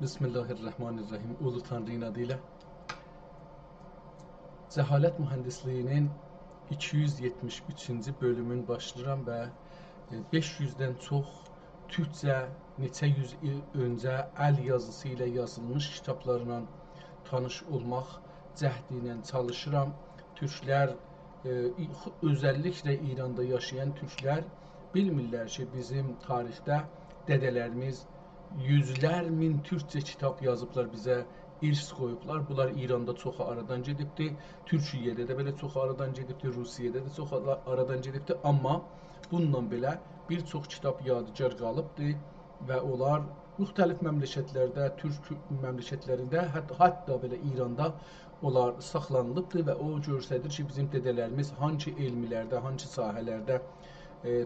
Bismillahirrahmanirrahim. Ulu Tanrı'nın adıyla. Cəhalət mühəndisliğinin 273-cü bölümün başlayıram və 500-dən çox türkcə neçə yüz il öncə əl yazısı ilə yazılmış kitablarla tanış olmaq cəhdi ilə çalışıram. Türklər, özəlliklə İranda yaşayan türklər bilmirlər ki, bizim tarixdə dədələrimiz yüzlər min türkçə kitab yazıblar, bizə irs qoyublar. Bunlar İranda çoxu aradan gedibdi, Türkiyədə də belə çoxu aradan gedibdi, Rusiyədə də çoxu aradan gedibdi. Amma bununla belə bir çox kitab yadigar qalıbdı və onlar müxtəlif məmləkətlərdə, türk məmləkətlərində, hətta belə İranda onlar saxlanılıbdı və o göstərir ki, bizim dədələrimiz hangi elmlərdə, hangi sahələrdə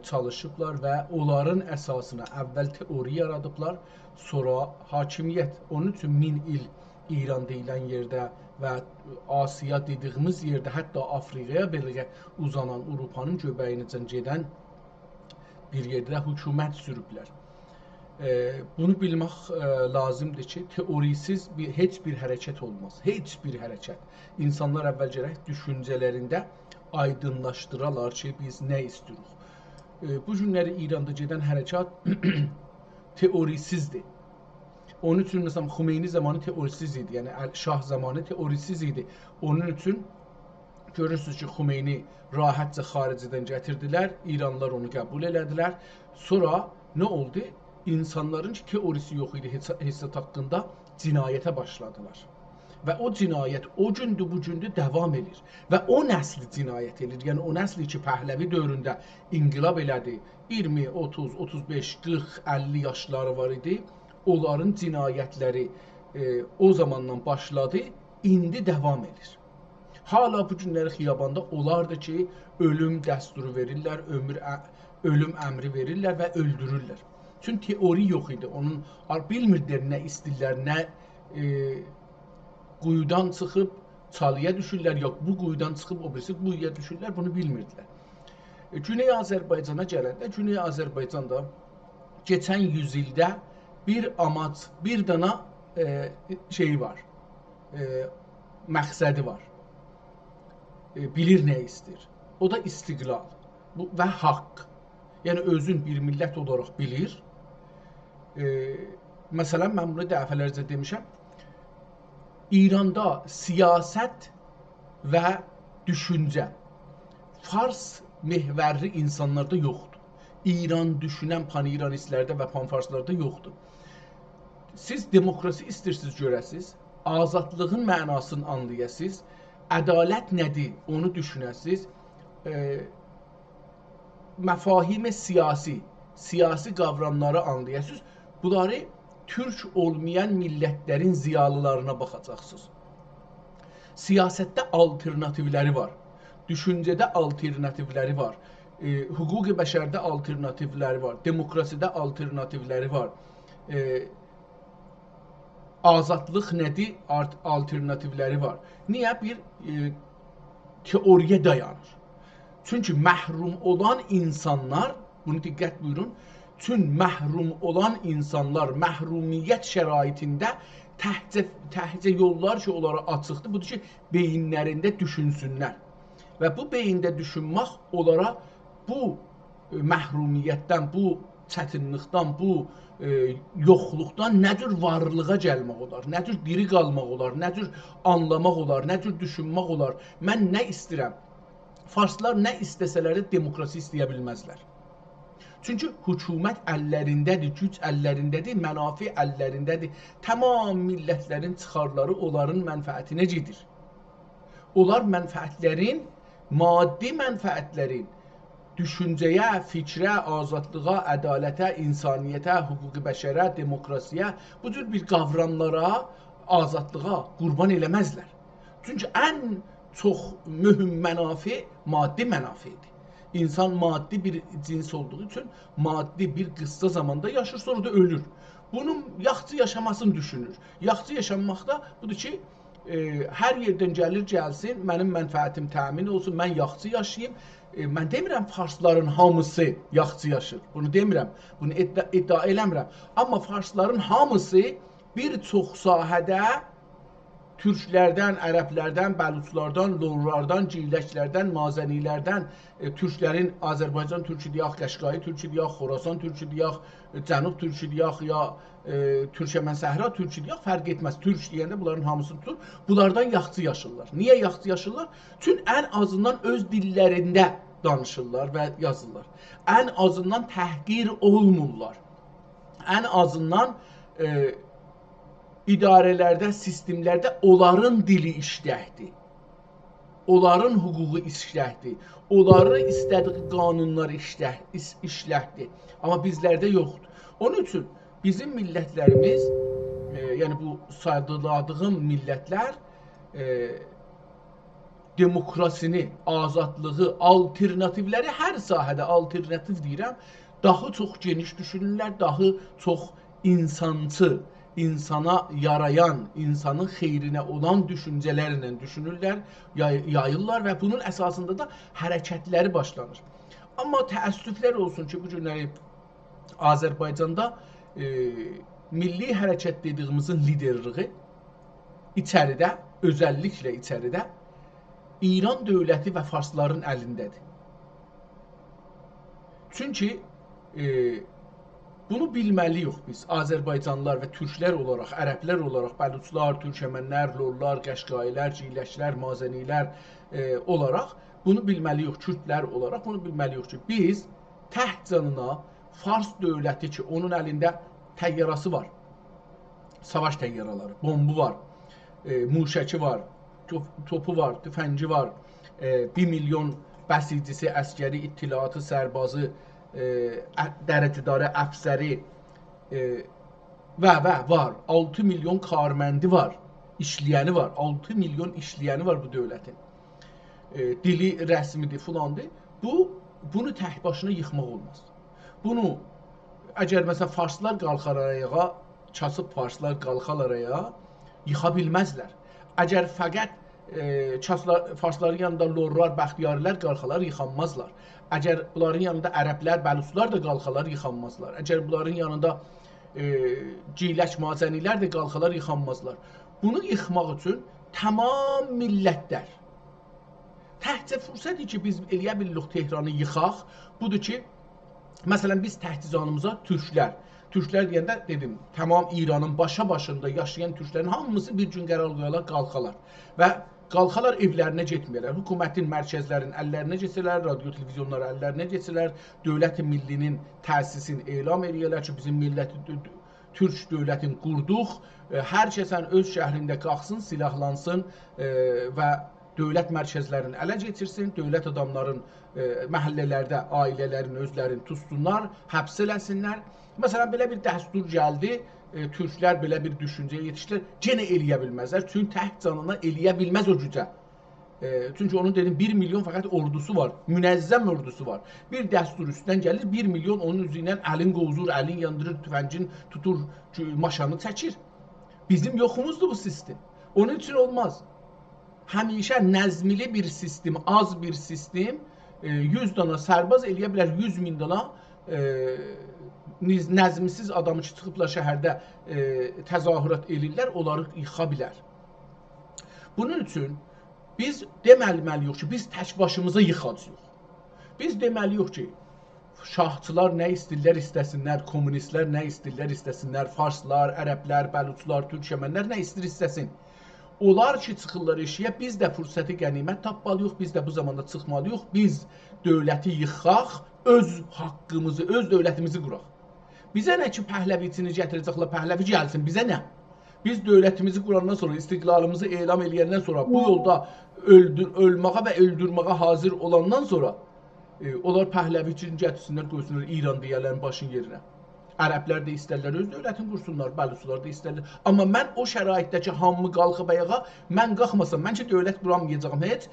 çalışıblar və onların əsasına əvvəl teori yaradıblar, sonra hakimiyyət. Onun üçün 1000 il İran deyilən yerdə və Asiya dediyimiz yerdə, hətta Afrikaya belə uzanan, Avropanın göbəyinəcən gedən bir yerdə hökumət sürüblər. Bunu bilmək lazımdır ki, teorisiz heç bir hərəkət olmaz. Heç bir hərəkət. İnsanlar əvvəl gərək düşüncələrində aydınlaşdıralar ki, biz nə istiyoruz. Bu günləri İranda gedən hərəkat teorisizdir. Onun üçün mesela Xomeyni zamanı teorisiz idi. Yəni Şah zamanı teorisiz idi. Onun üçün görürsünüz ki, Xomeyni rahatca xaricdən gətirdilər. İranlılar onu qəbul elədilər. Sonra nə oldu? İnsanların ki, teorisi yox idi hesab haqqında cinayətə başladılar. Və o cinayət o gündür, bu gündür davam edir. Və o nəsli cinayət edir. Yəni o nəsli ki, Pəhləvi dövründə inqilab elədi. 20, 30, 35, 40, 50 yaşları var idi. Onların cinayətləri o zamandan başladı, indi davam edir. Hala bu günləri xiyabanda olardı ki, ölüm dəsturu verirlər, ölüm əmri verirlər və öldürürlər. Çünki teori yox idi. Onun bilmirdilər nə istirlər, nə quyudan çıxıb çalıya düşürlər, yox bu quyudan çıxıb o birisi quyuya düşürlər, bunu bilmirdilər. Güney Azərbaycana gələndə, Güney Azərbaycanda keçən yüzildə bir amac, bir dana şeyi var, məqsədi var. Bilir nə istir. O da istiqlal və haqq. Yəni özün bir millət olaraq bilir. Məsələn, mən bunu dəfələrcə demişəm. İranda siyasət və düşüncə Fars mehvərli insanlarda yoxdur. İran düşünən pan-İranistlərdə və pan-farslarda yoxdur. Siz demokrasi istəyirsiniz görəsiz, azadlığın mənasını anlayasınız, ədalət nədir onu düşünəsiniz, məfahim siyasi qavramları anlayasınız, bunları türk olmayan millətlərin ziyalılarına baxacaqsınız. Siyasətdə alternativləri var, düşüncədə alternativləri var, hüquq-i bəşərdə alternativləri var, demokrasiyada alternativləri var. Azadlıq nədir? Alternativləri var. Niyə? Bir teoriyə dayanır. Çünki məhrum olan insanlar, bunu diqqət buyurun, bütün məhrum olan insanlar məhrumiyyət şəraitində təhcə yollar ki, onlara açıqdır. Budur ki, beyinlərində düşünsünlər. Və bu beyində düşünmək onlara bu məhrumiyyətdən, bu çətinlikdən, bu yoxluqdan nə cür varlığa gəlmək olar, nə cür diri qalmaq olar, nə cür anlamaq olar, nə cür düşünmək olar. Mən nə istəyirəm? Farslar nə istəsələr də demokrasi istəyə bilməzlər. Çünki hökumət əllərindədir, güc əllərindədir, mənafi əllərindədir. Tamam millətlərin çıxarları onların mənfəətinə gedir. Onlar mənfəətlərin, maddi mənfəətlərin, düşüncəyə, fikrə, azadlığa, ədalətə, insaniyyətə, hüquq-i bəşərə, demokrasiyə, bu cür bir qavramlara, azadlığa qurban eləməzlər. Çünki ən çox mühüm mənafi maddi mənafidir. İnsan maddi bir cins olduğu üçün maddi bir qısa zamanda yaşır, sonra da ölür. Bunun yaxşı yaşamasını düşünür. Yaxşı yaşanmaqda budur ki, hər yerdən gəlir gəlsin, mənim mənfəətim təmin olsun, mən yaxşı yaşayayım. Mən demirəm farsların hamısı yaxşı yaşır. Bunu demirəm, bunu iddia eləmirəm. Amma farsların hamısı bir çox sahədə türklərdən, ərəblərdən, bəluçlardan, lorlardan, ciyləşlərdən, mazənilərdən, türklərin Azərbaycan türkü deyək, Qəşqayı türkü deyək, Xorasan türkü deyək, Cənub türkü deyək, ya Türkəmən Səhra türkü deyək, fərq etməz. Türk deyəndə bunların hamısını tutur. Bunlardan yaxçı yaşırlar. Niyə yaxçı yaşırlar? Çünki ən azından öz dillərində danışırlar və yazırlar. Ən azından təhqir olmurlar. Ən azından idarələrdə, sistemlərdə onların dili işləkdir. Onların hüququ işləkdir. Onların istədiyi qanunlar işləkdir. Amma bizlərdə yoxdur. Onun üçün bizim millətlərimiz, yəni bu saydıladığım millətlər demokrasini, azadlığı, alternativləri hər sahədə alternativ deyirəm, daha çox geniş düşünürlər, daha çox insançı, insana yarayan, insanın xeyrinə olan düşüncələrlə düşünürlər, yayırlar və bunun əsasında da hərəkətləri başlanır. Amma təəssüflər olsun ki, bu günləri Azərbaycanda milli hərəkət dediyimizin liderliyi içəridə, özəlliklə içəridə İran dövləti və farsların əlindədir. Çünki bunu bilməliyik biz, Azərbaycanlılar və türklər olaraq, ərəblər olaraq, bəluçlar, türkəmənlər, lorlar, qəşqayilər, ciyləşlər, mazənilər olaraq bunu bilməliyik, kürdlər olaraq bunu bilməliyik ki, biz təht canına Fars dövləti ki, onun əlində təyyarası var, savaş təyyaraları, bombu var, muşəki var, topu var, tüfəngi var, 1 milyon bəsicisi, əskəri, ittilaatı, sərbazı, dərəcədarı, əfsəri və var. 6 milyon karməndi var, işləyəni var. 6 milyon işləyəni var bu dövlətin. Dili rəsmidir, filandır. Bunu tək başına yıxmaq olmaz. Bunu, əgər məsələn farslar qalxar araya, kasıb farslar qalxar araya, yıxa bilməzlər. Əgər fəqət farsların yanında lorlar, bəxtiyarilər qalxalar, yıxanmazlar. Əgər bunların yanında ərəblər, bəluçlar da qalxalar, yıxanmazlar. Əgər bunların yanında ciyləş, mazənilər də qalxalar, yıxanmazlar. Bunu yıxmaq üçün tamam millətlər. Təhcə fürsədir ki, biz eləyə bilirik Tehranı yıxaq. Budur ki, məsələn, biz təhtizanımıza Türklər deyəndə dedim, tamam İranın başında yaşayan türklərin hamısı bir gün qərar qoyarlar, qalxalar. Və qalxalar evlərinə getməyərlər. Hökumətin mərkəzlərin əllərinə geçirlər, radio, televizyonlar əllərinə geçirlər, dövlət-i millinin təsisini elan edirlər ki, bizim milləti türk dövlətini qurduq, hər kəsən öz şəhrində qalxsın, silahlansın və dövlət mərkəzlərini ələ geçirsin, dövlət adamların məhəllələrdə ailələrin özlərini tutsunlar, həbs eləsinlər. Məsələn, belə bir dəstur gəldi, türklər belə bir düşüncəyə yetişdilər, yenə eləyə bilməzlər, çünki təht canına eləyə bilməz o gücə. Çünki onun dedim 1 milyon fəqət ordusu var, münəzzəm ordusu var. Bir dəstur üstdən gəlir, 1 milyon onun üzü ilə əlin qovzur, əlin yandırır, tüfəngin tutur, maşanı çəkir. Bizim yoxumuzdur bu sistem. Onun üçün olmaz. Həmişə nəzmili bir sistem, az bir sistem, 100 dana sərbaz eləyə bilər, 100 min dana nəzmisiz adamı ki, çıxıblar şəhərdə təzahürat eləyirlər, onları yıxa bilər. Bunun üçün biz deməliyik ki, biz tək başımıza yıxacağıq. Biz deməliyik ki, şahçılar nə istirlər istəsinlər, kommunistlər nə istirlər istəsinlər, farslar, ərəblər, bəluçlar, türkəmənlər nə istir istəsin. Onlar ki, çıxırlar eşiyə, biz də fürsəti qənimət tapmalıyıq, biz də bu zamanda çıxmalıyıq, biz dövləti yıxaq, öz haqqımızı, öz dövlətimizi quraq. Bizə nə ki, pəhləvisini gətirəcəklər, pəhləvi gəlsin, bizə nə? Biz dövlətimizi qurandan sonra, istiqlalımızı elam eləyəndən sonra, bu yolda ölməyə və öldürməyə hazır olandan sonra, onlar pəhləvisini gətirsinlər, qoysunlar İran deyələrin başın yerinə. Ərəblər də istərlər, öz dövlətini qursunlar, bəluçlar da istərlər. Amma mən o şəraitdəki hamı qalxıb ayağa, mən qalxmasam, mən ki, dövlət quramayacağım heç.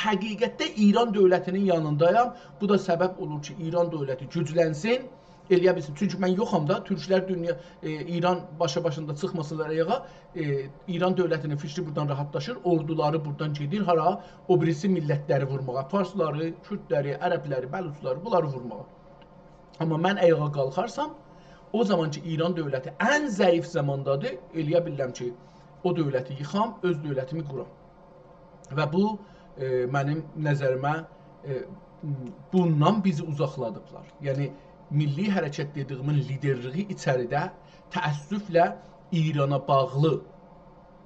Həqiqətdə İran dövlətinin yanındayam. Bu da səbəb olur ki, İran dövləti güclənsin, eləyə bilsin. Çünki mən yoxam da, türklər İran başında çıxmasınlar ayağa, İran dövlətinin fikri buradan rahatlaşır, orduları buradan gedir, hara o birisi millətləri vurmağa, farsları, kürdləri, ərəbləri, bəluçları, bunları vurmağa. Amma mən ayağa qalxarsam, o zaman ki İran dövləti ən zəif zamandadır, eləyə bilirəm ki, o dövləti yıxam, öz dövlətimi quram. Və bu mənim nəzərimə bundan bizi uzaqladıblar. Yəni milli hərəkət dediyimin liderliyi içəridə təəssüflə İrana bağlı,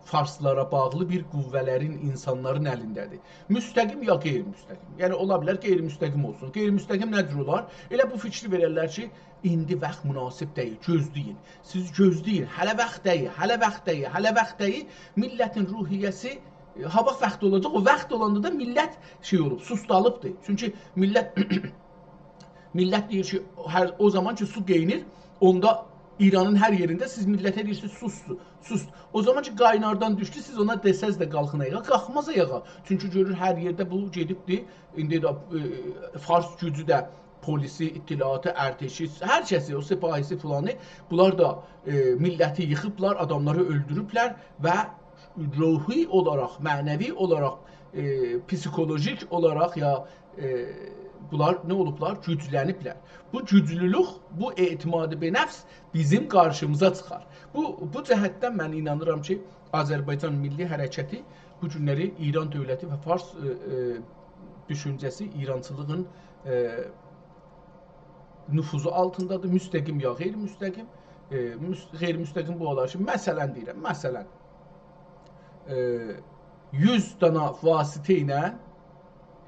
farslara bağlı bir qüvvələrin, insanların əlindədir. Müstəqim ya qeyri-müstəqim. Yəni ola bilər qeyri-müstəqim olsun. Qeyri-müstəqim nədir olar? Elə bu fikri verirlər ki, indi vaxt münasib deyil, gözləyin. Siz gözləyin, hələ vaxt deyil, hələ vaxt deyil, hələ vaxt deyil. Millətin ruhiyyəsi ha vaxt olacaq, o vaxt olanda da millət şey olub, sustalıbdır. Çünki millət deyir ki, o zaman ki su qeynir, onda İranın hər yerində siz millətə deyirsiniz, sus. O zaman ki qaynardan düşdü, siz ona desəz də qalxın ayağa, qalxmaz ayağa. Çünki görür hər yerdə bu gedibdir. İndi də Fars gücü də polisi, ittilatı, ərteşi, hər kəsi, o sipahisi filanı, bunlar da milləti yıxıblar, adamları öldürüblər və ruhi olaraq, mənəvi olaraq, psikolojik olaraq ya bunlar nə olublar? Gücləniblər. Bu güclülük, bu etimadı be nəfs bizim qarşımıza çıxar. Bu cəhətdən mən inanıram ki, Azərbaycan milli hərəkəti bu günləri İran dövləti və Fars düşüncəsi İrançılığın nüfuzu altındadır. Müstəqim ya qeyri-müstəqim. Qeyri-müstəqim bu olar ki, məsələn deyirəm, məsələn 100 dana vasitə ilə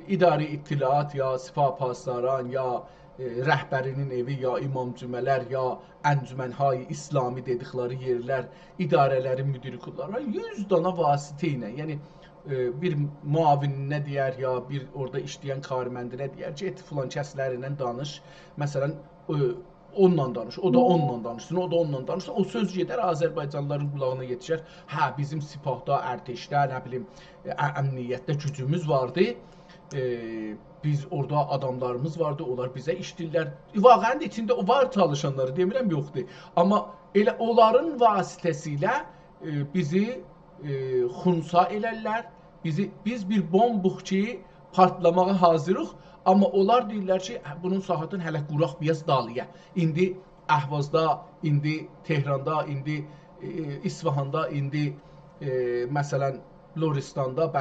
İdari İttilaat ya Sipah Pasdaran ya rəhbərinin evi ya imam-cümələr ya əncümənhay İslami dedikləri yerlər, idarələrin müdiri qulları 100 dana vasitə ilə, yəni bir muavininə deyər ya bir orada işləyən kariməndinə deyər ki, filan kəslərindən danış, məsələn onunla danış, o da onunla danışsın, o da onunla danışsın, o söz gedər Azərbaycanlıların qulağına yetişər. Hə, bizim sipahda, ərteşdə, nə bilim, əmniyyətdə gücümüz vardı. Biz orada adamlarımız vardı, onlar bizə işləyirlər. Vaqəən də içində var çalışanları, demirəm yoxdur. Amma elə onların vasitəsilə bizi xunsa elərlər. Biz bir bombuq ki, partlamağa hazırıq. Amma onlar deyirlər ki, bunun saatın hələ quraq biraz dalıya. İndi Əhvazda, indi Tehranda, indi İsfahanda, indi məsələn Loristanda,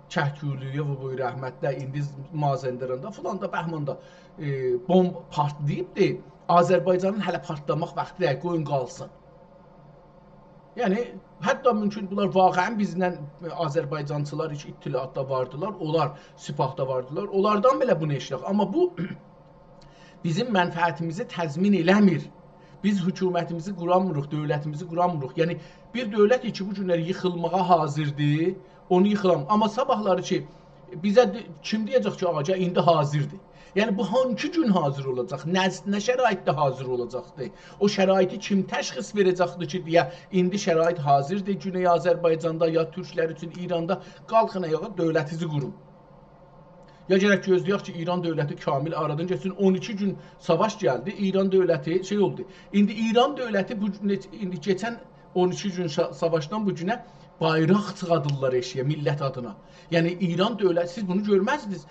Kəhkülüyə və bu rəhmətdə, indi Mazəndaranda, filan da, Bəhmanda bomb partlayıbdır. Azərbaycanın hələ partlamaq vaxtı deyək, qoyun qalsın. Yəni, hətta mümkün bunlar vaqəən bizlə Azərbaycançılar heç ittilatda vardılar, onlar sipahda vardılar, onlardan belə bunu eşitdik. Amma bu bizim mənfəətimizi təzmin eləmir. Biz hökumətimizi quramırıq, dövlətimizi quramırıq. Yəni, bir dövlət ki, bu günləri yıxılmağa hazırdır, onu yıxılam. Amma sabahları ki, bizə kim deyəcək ki, ağaca indi hazırdır. Yəni, bu hangi gün hazır olacaq, nə şəraitdə hazır olacaqdır? O şəraiti kim təşxis verəcəkdir ki, deyə, indi şərait hazırdır, Güney Azərbaycanda ya türklər üçün İranda qalxın ayağa dövlətinizi qurun. Ya gərək gözləyək ki, İran dövləti kamil aradan geçsin, 12 gün savaş gəldi, İran dövləti şey oldu. İndi İran dövləti indi keçən 12 gün savaşdan bu günə bayraq çıxadırlar eşiyə, millət adına. Yəni, İran dövləti, siz bunu görməzdiniz.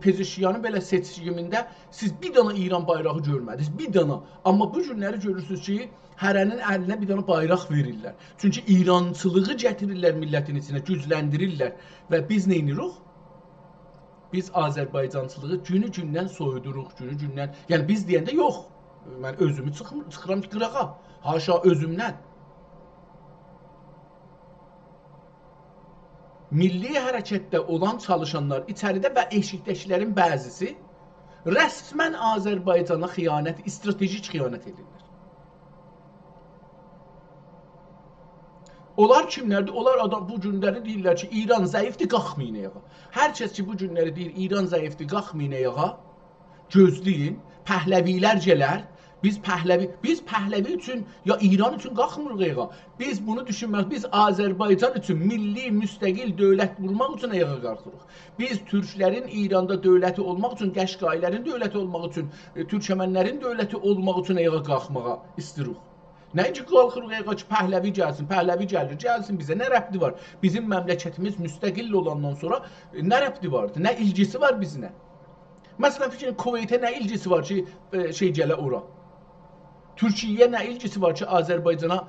Pezeşkiyanın belə seçimində siz bir dana İran bayrağı görmədiniz, bir dana. Amma bu günləri görürsünüz ki, hərənin əlinə bir dana bayraq verirlər. Çünki İrançılığı gətirirlər millətin içinə, gücləndirirlər. Və biz nə edirik? Biz Azərbaycançılığı günü-gündən soyuduruq, günü-gündən. Yəni, biz deyəndə yox. Mən özümü çıxıram qırağa. Haşa özümdən. Milli hərəkətdə olan çalışanlar içəridə və eşikdəkilərin bəzisi rəsmən Azərbaycana xəyanət, stratejik xəyanət edirlər. Onlar kimlərdir? Onlar bu günləri deyirlər ki, İran zəifdir, qalxmayın ayağa. Hər kəs ki, bu günləri deyir, İran zəifdir, qalxmayın ayağa, gözləyin, pəhləvilər gələr. Biz pəhləvi üçün, ya İran üçün qalxmırıq ayağa. Biz bunu düşünməliyik. Biz Azərbaycan üçün milli, müstəqil dövlət qurmaq üçün ayağa qalxırıq. Biz türklərin İranda dövləti olmaq üçün, Qəşqailərin dövləti olmaq üçün, türkəmənlərin dövləti olmaq üçün ayağa qalxmağa istəyirik. Nəinki qalxırıq ayağa ki, pəhləvi gəlsin, pəhləvi gəlir, gəlsin bizə. Nə rəbti var? Bizim məmləkətimiz müstəqil olandan sonra nə rəbti vardır? Nə ilgisi var bizlə? Məsələn, fikrin Kuveytə nə ilgisi var ki, şey gələ ora? Türkiyəyə nə ilgisi var ki, Azərbaycana,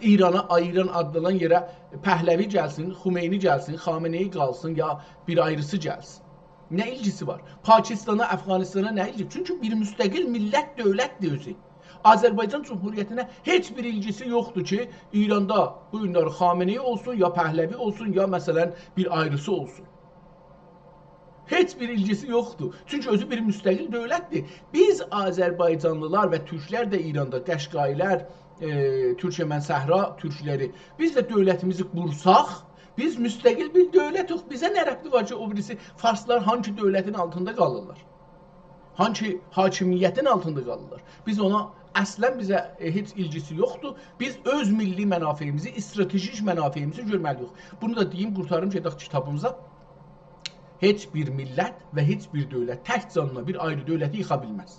İrana ayıran adlanan yerə Pəhləvi gəlsin, Xumeyni gəlsin, Xameneyi qalsın ya bir ayrısı gəlsin. Nə ilgisi var? Pakistana, Əfqanistana nə ilgisi? Çünki bir müstəqil millət dövlətdir özü. Azərbaycan Cumhuriyyətinə heç bir ilgisi yoxdur ki, İranda bu günlər Xameneyi olsun, ya Pəhləvi olsun, ya məsələn bir ayrısı olsun. Heç bir ilgisi yoxdur. Çünki özü bir müstəqil dövlətdir. Biz Azərbaycanlılar və türklər də İranda, Qəşqailər, Türkmən Səhra türkləri, biz də dövlətimizi qursaq, biz müstəqil bir dövlətik. Bizə nə rəbti var ki, o birisi farslar hangi dövlətin altında qalırlar? Hangi hakimiyyətin altında qalırlar? Biz ona əslən bizə heç ilgisi yoxdur. Biz öz milli mənafeyimizi, stratejik mənafeyimizi görməliyik. Bunu da deyim, qurtarım gedək kitabımıza. Heç bir millət və heç bir dövlət tək canına bir ayrı dövləti yıxa bilməz.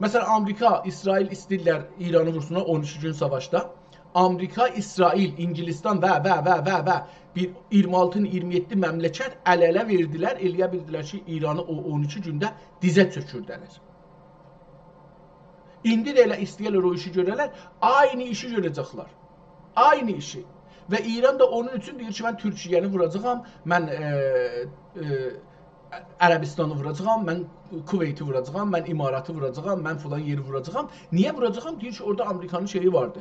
Məsələn, Amerika, İsrail istəyirlər İranı vursunlar 13 gün savaşda. Amerika, İsrail, İngilistan və bir 26-27 məmləkət əl-ələ verdilər, eləyə bildilər ki, İranı o 12 gündə dizə çökürdələr. İndi də elə istəyirlər o işi görərlər, aynı işi görəcəklər. Aynı işi. Və İran da onun üçün deyir ki, mən Türkiyəni vuracağam, mən Ərəbistanı vuracağam, mən Kuveyti vuracağam, mən İmaratı vuracağam, mən filan yeri vuracağam. Niyə vuracağam? Deyir ki, orada Amerikanın şeyi vardı,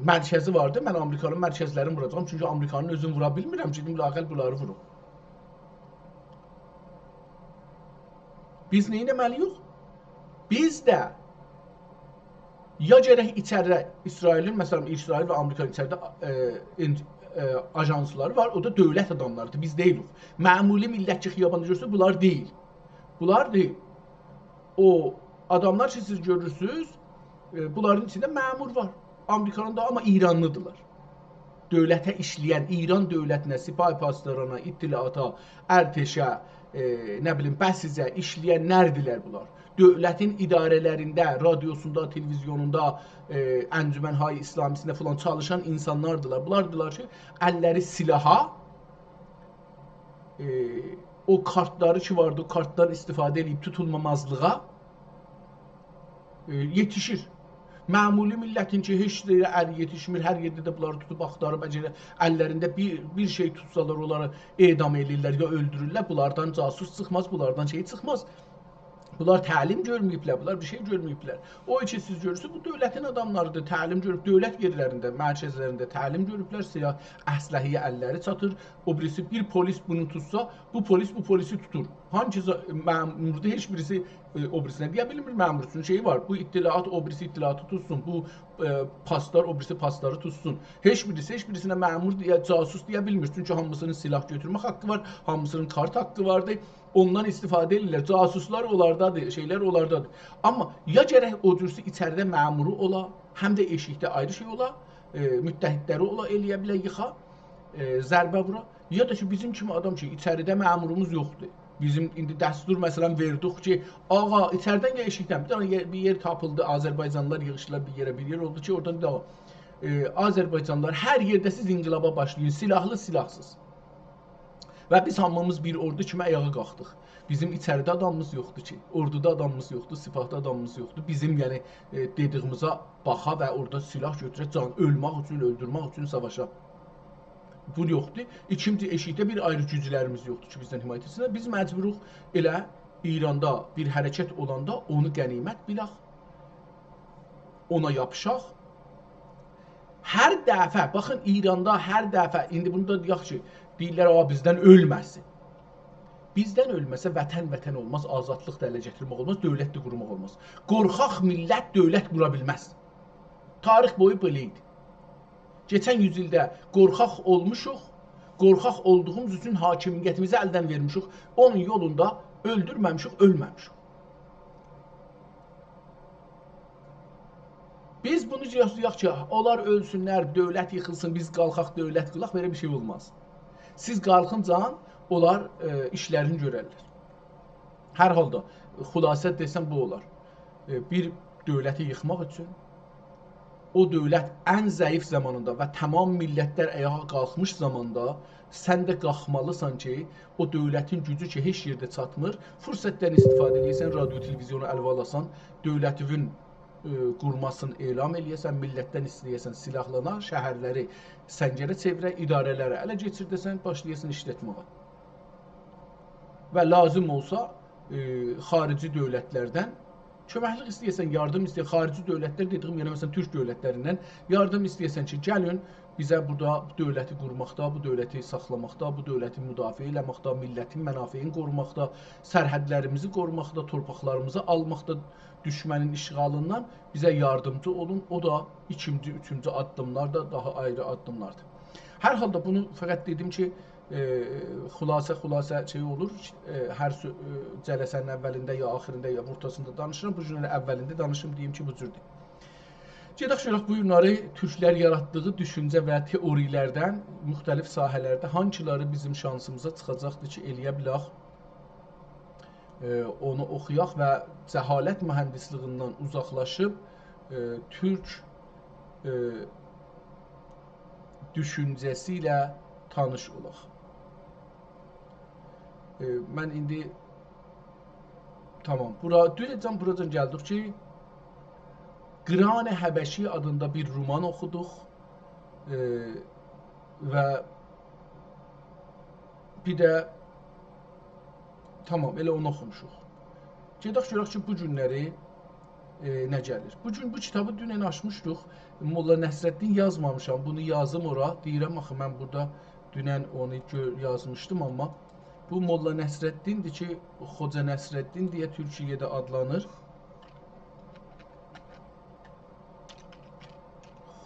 mərkəzi vardı, mən Amerikanın mərkəzlərini vuracağam, çünki Amerikanın özünü vura bilmirəm, gedim laqəl bunları vurum. Biz nə etməliyik? Biz də ya gərək içəridə İsrailin, məsələn, İsrail və Amerikanın içəridə ajansları var, o da dövlət adamlarıdır, biz deyilik. Məmuli millətçi xiyabanda görürsünüz, bunlar deyil. Bunlar deyil. O adamlar ki, siz görürsünüz, bunların içində məmur var. Amerikanın da, amma İranlıdırlar. Dövlətə işləyən, İran dövlətinə, Sipahi Pasdarana, İttilaata, Ərteşə, nə bilim, Bəsizə işləyən nərdilər bunlar? Dövlətin idarələrində, radiosunda, televizyonunda, Əncümənhay İslamisində falan çalışan insanlardılar. Bunlardılar ki, əlləri silaha, o kartları ki vardı, o kartdan istifadə edib tutulmamazlığa yetişir. Məmuli millətin ki, heç yerə əl yetişmir, hər yerdə də bunları tutub axtarıb, əllərində bir şey tutsalar, onları edam edirlər ya öldürürlər, bunlardan casus çıxmaz, bunlardan şey çıxmaz. Bunlar təlim görməyiblər, bunlar bir şey görməyiblər. O için siz görürsünüz, bu dövlətin adamlarıdır, təlim görüb, dövlət yerlərində, mərkəzlərində təlim görüblər, silah, əsləhəyə əlləri çatır. O birisi, bir polis bunu tutsa, bu polisi tutur. Hangisi məmurda heç birisi o birisinə deyə bilmir, məmursun şeyi var. Bu ittilaat o birisi ittilaatı tutsun, bu pastar o birisi pastarı tutsun. Heç birisinə məmur deyə, casus deyə bilmir. Çünki hamısının silah götürmək haqqı var, hamısının kart haqqı vardır. Ondan istifadə edirlər. Casuslar onlardadır, şeylər onlardadır. Amma ya gərək o cürsə içəridə məmuru ola, həm də eşikdə ayrı şey ola, müttəhidləri ola, eləyə bilə yıxa, zərbə vura. Ya da ki, bizim kimi adam ki, içəridə məmurumuz yoxdur. Bizim indi dəstur məsələn verdik ki, ağa, içəridən ya eşikdən bir yer tapıldı, Azərbaycanlılar yığışdılar bir yer oldu ki, oradan da Azərbaycanlılar hər yerdə siz inqilaba başlayın, silahlı, silahsız. Və biz hamımız bir ordu kimi ayağa qalxdıq. Bizim içəridə adamımız yoxdur ki, orduda adamımız yoxdur, sipahda adamımız yoxdur. Bizim yəni dediyimizə baxa və orada silah götürək, can ölmək üçün, öldürmək üçün savaşa. Bu yoxdur. İkinci eşikdə bir ayrı güclərimiz yoxdur ki, bizdən himayət etsinlər. Biz məcburuq elə İranda bir hərəkət olanda onu qənimət bilək, ona yapışaq. Hər dəfə, baxın İranda hər dəfə, indi bunu da deyək ki, deyirlər, bizdən ölməsin. Bizdən ölməsə vətən olmaz, azadlıq da ələ gətirmək olmaz, dövlət də qurmaq olmaz. Qorxaq millət dövlət qura bilməz. Tarix boyu belə idi. Keçən yüzildə qorxaq olmuşuq, qorxaq olduğumuz üçün hakimiyyətimizi əldən vermişik, onun yolunda öldürməmişik, ölməmişik. Biz bunu deyək ki, onlar ölsünlər, dövlət yıxılsın, biz qalxaq, dövlət qılaq, belə bir şey olmaz. Siz qalxınca onlar işlərini görərlər. Hər halda, xülasə desəm bu olar. Bir dövləti yıxmaq üçün, o dövlət ən zəif zamanında və tamam millətlər ayağa qalxmış zamanda sən də qalxmalısan ki, o dövlətin gücü ki, heç yerdə çatmır, fürsətdən istifadə edirsən, radio, televizyonu əlvə alasan, dövlətin qurmasını elam eləyəsən, millətdən istəyəsən silahlanar, şəhərləri səngərə çevirə, idarələri ələ keçirdəsən, başlayəsən işlətməyə. Və lazım olsa xarici dövlətlərdən köməklik istəyəsən, yardım istəyəsən, xarici dövlətlər dediyim yəni məsələn Türk dövlətlərindən yardım istəyəsən ki, gəlin bizə burada bu dövləti qurmaqda, bu dövləti saxlamaqda, bu dövləti müdafiə eləməkdə, millətin mənafeyini qorumaqda, sərhədlərimizi qorumaqda, torpaqlarımızı almaqda, düşmənin işğalından bizə yardımcı olun. O da ikinci, üçüncü addımlar da daha ayrı addımlardır. Hər halda bunu fəqət dedim ki, xülasə şey olur, hər cələsənin əvvəlində ya axırında ya ortasında danışıram, bu günləri əvvəlində danışım deyim ki, bu cürdür. Gedək görək bu günləri türklər yaratdığı düşüncə və teorilərdən müxtəlif sahələrdə hansıları bizim şansımıza çıxacaqdır ki, eləyə bilək, onu oxuyaq və cəhalət mühəndisliğindən uzaqlaşıb türk düşüncəsi ilə tanış olaq. Mən indi tamam, dünəcən buracan gəldik ki, Qıran-ı Həbəşi adında bir roman oxuduq və bir də tamam, elə onu oxumuşuq. Gedək görək ki, bu günləri nə gəlir. Bugün bu kitabı dünən açmışdıq. Molla Nəsrəddin yazmamışam, bunu yazım ora. Deyirəm, axı mən burada dünən onu yazmışdım, amma bu Molla Nəsrəddindir ki, Xoca Nəsrəddin deyə Türkiyədə adlanır.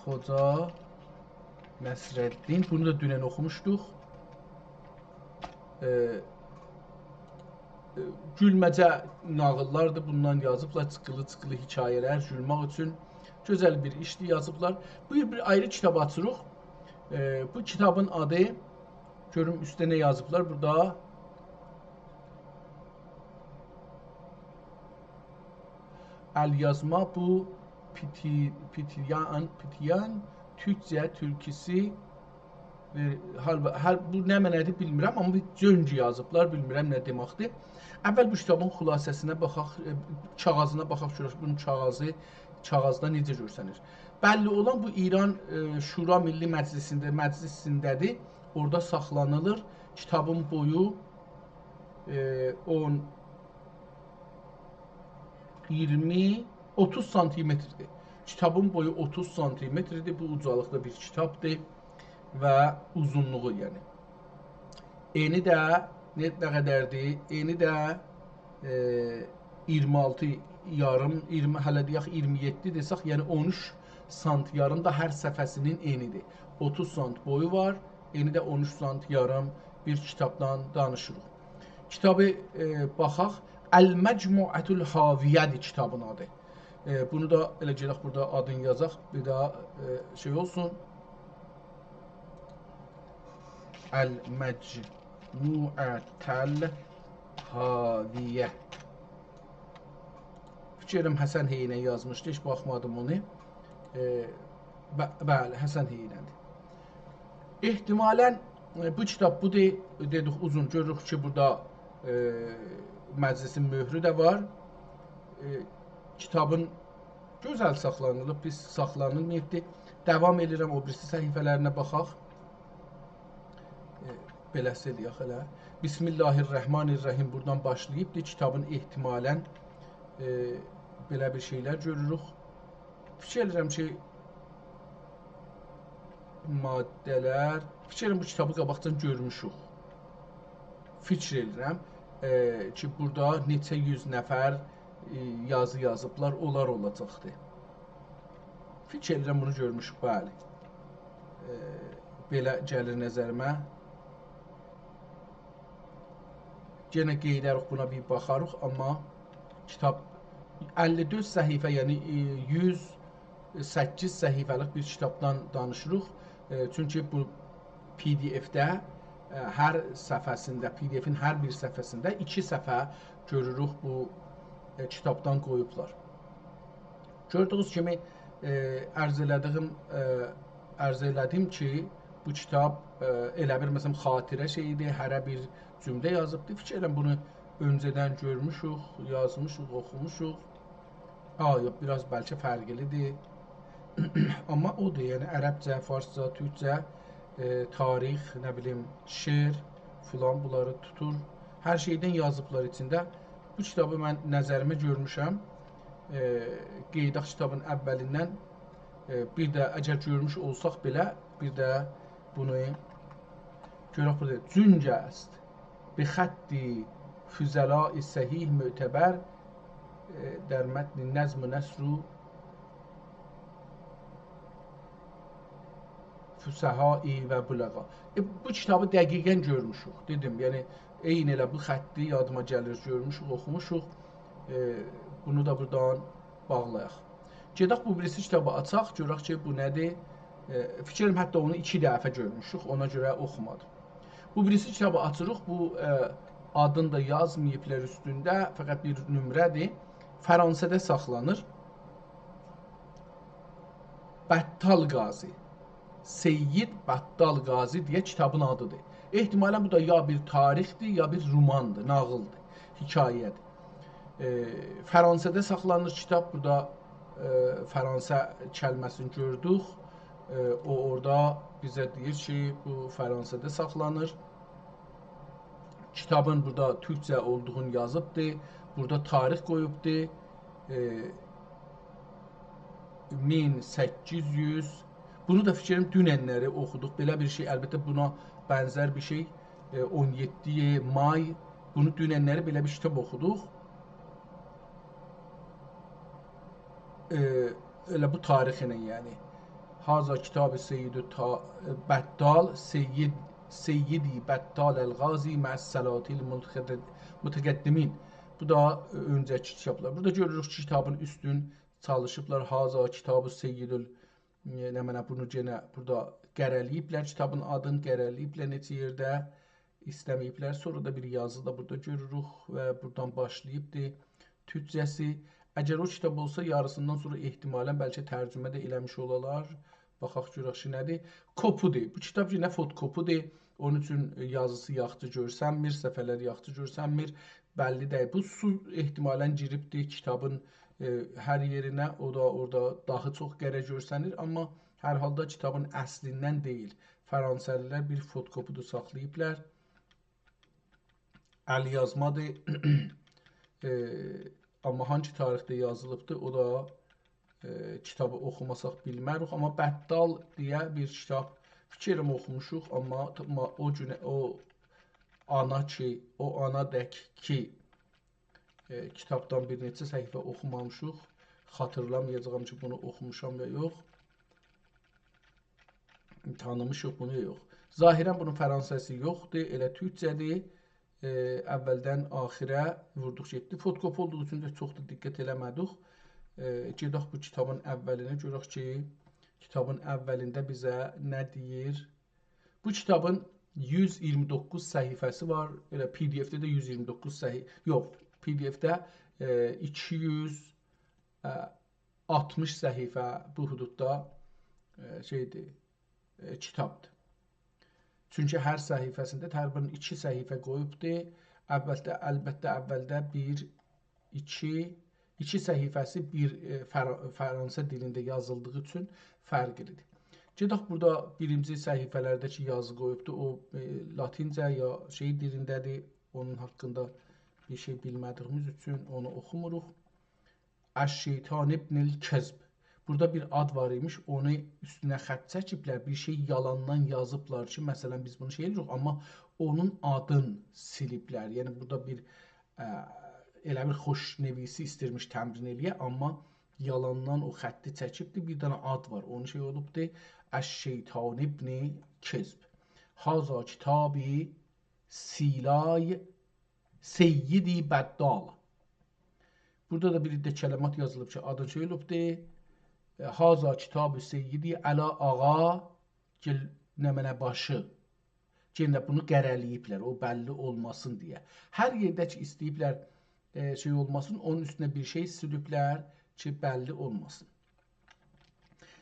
Xoca Nəsrəddin, bunu da dünən oxumuşduq. Gülməcə nağıllardır, bundan yazıblar, çıxılı-çıxılı hekayələr, gülmək üçün gözəl bir işdir yazıblar. Buyur, bir ayrı kitab açırıq. Bu kitabın adı, görüm üstə nə yazıblar burada. Əlyazma bu Pityan Türkcə türkisi bu nə mənədir bilmirəm, amma bir cöngü yazıblar, bilmirəm nə deməkdir. Əvvəl bu kitabın xülasəsinə baxaq, kağızına baxaq, bunun kağızda necə görsənir. Bəlli olan bu İran Şura Milli Məclisindədir, orada saxlanılır. Kitabın boyu 20-30 santimetrdir. Kitabın boyu 30 santimetrdir, bu ucalıqda bir kitabdır və uzunluğu yəni. Eni də nə qədərdir? Eni də 26 yarım, hələ deyək 27 desək, yəni 13 sant yarım da hər səfəsinin enidir. 30 sant boyu var, eni də 13 sant yarım bir kitabdan danışırıq. Kitabı baxaq, Əl-Məcmuətul Haviyyədir kitabın adı. Bunu da elə gələk burada adını yazaq, bir daha şey olsun. Əl-Məcmuətul Haviyyə. Fikirəm Həsən Heynə yazmışdı, heç baxmadım onu. Bəli, Həsən Heynədir. Ehtimalən bu kitab budur, dedik uzun, görürük ki, burada məclisin möhrü də var. Kitabın gözəl saxlanılıb, pis saxlanılmayıbdır. Davam edirəm, o birisi səhifələrinə baxaq. Beləsi deyək hələ. Bismillahirrahmanirrahim buradan başlayıbdır. Kitabın ehtimalən belə bir şeylər görürük. Fikir edirəm ki, maddələr, fikir edirəm bu kitabı qabaqdan görmüşük. Fikir edirəm ki, burada neçə yüz nəfər yazı yazıblar, onlar olacaqdır. Fikir edirəm bunu görmüşük, bəli. Belə gəlir nəzərimə. Yenə qeydərik, buna bir baxarıq, amma kitab 54 səhifə, yəni 108 səhifəlik bir kitabdan danışırıq. Çünki bu PDF-də hər səhifəsində, PDF-in hər bir səhifəsində 2 səhifə görürük bu kitabdan qoyublar. Gördüyünüz kimi ərz elədim ki, bu kitab elə bir məsələn xatirə şeyidir, hərə bir cümlə yazıbdır. Fikir edirəm bunu öncədən görmüşük, yazmışıq, oxumuşuq. Yox, biraz bəlkə fərqlidir. Amma odur, yəni ərəbcə, farsca, türkcə, tarix, nə bilim, şeir filan bunları tutur. Hər şeydən yazıblar içində. Bu kitabı mən nəzərimə görmüşəm. Qeydaq kitabın əvvəlindən bir də əgər görmüş olsaq belə, bir də bunu görək burada. Cüncə است. Bi xətti füzəla-i səhih mötəbər در متن نظم و نثر و füsəhai və bulağa. Bu kitabı dəqiqən görmüşük. Dedim, yəni eyni elə bu xətti yadıma gəlir, görmüşük, oxumuşuq. Bunu da buradan bağlayaq. Gedək bu birisi kitabı açaq, görək ki, bu nədir? Fikrim hətta onu 2 dəfə görmüşük, ona görə oxumadım. Bu birisi kitabı açırıq, bu adını da yazmayıblar üstündə, fəqət bir nömrədir. Fransa'da saxlanır. Bəttal Qazi. Seyyid Bəttal Qazi deyə kitabın adıdır. Ehtimalən bu da ya bir tarixdir, ya bir romandır, nağıldır, hekayədir. Fransa'da saxlanır kitab. Burada Fransa kəlməsini gördük. O orada bizə deyir ki, bu Fransa'da saxlanır. Kitabın burada türkcə olduğunu yazıbdır. Burada tarix qoyubdur. 1800. Bunu da fikrim dünənləri oxuduq. Belə bir şey, əlbəttə buna bənzər bir şey. 17 may. Bunu dünənləri belə bir kitab oxuduq. Elə bu tarixi ilə, yəni. Haza kitab-ı Seyyid-i Bəttal, Seyyidi Bəttal Əl-Qazi Məs-Səlatil Mütəqəddimin. Bu da öncəki kitablar. Burada görürük ki, kitabın üstün çalışıblar. Haza kitab-ı Seyyidül, nə mənə bunu yenə burada qərəliyiblər. Kitabın adını qərəliyiblər neçə yerdə istəməyiblər. Sonra da bir yazı da burada görürük və buradan başlayıbdır türkcəsi. Əgər o kitab olsa, yarısından sonra ehtimalən bəlkə tərcümə də eləmiş olalar. Baxaq görək ki, nədir? Kopudur. Bu kitab yenə fotokopudur. Onun üçün yazısı yaxşı görsənmir, səfələr yaxşı görsənmir. Bəlli deyil. Bu su ehtimalən giribdir kitabın hər yerinə. O da orada daha çox qərə görsənir. Amma hər halda kitabın əslindən deyil. Fransəlilər bir fotokopudu saxlayıblar. Əl yazmadır. Amma hangi tarixdə yazılıbdır, o da kitabı oxumasaq bilmərik. Amma Bəttal deyə bir kitab fikrim oxumuşuq. Amma o günə, o anadək ki kitabdan bir neçə səhifə oxumamışıq. Xatırlamayacağım ki, bunu oxumuşam ya yox. Tanımışıq bunu ya yox. Zahirən bunun fransəsi yoxdur, elə türkcədir. Əvvəldən axirə vurduq getdi. Fotokop olduğu üçün də çox da diqqət eləmədik. Gedək bu kitabın əvvəlinə görək ki, kitabın əvvəlində bizə nə deyir? Bu kitabın 129 səhifəsi var. Elə PDF-də də 129 səhifə, yox, PDF-də 260 səhifə bu hududda şeydir, kitabdır. Çünki hər səhifəsində təqribən 2 səhifə qoyubdur. Əlbəttə əvvəldə 2 səhifəsi bir Fransa dilində yazıldığı üçün fərqlidir. Gedək burada birinci səhifələrdəki yazı qoyubdur. O latincə ya şey dilindədir. Onun haqqında bir şey bilmədiyimiz üçün onu oxumuruq. Əş-Şeytan ibnil Kəzb. Burada bir ad var imiş, onu üstünə xətt çəkiblər, bir şey yalandan yazıblar ki, məsələn biz bunu şey edirik, amma onun adını siliblər. Yəni burada bir elə bir xoşnevisi istirmiş təmrin eləyə, amma yalandan o xətti çəkibdir. Bir dənə ad var, onu şey olubdur. Əş-Şeytan ibni Kəzb. Haza kitabi silay Seyyidi Bəddal. Burada da bir də kələmat yazılıb ki, adı şey olubdur. Haza kitab-ı Seyyidi Əla Ağa nə mənə başı. Yenə bunu qərəliyiblər, o bəlli olmasın deyə. Hər yerdə ki, istəyiblər şey olmasın, onun üstünə bir şey sürüblər ki, bəlli olmasın.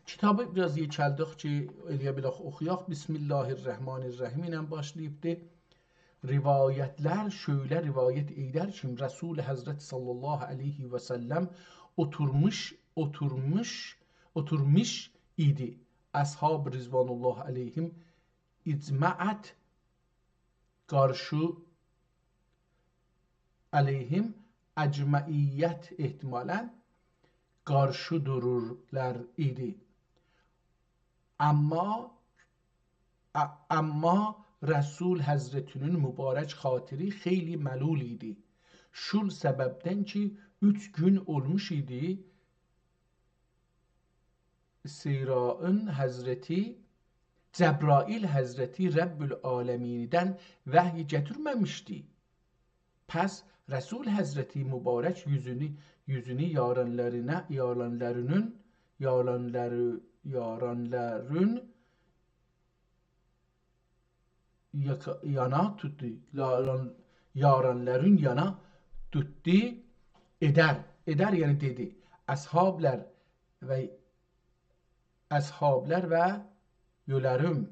Kitabı biraz yekəldik ki, eləyə bilək oxuyaq. Bismillahirrahmanirrahim ilə başlayıbdır. Rivayətlər şöylə rivayət edər ki, Rəsul-i Həzrət sallallahu aleyhi və səlləm oturmuş idi. Ashab Rizvanullah aleyhim icmaat qarşı aleyhim əcmaiyyət ehtimalən qarşı dururlar idi. Amma Rəsul Həzrətinin mübarək xatiri xeyli məlul idi. Şul səbəbdən ki 3 gün olmuş idi. Seyraın Həzrəti Cəbrail Həzrəti Rəbbül Aləminidən vəhy gətirməmişdi. Pəs Rəsul Həzrəti mübarək yüzünü yaranların yana tuttu eder yani dedi. Əshablər və yölərim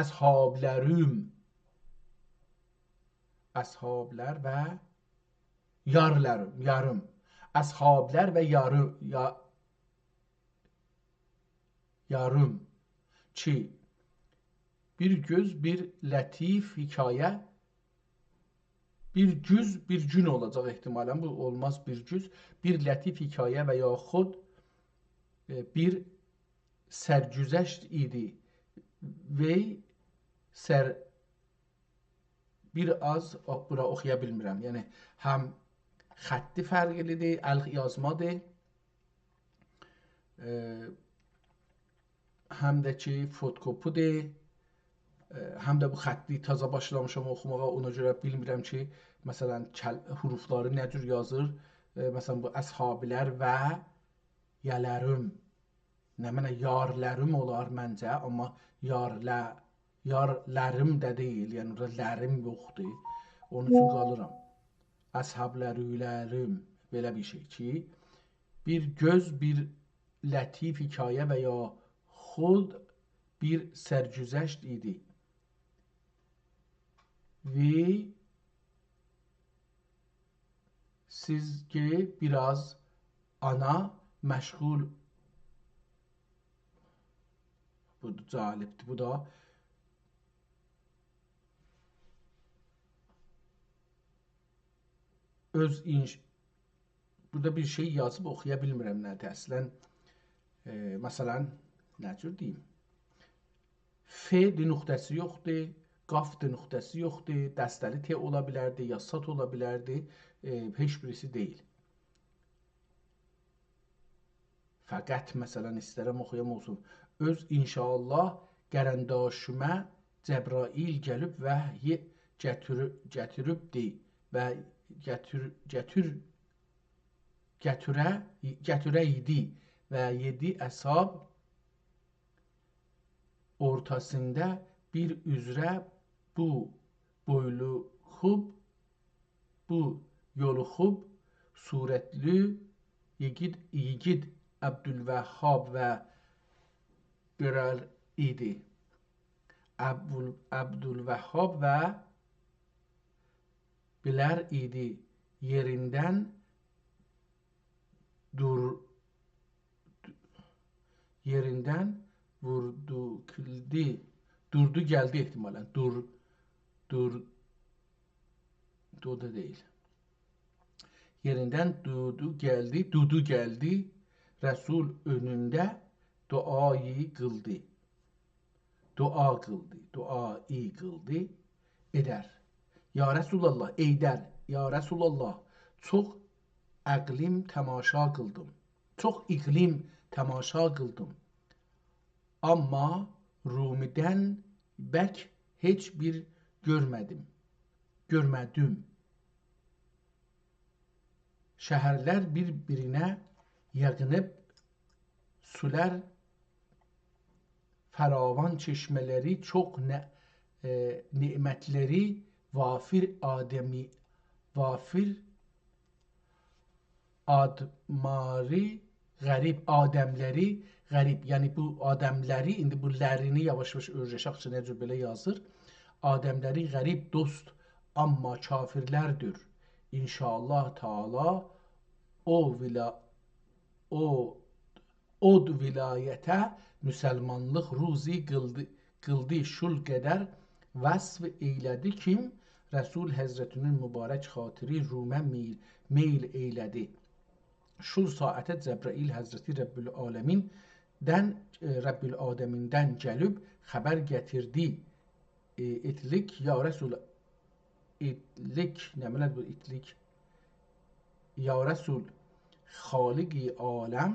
Əshablər və yarım Əshablər və yarım ki bir göz bir lətif hikayə bir cüz bir cün olacaq ehtimalən, bu olmaz bir cüz, bir lətif hikayə və yaxud bir sərgüzəşt idi və bir az bura oxuya bilmirəm. Yəni həm xətti fərqlidir, yazmadır, həm də ki fotokopudur, həm də bu xətti taza başlamışam oxumağa, ona görə bilmirəm ki, məsələn, hurufları nə cür yazır. Məsələn, bu əshabilər və yələrim, nə mənə yarlərim olar məncə, amma yarlərim də deyil, yəni orada lərim yoxdur, onun üçün qalıram. Əshablərim, belə bir şey ki, bir göz, bir lətif hikayə və ya xud bir sərgüzəşt idi və sizce biraz ana məşğul. Bu cəlibdir, bu da burada bir şey yazıb oxuya bilmirəm nədir əslən. Məsələn, nə cür deyim? F-dir nöqtəsi yoxdur, qaf-dir nöqtəsi yoxdur, dəstəli T ola bilərdi, ya sat ola bilərdi, heç birisi deyil. Fəqət məsələn istərəm oxuyam olsun. Öz inşallah qərəndaşımə Cəbrail gəlib vəhy gətiribdi və gətirə idi və 7 əshab ortasında bir üzrə bu yoluxub surətli yigid Abdülvəhhab və birer idi. Abdülvəhhab və biler idi. Yerindən durdu geldi ihtimalen. Durdu değil. Yerinden durdu geldi. Resul önünde duayı kıldı. Duayı kıldı. Eder. Ya Resulallah, eyder. Ya Resulallah, çox əqlim təmaşa qıldım. Çox iqlim təmaşa qıldım. Amma Rumidən bək heç bir görmədim. Şəhərlər bir-birinə yığınıb sular fəravan çeşmələri, çox nemətləri vafir adəmləri qərib. Yəni bu adəmləri, indi bu lərini yavaş-yavaş öyrəşəkcə necə belə yazır. Adəmləri qərib dost, amma kafirlərdir. İnşallah Taala o od vilayətə müsəlmanlıq ruzi qıldı şul qədər vəsf eylədi kim Rəsul Həzrətinin mübarək xatiri rumə meyl eylədi. Şul saətə Cəbrail Həzrəti Rəbbül Aləmindən gəlib xəbər gətirdi. İtlik ya Rəsul itlik nə mənadır bu itlik? Ya Rəsul Xaliqi aləm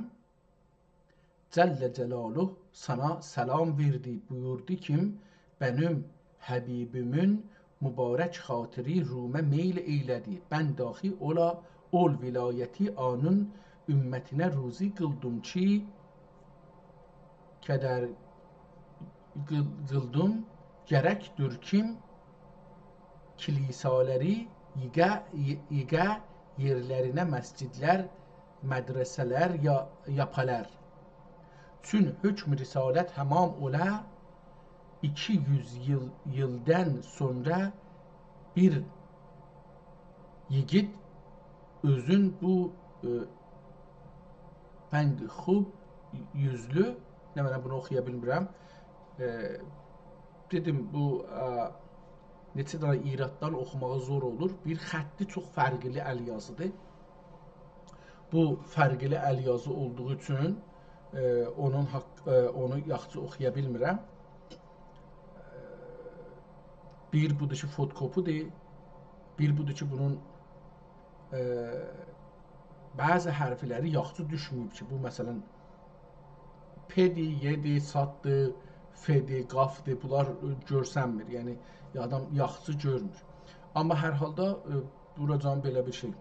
Cəllə Cəlaluh sana səlam verdi. Buyurdu kim benim Həbibimin mübarək xatiri rumə meyl eylədi. Mən daxi ol vilayəti anın ümmətinə ruzi qıldım ki qədər qıldım gərəkdir kim kilisaləri yigə yerlərinə məscidlər, mədrəsələr yapalar. Çün hükm risalət həmam ola 200 yıldan sonra bir yigit özün bu pəng xub yüzlü nə mənə bunu oxuya bilmirəm. Dedim bu neçə dənə iraddan oxumağı zor olur. Bir xətti çox fərqli əlyazıdır. Bu fərqli əlyazı olduğu üçün onu yaxşı oxuya bilmirəm. Bir budur ki fotokopudur. Bir budur ki bunun bəzi hərfləri yaxşı düşməyib ki bu məsələn pedi, yedi, satdı, fedi, qafdı bunlar görsənmir. Yəni adam yaxşı görmür. Amma hər halda buracan belə bir şey.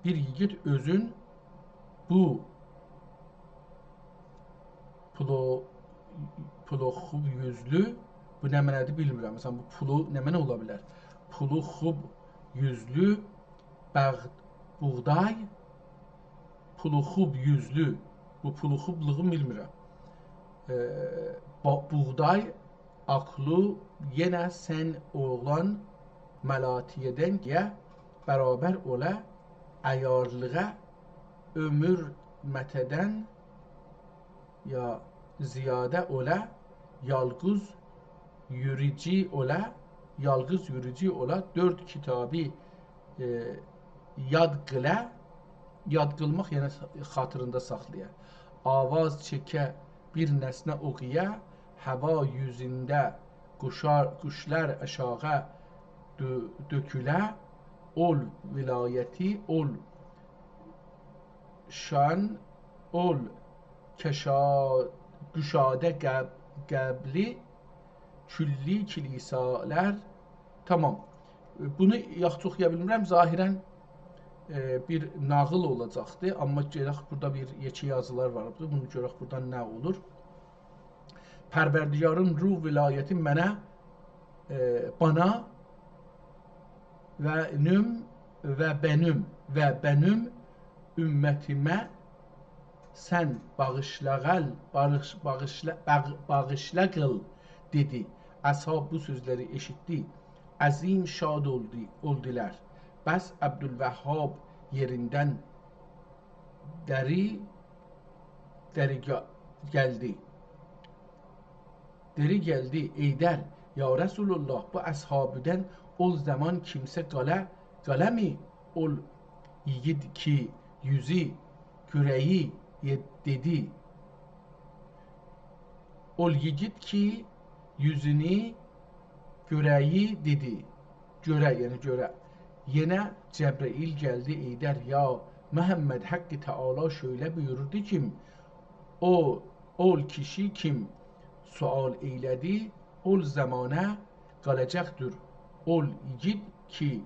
Bir yigit özün bu pulu xub yüzlü bu nə mənədir bilmirəm. Məsələn bu pulu nə mənə ola bilər? Pulu xub yüzlü buğday pulu xub yüzlü bu pulu xubluğu bilmirəm. Buğday aklı yenə sən oğlan məlatiyədən bərabər ola əyarlığa ömür mətədən ya ziyadə ola yalqız yürüci ola 4 kitabı yad qılmaq yəni xatırında saxlaya. Avaz çəkə bir nəsnə oxuya, hava yüzündə quşlar aşağı dökülə, ol vilayəti, ol şan, ol güşadə qəbli, külli kilisalər. Tamam. Bunu yaxşı oxuya bilmirəm. Zahirən bir nağıl olacaqdır. Amma görək burada bir yekə yazılar var. Bunu görək buradan nə olur. Pərverdigarın ruh vilayəti mənə bana və benim ümmətimə sən bağışla qıl dedi. Əshab bu sözləri eşitdi. Əzim şad oldular. Bəs Əbdülvəhhab yerindən dəri gəldi. Deri gəldi. Eydər, ya Resulullah, bu əshabıdan ol zaman kimsə qaləmi ol yigid ki yüzü görəyi dedi. Ol yigid ki yüzünü görəyi dedi. Görə, yəni görə. Yenə Cəbrail gəldi. Eydər, ya Məhəmməd Haqqı Teala şöyle buyurdu kim ol kişi kim sual eylədi ol zamana qalacaqdır. Ol yigid ki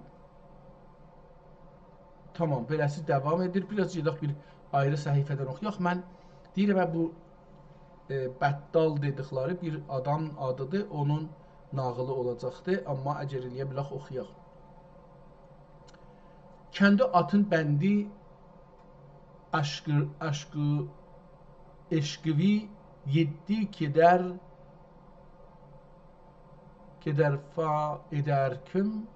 tamam beləsi devam edir. Biraz gedək bir ayrı səhifədən oxuyaq. Mən deyirəm bu Bəttal dedikləri bir adam adıdır. Onun nağılı olacaqdır. Amma əcər eləyə bilək oxuyaq. Kendi atın bəndi eşqvi yeddi keder fa ederküm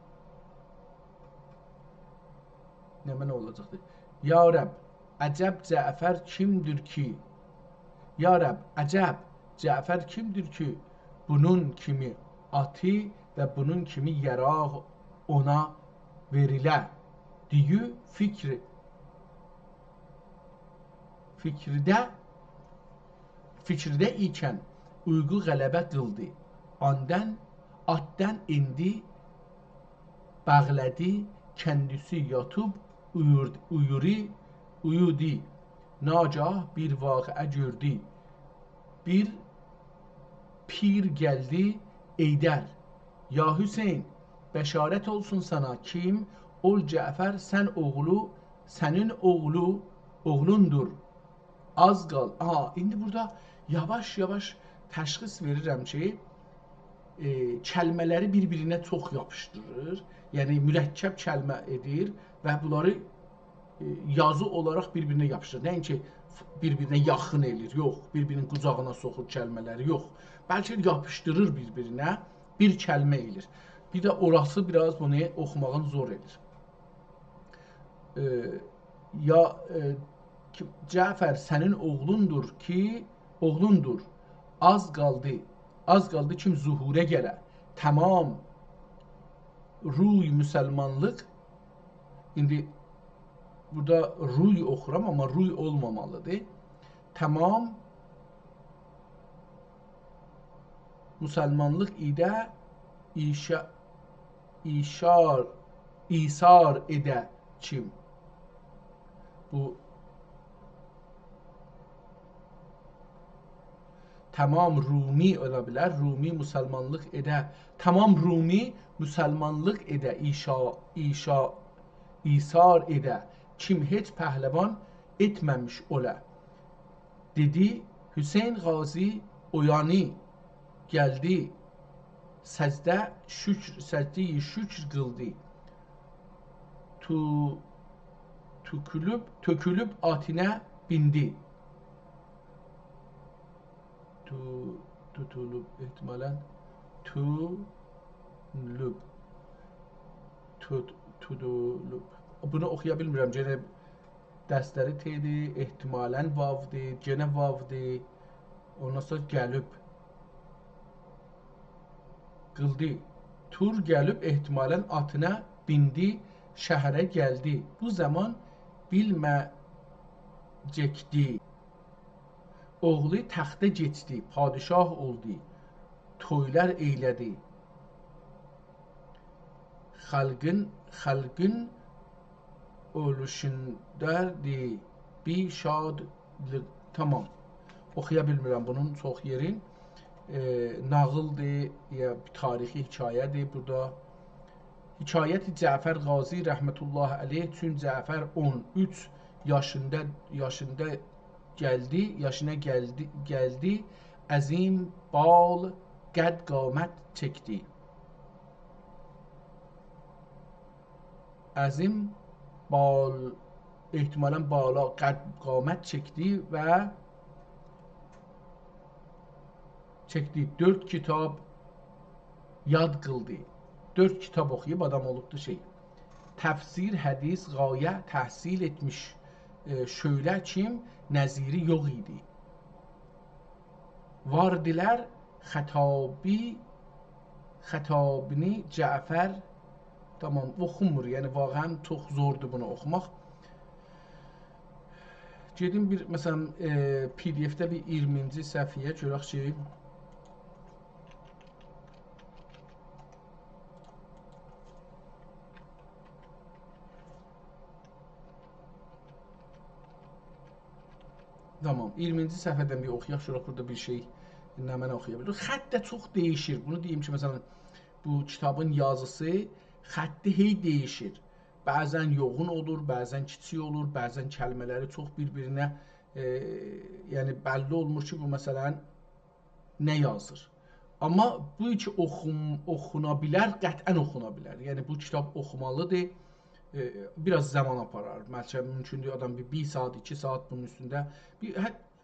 Nə olacaqdı? Ya Rəbb, əcəb Cəfər kimdir ki? Ya Rəbb, əcəb Cəfər kimdir ki? Bunun kimi atı və bunun kimi yaraq ona verilə. Diyu fikirdə ikən uyğu qələbə qıldı. Atdan indi bağladı, kendisi yatıp uyudu. Nagah bir vakıa gördü. Bir pir geldi eyder. Ya Hüseyin, beşaret olsun sana. Kim? Ol Cafer, senin oğlundur. Az qal. İndi burada yavaş-yavaş təşxis verirəm ki, kəlmələri bir-birinə çox yapışdırır. Yəni mürəkkəb kəlmə edir və bunları yazı olaraq bir-birinə yapışdırır. Nəinki bir-birinə yaxın edir, yox, bir-birinin qucağına soxur kəlmələri, yox. Bəlkə yapışdırır bir-birinə, bir kəlmə edir. Bir də orası biraz bunu oxumağın zor edir. Cafer sənin oğlundur. Az qaldı kim zuhure gələ. Tamam ruy müsəlmanlıq. İndi burada ruy oxuram, amma ruy olmamalıdır. Tamam müsəlmanlıq idə isar edə kim? Bu tamam Rumi ola bilər. Rumi müsəlmanlıq edə. Tamam Rumi müsəlmanlıq edə. İsar edə. Kim heç pəhləvan etməmiş ola. Dedi Hüseyin Qazi oyanı gəldi. Səcdə-i şükr qıldı. Tökülüb atinə bindi. Tutulub ehtimalen tudulub. Bunu oxuya bilmirəm. Gene dərsləri T'dir, ehtimalen vavdır, gene vavdır. Ondan sonra gəlib. Qıldı. Tur gəlib ehtimalen atına bindi, şəhərə gəldi. Bu zaman bilməcəkdi. Oğlu taxta geçdi, padişah oldu. Toylar eylədi. Xalqın oluşundadır. Bir şadlıq. Tamam. Oxuya bilmirəm bunun çox yerin. Nağıldır, ya tarixi hekayədir burada. Hikayət-i Cəfər Qazi rəhmətullahi əleyh üçün Cəfər 13 yaşına gəldi, əzim bal qəd qamət çəkdi. Əzim bal ehtimalen bala qəd qamət çəkdi və 4 kitab yad qıldı. 4 kitab oxuyub adam olubdu şey. Təfsir, hədis, qayə təhsil etmiş şöylə kim nəziri yox idi. Vardilər xətabini Cəfər tamam oxunmur. Yəni vaqəən çox zordur bunu oxumaq. Gedim bir məsələn PDF-də bir 20-ci səhifəyə görək ki, tamam, 20-ci səhifədən bir oxuyaq, şurada burada bir şey nə mənə oxuya bilirik. Xətt də çox dəyişir. Bunu deyim ki, məsələn, bu kitabın yazısı, xətti hey dəyişir. Bəzən yoğun olur, bəzən kiçik olur, bəzən kəlmələri çox bir-birinə yəni bəlli olmur ki, bu məsələn nə yazır. Amma bu iki oxuna bilər, qətən oxuna bilər. Yəni bu kitab oxumalıdır. Biraz zaman aparar. Bəlkə mümkündür adam bir saat, 2 saat bunun üstündə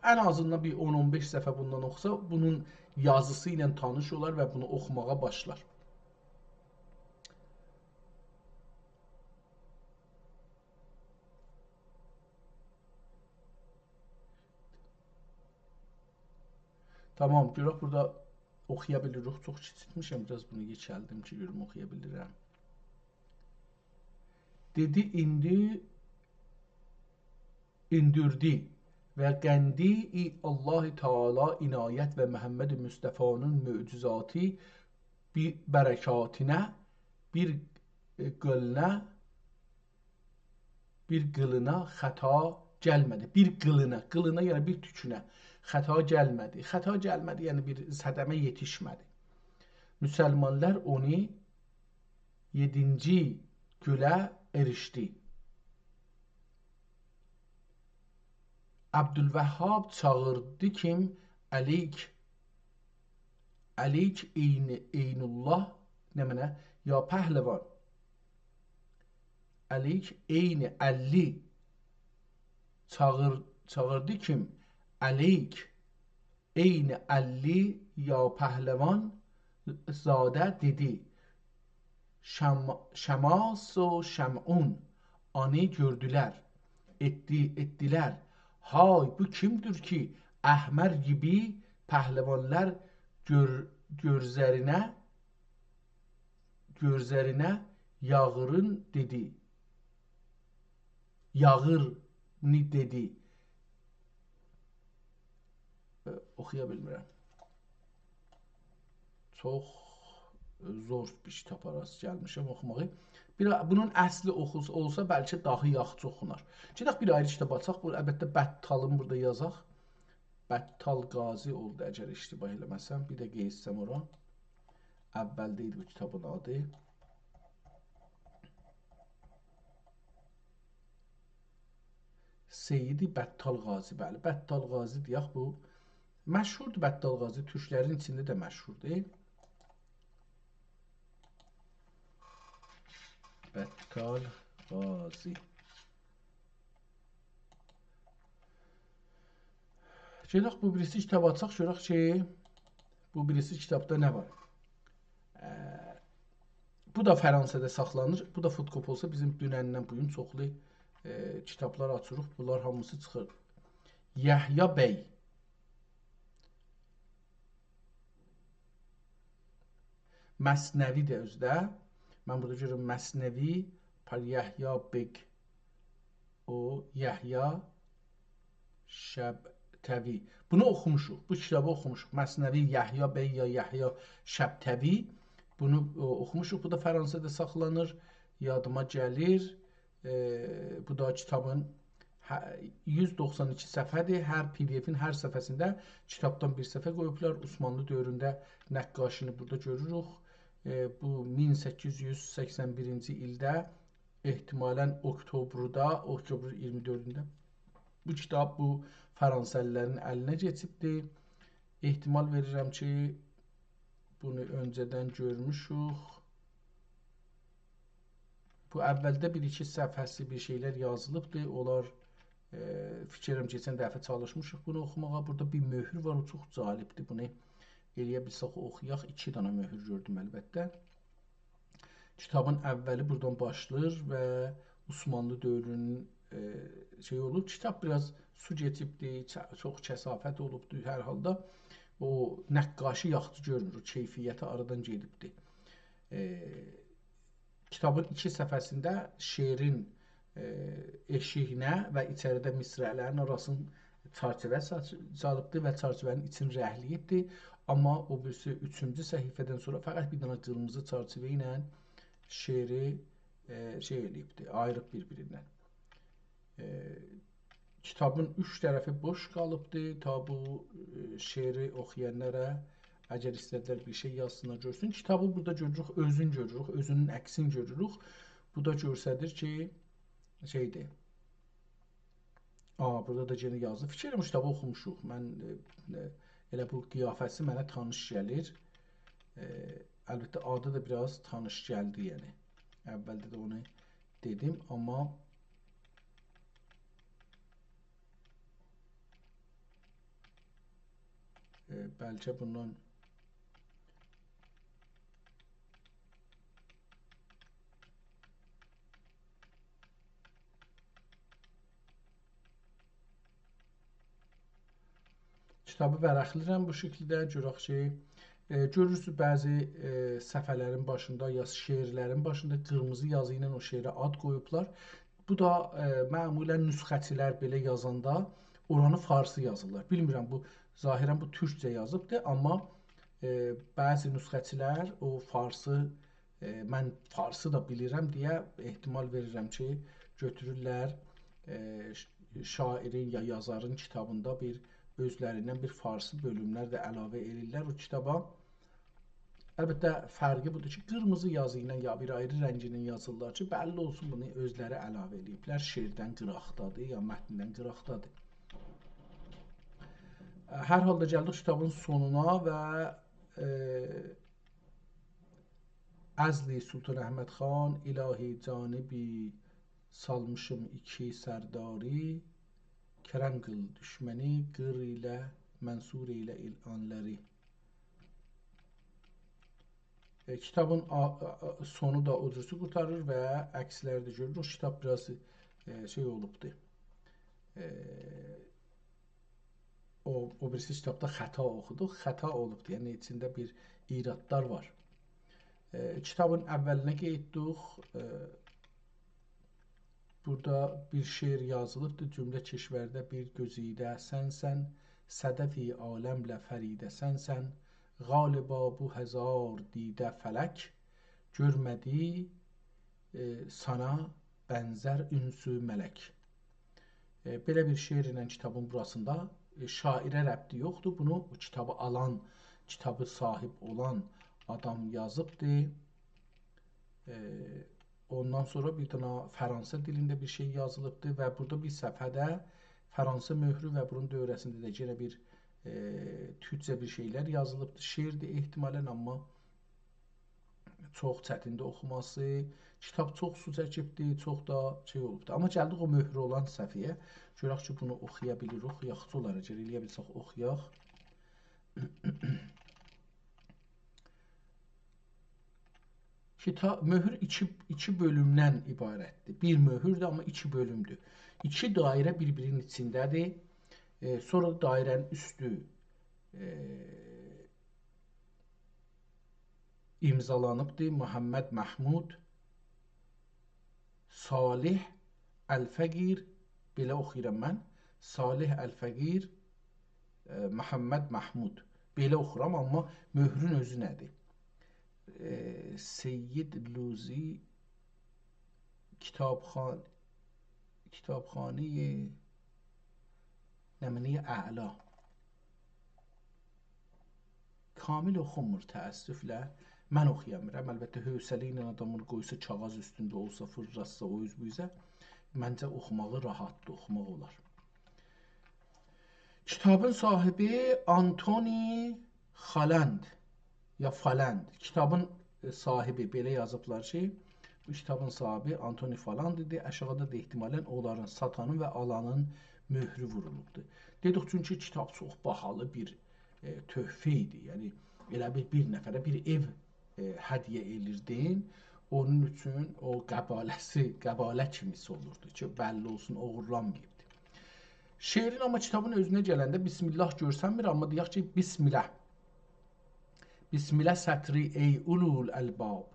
ən azından bir 10-15 səfə bundan oxusa, bunun yazısı ilə tanış olar və bunu oxumağa başlar. Tamam, görək burada oxuya bilirik. Çox kiçiltmişəm, biraz bunu geçəldim ki, görüm oxuya bilirəm. Dedi indirdi və qəndi Allah Teala inayət və Məhəmməd Müstəfanın möcüzatı bir bərəkatinə bir qılına xəta gəlmədi. Bir qılına yəni bir tükünə xəta gəlmədi. Xəta gəlmədi yəni bir sədəmə yetişmədi. Müsəlmanlar onu 7-ci gülə erişdi. Abdülvəhhab çağırdı kim? Əleyk eynullah nə mənə? Ya pəhləvan. Əleyk eyni 50 çağırdı kim? Əleyk eyni 50 ya pəhləvan zadə dedi. Şəmas və Şəmun anı gördülər, etdilər. Hay bu kimdir ki Əhmər gibi pəhləvanlar gözlərinə yağırın dedi. Yağırını dedi. Oxuya bilmirəm. Çox zor bir kitaba rast gəlmişəm oxumağı. Bunun əsli olsa bəlkə daha yaxşı oxunar. Gedək bir ayrı kitab açaq. Əlbəttə Bəttalın burada yazaq. Bəttal Qazi oldu əgər iştibah eləməsəm. Bir də qeysəm ora. Əvvəldə idi bu kitabın adı. Seyidi Bəttal Qazi, bəli. Bəttal Qazi deyək bu. Məşhurdur Bəttal Qazi. Türklərin içində də məşhurdur. Bəttal Qazi. Gedək bu birisi kitab açaq, görək ki, bu birisi kitabda nə var? Bu da Fransada saxlanır. Bu da Foodkop olsa bizim dünəndən bugün çoxlu kitablar açırıq. Bunlar hamısı çıxır. Yəhya bəy. Məsnəvi də özdə. Mən burada görürüm Məsnəvi par Yəhya bəy. O Yəhya Şəbtəvi. Bunu oxumuşuq. Bu kitabı oxumuşuq. Məsnəvi Yəhya bəy ya Yəhya Şəbtəvi. Bunu oxumuşuq. Bu da Fransada saxlanır. Yadıma gəlir. Bu da kitabın 192 səhifədir. Hər PDF-in hər səhifəsində kitabdan bir səhifə qoyublar. Osmanlı dövründə nəqqaşını burada görürük. Bu 1881-ci ildə ehtimalən oktobrun 24-də bu kitab bu Fransəlilərin əlinə keçibdir. Ehtimal verirəm ki, bunu öncədən görmüşük. Bu əvvəldə bir-iki səhifəsi bir şeylər yazılıbdır. Onlar fikirəm keçən dəfə çalışmışıq bunu oxumağa. Burada bir möhür var, o çox cəlibdir. Bunu eləyə bilsək oxuyaq. 2 dənə möhür gördüm əlbəttə. Kitabın əvvəli buradan başlayır və Osmanlı dövrünün şey olub. Kitab biraz su geçibdir, çox kəsafət olubdur hər halda. O nəqqaşı yaxşı görmür, o keyfiyyəti aradan gedibdir. Kitabın 2 səhifəsində şeirin eşiyinə və içəridə misrələrin arasının çərçivə salıbdır və çərçivənin için rəhliyibdir. Amma o birisi 3-cü səhifədən sonra fəqət bir dənə qırmızı çərçivə ilə şeiri şey eləyibdir, ayırıb bir-birindən. Kitabın 3 tərəfi boş qalıbdır. Ta bu şeiri oxuyanlara əgər istədilər bir şey yazsınlar, görsün. Kitabı burada görürük, özün görürük, özünün əksini görürük. Bu da göstərir ki, şeydir. Burada da yenə yazdı. Fikirəm kitabı oxumuşuq. Mən elə bu qiyafəsi mənə tanış gəlir. Əlbəttə adı da biraz tanış gəldi, yəni. Əvvəldə də onu dedim, amma bəlkə bundan kitabı vərəqləyirəm bu şəkildə. Görək ki, görürsünüz bəzi səhifələrin başında ya şeirlərin başında qırmızı yazı ilə o şeirə ad qoyublar. Bu da məmulən nüsxəçilər belə yazanda oranı farsı yazırlar. Bilmirəm, bu zahirən bu türkcə yazıbdır, amma bəzi nüsxəçilər o farsı, mən farsı da bilirəm deyə ehtimal verirəm ki, götürürlər şairin ya yazarın kitabında bir özlərindən bir farsı bölümlər də əlavə edirlər o kitaba. Əlbəttə fərqi budur ki, qırmızı yazı ilə ya bir ayrı rəng ilə yazırlar ki, bəlli olsun bunu özləri əlavə ediblər. Şeirdən qıraqdadır ya mətndən qıraqdadır. Hər halda gəldik kitabın sonuna və Əzli Sultan Əhməd xan ilahi canibi salmışım iki sərdari, kərəm qıl düşməni qır ilə mənsur ilə ilanləri. Kitabın sonu da o cürsə qurtarır və əkslərdə görür. O kitab biraz şey olubdur. O birisi kitabda xəta oxuduq. Xəta olubdur. Yəni içində bir iradlar var. Kitabın əvvəlinə getdik. Burada bir şeir yazılıbdır. Cümlə keşvərdə bir gözüdə sənsən, sədəfi aləmlə fəridə sənsən. Galiba bu həzar didə fələk görmədi sana bənzər ünsü mələk. Belə bir şeir ilə kitabın burasında şairə rəbti yoxdur. Bunu kitabı alan, kitabı sahib olan adam yazıbdır. Ondan sonra bir dənə Fransa dilində bir şey yazılıbdır və burada bir səfhədə Fransa möhrü və bunun dövrəsində də yenə bir türkcə bir şeylər yazılıbdır. Şeirdir ehtimalən, amma çox çətindir oxuması. Kitab çox su çəkibdir, çox da şey olubdur. Amma gəldik o möhrü olan səhifəyə. Görək ki, bunu oxuya bilirik. Yaxşı olar, əgər eləyə bilsək oxuyaq. Kitab, möhür iki bölümdən ibarətdir. Bir möhürdür, amma iki bölümdür. İki dairə bir-birinin içindədir. Sonra dairənin üstü imzalanıbdır. Muhammed Mahmud, Salih Əl-Fəqir, belə oxuyuram mən. Salih Əl-Fəqir, Muhammed Mahmud. Belə oxuram, amma möhrün özü nədir? Seyyid Luzi Kitabxanə Nəməni Ə'la. Kamil oxunmur təəssüflə. Mən oxuya bilmirəm. Əlbəttə hövsələ ilə adamın qoysa kağız üstündə olsa, fırlatsa o üz bu üzə, məncə oxumağı rahatdır, oxumaq olar. Kitabın sahibi Antoni Xaland ya Faland. Kitabın sahibi belə yazıblar ki, bu kitabın sahibi Antoni Faland idi. Aşağıda da ehtimalən onların satanın və alanın möhrü vurulubdur. Dedik çünki kitab çox bahalı bir töhfə idi. Yəni elə bir nəfərə bir ev hədiyyə edirdin. Onun üçün o qəbalə kimisi olurdu ki, bəlli olsun oğurlanmayıbdı. Şeirin amma kitabın özünə gələndə Bismillah görsənmir, amma deyək ki, Bismillah. Bismillah sətri ey ulul əlbab.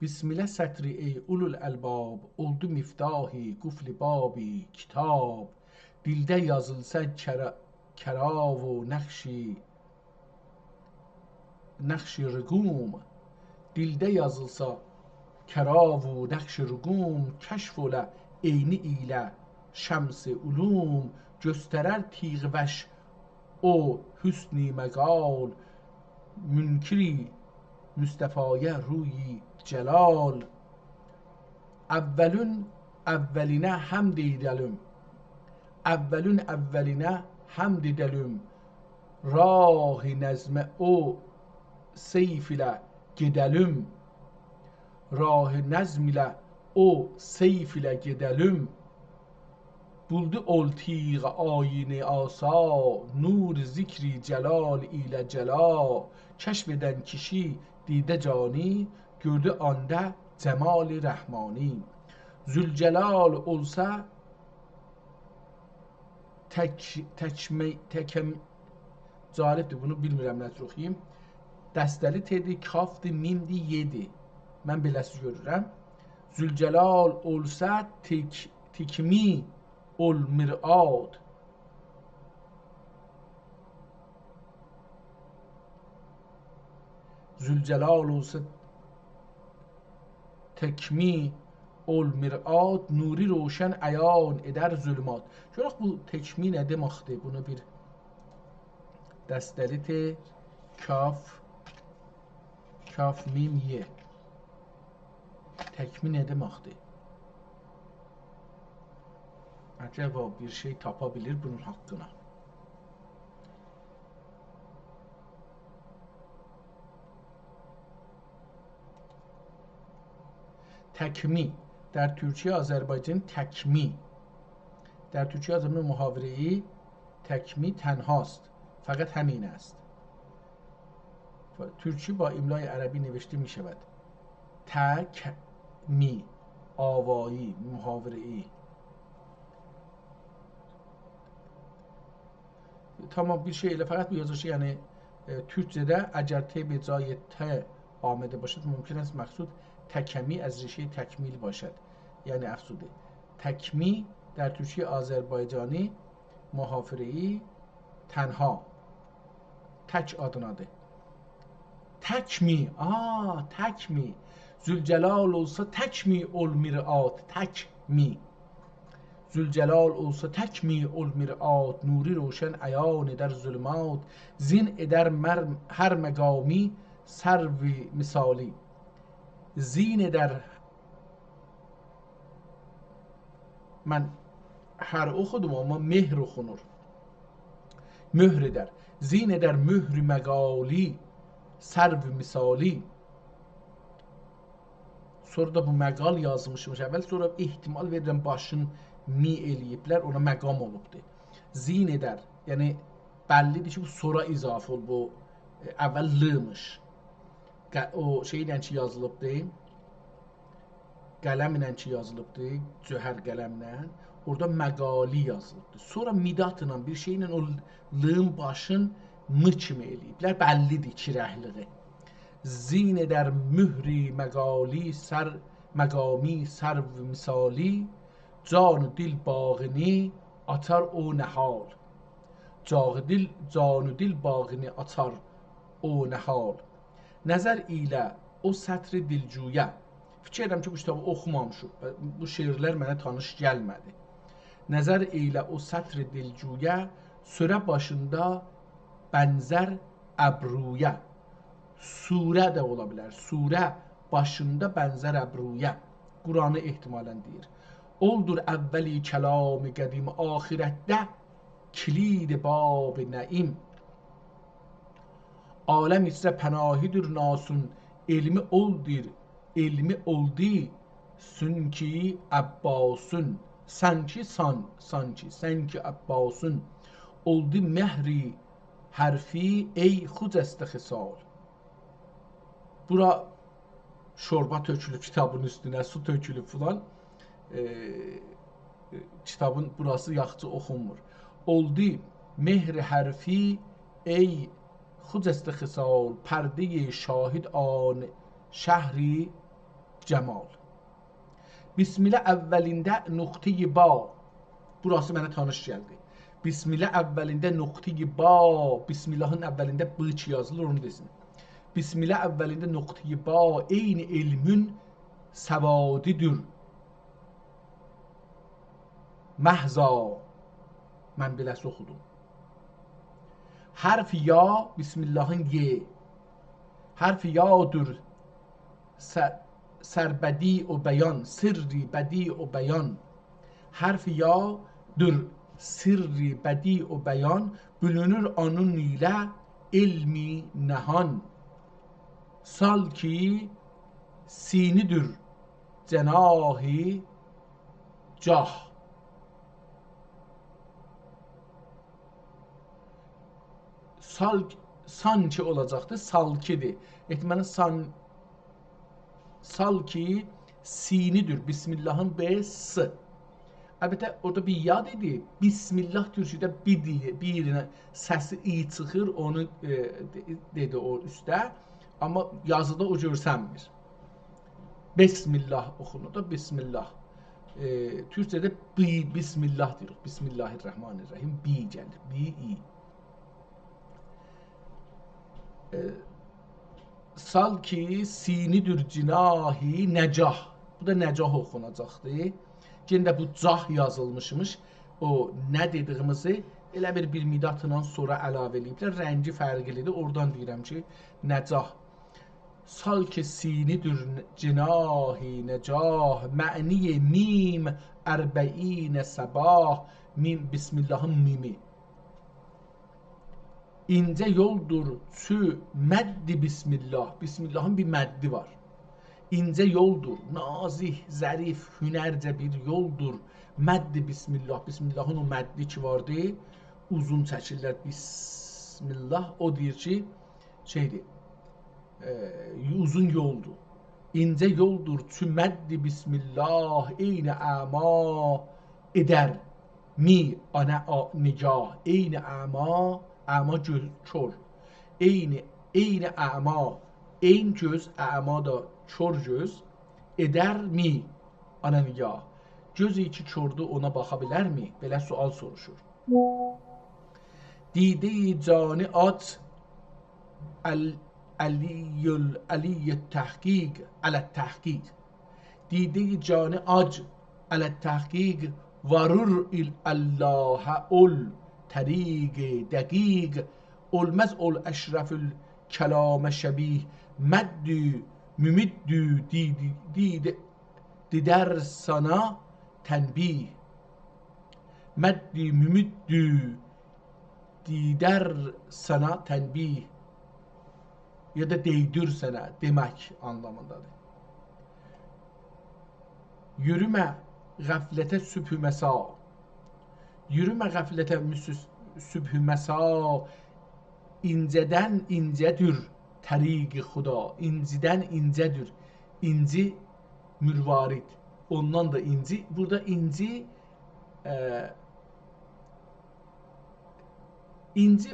Bismillah sətri ey ulul əlbab. Oldu miftahi qufli babi kitab. Dildə yazılsa kərav و نقش رگوم. Dildə yazılsa kərav و نقش رگوم. Kəşf olə eyni ilə şəms-i ulum. Göstərər tiğ vəş o hüsn-i məqal. Münkiri Müstəfaya ruyi cəlal. Əvvəlün əvvəlinə həmd edəlim. Əvvəlün əvvəlinə həmd edəlim. Rah-i nəzmə o seyf ilə gedəlim. Rah-i nəzm ilə o seyf ilə gedəlim. Buldu ol tiğ ayini asa. Nur zikri cəlal ilə cəla. Kəşf edən kişi didə cani. Gördü anda cəmal-i rəhmani. Zülcəlal olsa təkəm Calibdir, bunu bilmirəm nə tür oxuyayım. Dəstəli T'dir, kafdır, mimdir, yedi. Mən beləsiz görürəm. Zülcəlal olsa tikmi ol mir'ad. Zülcelal olsa tekmi ol mir'ad, nuri roşən əyan edər zülmat. Görək bu tekmi nə deməkdir? Bunu bir dəstəli T, kaf, mim, ye. Tekmi nə deməkdir? Acaba bir şey tapabilir bunun haqqına. Tekmi. در ترکیه آذربایجان تکمی. در ترکیه آذربایجان محاوره‌ای تکمی تنهاست. فقط همین است. ترکی با املای عربی نوشته می شود. تکمی. آوایی. محاوره‌ای. tamam bir şey ile fakat bu yazışı yani Türkçe'de eğer T به جای T آمده باشد ممکن است مقصود تکمی از ریشه تکمیل باشد یعنی افزوده. تکمی در ترکیه آذربایجانی محافره‌ای تنها تک adınadır. Tekmi. Tekmi. Zülcelal olsa tekmi ol mir'at. Tekmi. Zülcelal olsa tekmi ol mir'at. Nuri roşen ayan eder zulmat. Zin eder her megami servi misali. Zin eder من هر okudum ama mehr okunur. Mühr eder. Zin eder mühr megali serv misali. Sonra da bu məqal yazmışmış əvvəl, sonra ehtimal verirəm başın mi eləyiblər, ona məqam olubdur. Zin edər, yəni bəllidir ki, bu sonra izafə ol, bu əvvəl lıymış. O şey ilə ki yazılıbdır, qələm ilə ki yazılıbdır, cöhər qələmlə, orada məqali yazılıbdır. Sonra midatla bir şeylə o lığın başın mı kimi eləyiblər, bəllidir ki, rəhliği. Zin eder mühri megali megami serv misali can dil bağını atar o nehal can dil bağını atar o nehal nəzər ilə o sətri dilcuya fikir edirəm ki bu kitabı oxumamışım bu şeirlər mənə tanış gəlmədi nəzər ilə o sətri dilcuya sürə başında bənzər əbruya surə də ola bilər. Surə başında bənzər əbruyə. Quranı ehtimalən deyir. Oldur əvvəli kəlam-ı qədim axirətdə kilid bab nəim. Aləm isə pənahidir nasun elmi oldi sünki Abbasun sanki Abbasun oldu mehri hərfi ey xudəstə xisal. Bura şorba tökülüb kitabın üstünə, su tökülüb filan. Kitabın burası yaxşı oxunmur. Oldu mehr hərfi ey xudəstə xisal pərdə-i şahid an şəhri cəmal. Bismillah əvvəlində nöqtə-i ba. Burası mənə tanış gəldi. Bismillah əvvəlində nöqtə-i ba. Bismillahın əvvəlində b yazılır, onu desin. Bismillah əvvəlində nöqtə-i ba eyni elmün səvadidir. Məhza. Mən beləsi oxudum. Hərf ya, Bismillahın ye. Hərf yadır. Sərbədi o bəyan, sirri bədi o bəyan. Hərf yadır. Sirri bədi o bəyan. Bülünür onun ilə ilmi nəhan. Sal ki sinidir cenahi cah. Sanki olacaqdır, salkidir. Etməli sal ki sinidir. Bismillahın B, S. Əlbəttə orada bir yad idi. Bismillah türküdə birinə səsi i çıxır, onu dedi o üstə. Amma yazıda o görsənmir. Bismillah oxunur da Bismillah. Türkçədə Bismillah deyirik. Bismillahirrahmanirrahim. Bi gəlir. Bi. Sal ki sinidir cinahi necah. Bu da necah oxunacaqdır. Yenə bu cah yazılmışmış. O nə dediyimizi elə bir midatla sonra əlavə eləyiblər. Rəngi fərqlidir. Oradan deyirəm ki, necah. Sal ki sinidir cinahi necah. Məni mim ərbəinə sabah. Mim Bismillahın mimi. İnce yoldur çü meddi Bismillah. Bismillah'ın bir meddi var. İnce yoldur, nazih, zərif, hünərcə bir yoldur. Meddi Bismillah. Bismillah'ın o meddi ki vardı. Uzun çəkirlər Bismillah. O deyir ki, şeydir, uzun yoldur. İnce yoldur çü meddi Bismillah. Eyni ama eder. Mi ana nigah. Eyni ama. Əma göz kör. Eyni əma. Eyn göz, əma da kör göz. Edərmi? Ana nigah. Göz iki kördü ona baxa bilərmi? Belə sual soruşur. Didə-i cani aç əliyyət təhqiq ələt təhqiq. Didə-i cani ac ələt təhqiq varur il-Allahə ol طریق دقیق olmaz ol eşrefül kelame şebih meddü mümiddü dider sana tenbih meddü mümiddü dider sana tenbih ya da değdir sana demek anlamındadır. Yürüme gaflete sübhü mesa. Yürüme gaflete sübhü mesa. İnceden incedir tariq-i xuda. İnciden incedir. İnci mürvarid. Ondan da inci. Burada inci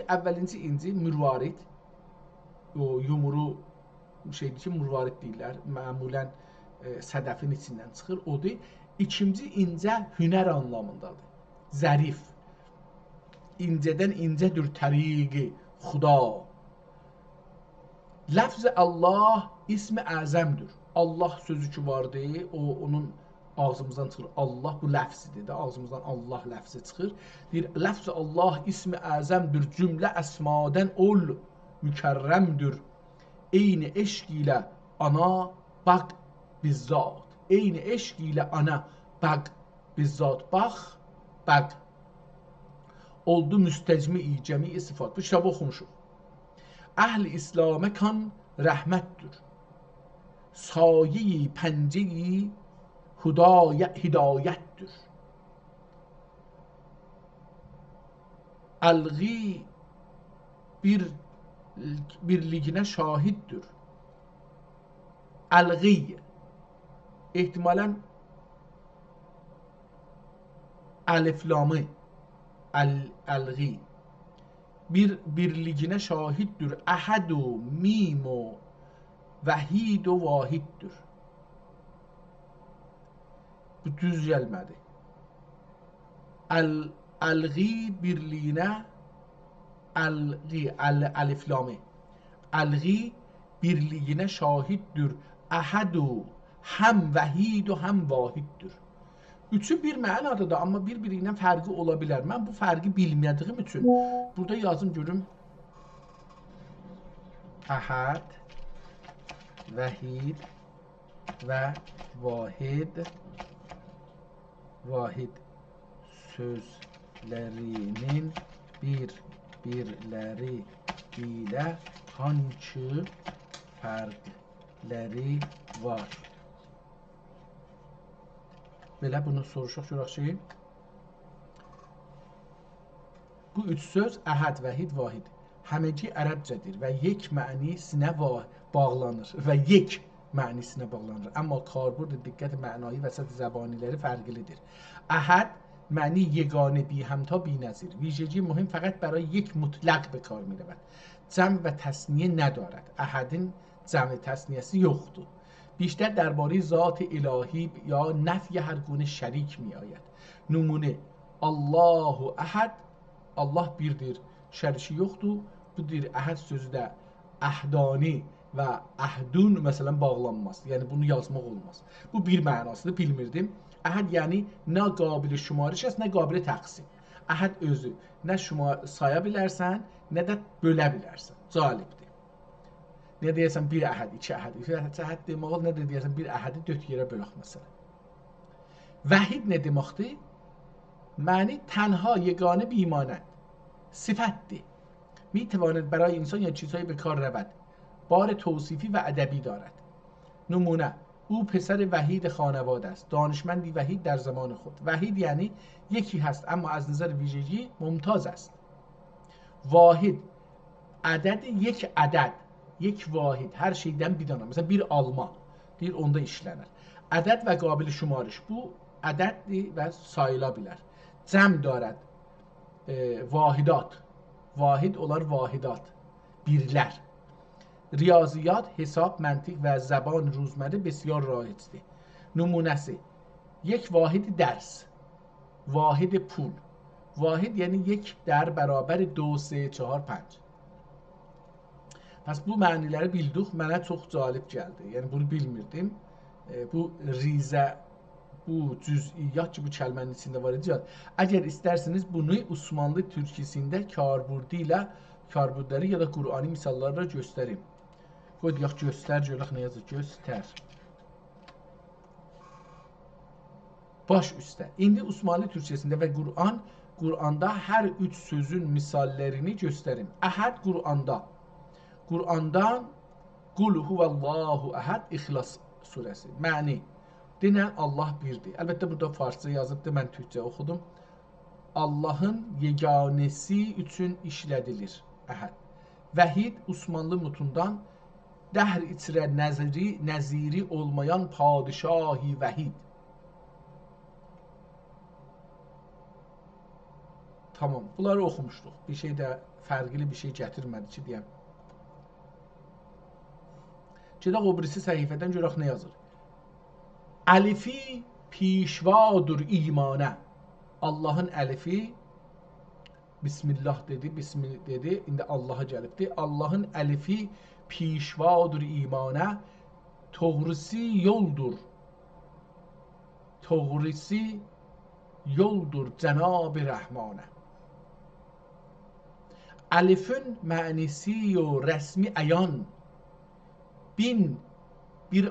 əvvəlinci inci mürvarid. O yumru şeydir ki, mürvarid deyirlər. Məmulən sədəfin içindən çıxır. Odur. İkinci incə hünər anlamındadır. Zərif. İncədən incədir təriqi xuda. Ləfz-i Allah ismi əzəmdir. Allah sözü ki vardı, onun ağzımızdan çıxır. Allah bu ləfzidir də, ağzımızdan Allah ləfzi çıxır. Deyir, ləfz-i Allah ismi əzəmdir, cümlə əsmadən ol mükərrəmdir. Eyni eşq ilə ana baq bizzat. Eyni eşq ilə ana baq bizzat. Bax, baq. Oldu müstecmi-i cemi-i sıfat. Bu kitabı oxumuşuq. Əhl-i İslamə kan rəhmətdir. Sayi-i pəncəyi hidayətdir. Əlği birliğinə şahiddir. Əlği ehtimalən əliflamı əlği birliğinə şahiddir. Əhədu, mimu, vəhid o vahiddir. Bu düz gəlmədi. Əlği birliyinə əliflamı. Əlği birliyinə şahiddir. Əhədu həm vəhid o həm vahiddir. Üçü bir mənadadır, amma bir-birindən fərqi ola bilər. Mən bu fərqi bilmədiyim üçün burada yazım görüm. Əhəd, vəhid və vahid sözlərinin bir-birləri ilə hansı fərqləri var? Belə bunu soruşaq görək ki, bu üç söz əhəd, vəhid, vahid həməki ərəbcədir və yek mənisinə bağlanır və yek mənisinə bağlanır. Amma karburd diqqət mənایی vəsət zəbaniləri fərqlidir. Ahad معنی یگانه بی همتا بی نظیر. ویژگی مهم فقط برای یک مطلق به کار می رود. جمع و تثنیه ندارد. احدین جمع تثنیه‌سی یختو. بیشتر درباره ذات الهی یا نفی هر گونه şərik می آید. نمونه Allahu Ahad, Allah birdir, şəriki yoxdur. Bu deyir Ahad sözü də əhdani və əhdun məsələn bağlanmaz. Yəni bunu yazmaq olmaz. Bu bir mənasıdır, bilmirdim. Ahad yəni nə qabil şumariş است, nə qabil təqsim. Ahad özü nə saya bilərsən, nə də bölə bilərsən. Calibdir. Nə deyəsən bir ahad, iki ahad. İki ahad demək ol, nə də deyəsən bir ahadı 4 yerə bölək məsələn. Vahid nə deməkdir? معنی تنها یگانه بیمانند صفت‌دی میتواند برای انسان یا چیزهایی به کار رود بار توصیفی و ادبی دارد نمونه او پسر وحید خانواده است دانشمندی وحید در زمان خود وحید یعنی یکی هست اما از نظر ویژگی ممتاز است واحد عدد یک عدد یک واحد her şeyden bir dana mesela bir alma deyir onda işlənir عدد və qabil şumariş bu ədəddir və sayıla bilər cəm دارد vahidat vahid olar vahidat birlər ریاضیات حساب منطق و زبان روزمره بسیار رایج‌است نمونه‌سی یک واحد درس واحد پول واحد یعنی یک در برابر 2 3 4 5 پس bu məniləri bildik mənə çox cəlib gəldi yəni bunu bilmirdim bu rizə bu cüz'iyyat ki bu kəlmənin içində var idi. Əgər istərseniz bunu Osmanlı türkisində karburdi ilə karburdları ya da Qur'ani misallarla göstərim. Qoy deyək göstər, görək nə yazır? Göstər. Baş üstə. İndi Osmanlı türkisində və Qur'anda hər 3 sözün misallərini göstərim. Əhəd Qur'anda. Qur'andan Qul huvallahu əhəd İxlas surəsi. Məni denən Allah birdir. Əlbəttə burada farsça yazıbdır, mən türkçə oxudum. Allahın yeganəsi üçün işlədilir. Əhəd. Vəhid Osmanlı mutundan dəhr içrə nəziri olmayan padişahi vəhid. Tamam, bunları oxumuşduq. Bir şey də fərqli bir şey gətirmədi ki, deyəm. Gedək o birisi səhifədən görək nə yazır. Əlifi pişvadur imanə. Allahın əlifi Bismillah dedi, Bismillah dedi. İndi Allaha gəlibdi. Allahın əlifi pişvadur imanə. Doğrusu yoldur. Doğrusu yoldur Cənab-ı Rəhmanə. Əlifin mənisi o rəsmi əyan. Bir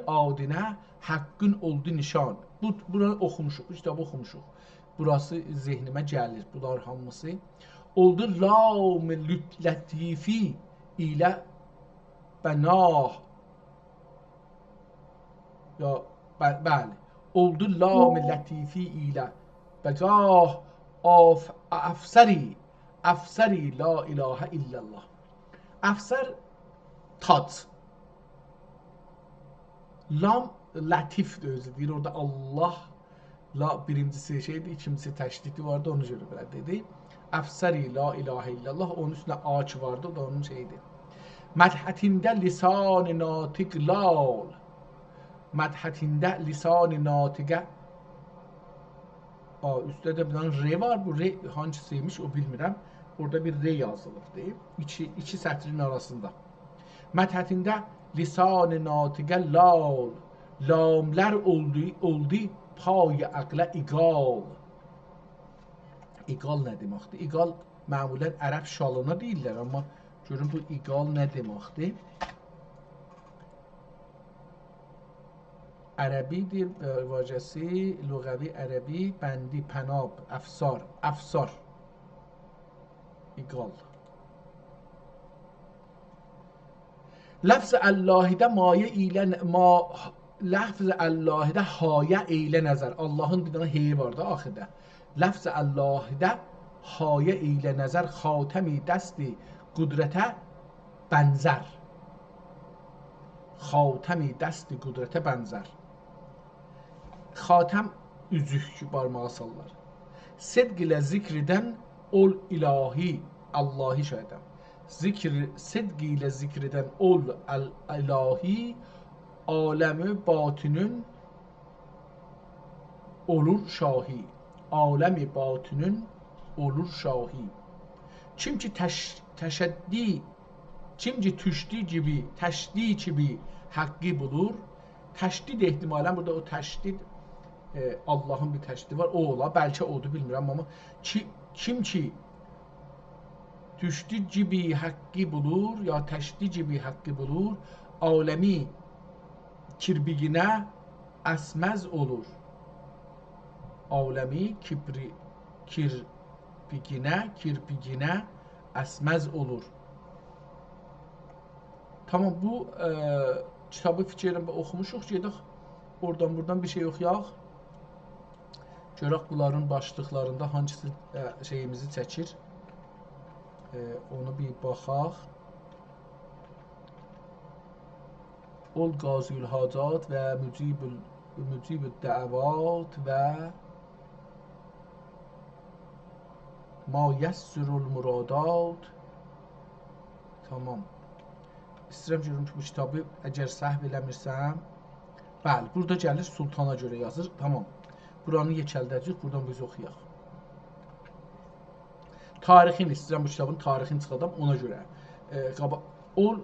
adinə haqqın oldu nişan. Bunu oxumuşuq, bu kitabı oxumuşuq. Burası zehnimə gəlir, bunlar hamısı. Oldu lam lütlətifi ilə bənah. Ya, bəli. Oldu lam lütlətifi ilə bəgah əfsəri la ilahə illallah. Əfsər tac. Lam latif de özü deyir. Orada Allah birincisi şeydi, ikincisi təşdidi vardı, onu görə belə dedi. Əfsəri la ilahə illallah, onun üstünə aç vardı, o da onun şeydi. Mədhətində lisan-ı natiq lal. Mədhətində lisan-ı natiqə üstdə də bir dənə re var, bu re hansısıymış o bilmirəm. Orada bir re yazılıbdır. İki sətrin arasında. Mədhətində lisan-ı natiqə lal. Lamlər oldu pay əqlə iqal. İqal nə deməkdir? İqal məmulən ərəb şalına deyirlər, amma görün bu iqal nə deməkdir? Ərəbidir, vacəsi, lüğəvi ərəbi, bəndi, pənab, əfsar. İqal. Lafz Allahidə mayə ilə lafz Allahidə hayə eylə nəzər. Allahın bir dənə heyi var da axıda. Lafz Allahidə hayə eylə nəzər xatəmi dəsti qudrətə bənzər. xatəmi dəsti qudrətə bənzər. Xatəm üzük ki, barmağa sallar. Sedq ilə zikr edən ol ilahi, Allahi şəhədəm. Sedq ilə zikr edən ol ilahi, aləmi batinin olur şahi. Aləmi batinin olur şahi. Kim ki tüşdi gibi, təşdi gibi haqqı bulur. Təşdid ehtimalən burada o təşdid Allah'ın bir təşdidi var. O ola, bəlkə odur, bilmirəm, amma kim ki tüşdi gibi haqqı bulur, ya təşdi gibi haqqı bulur, aləmi kirpiyinə əsməz olur. Aləmi kirpiyinə əsməz olur. Tamam, bu kitabı fikirlə oxumuşuq. Gedək oradan buradan bir şey oxuyaq. Görək bunların başlıqlarında hangisi şeyimizi çəkir. Onu bir baxaq. Ol qaziyül hacat və mücibül dəəvat və ma yəssirul muradat. Tamam. İstəyirəm görüm ki, bu kitabı əgər səhv eləmirsəm, bəli, burada gəlir sultana görə yazır. Tamam. Buranı yekəldəcək, buradan biz oxuyaq. Tarixini istəyirəm, bu kitabın tarixini çıxadam ona görə. Ol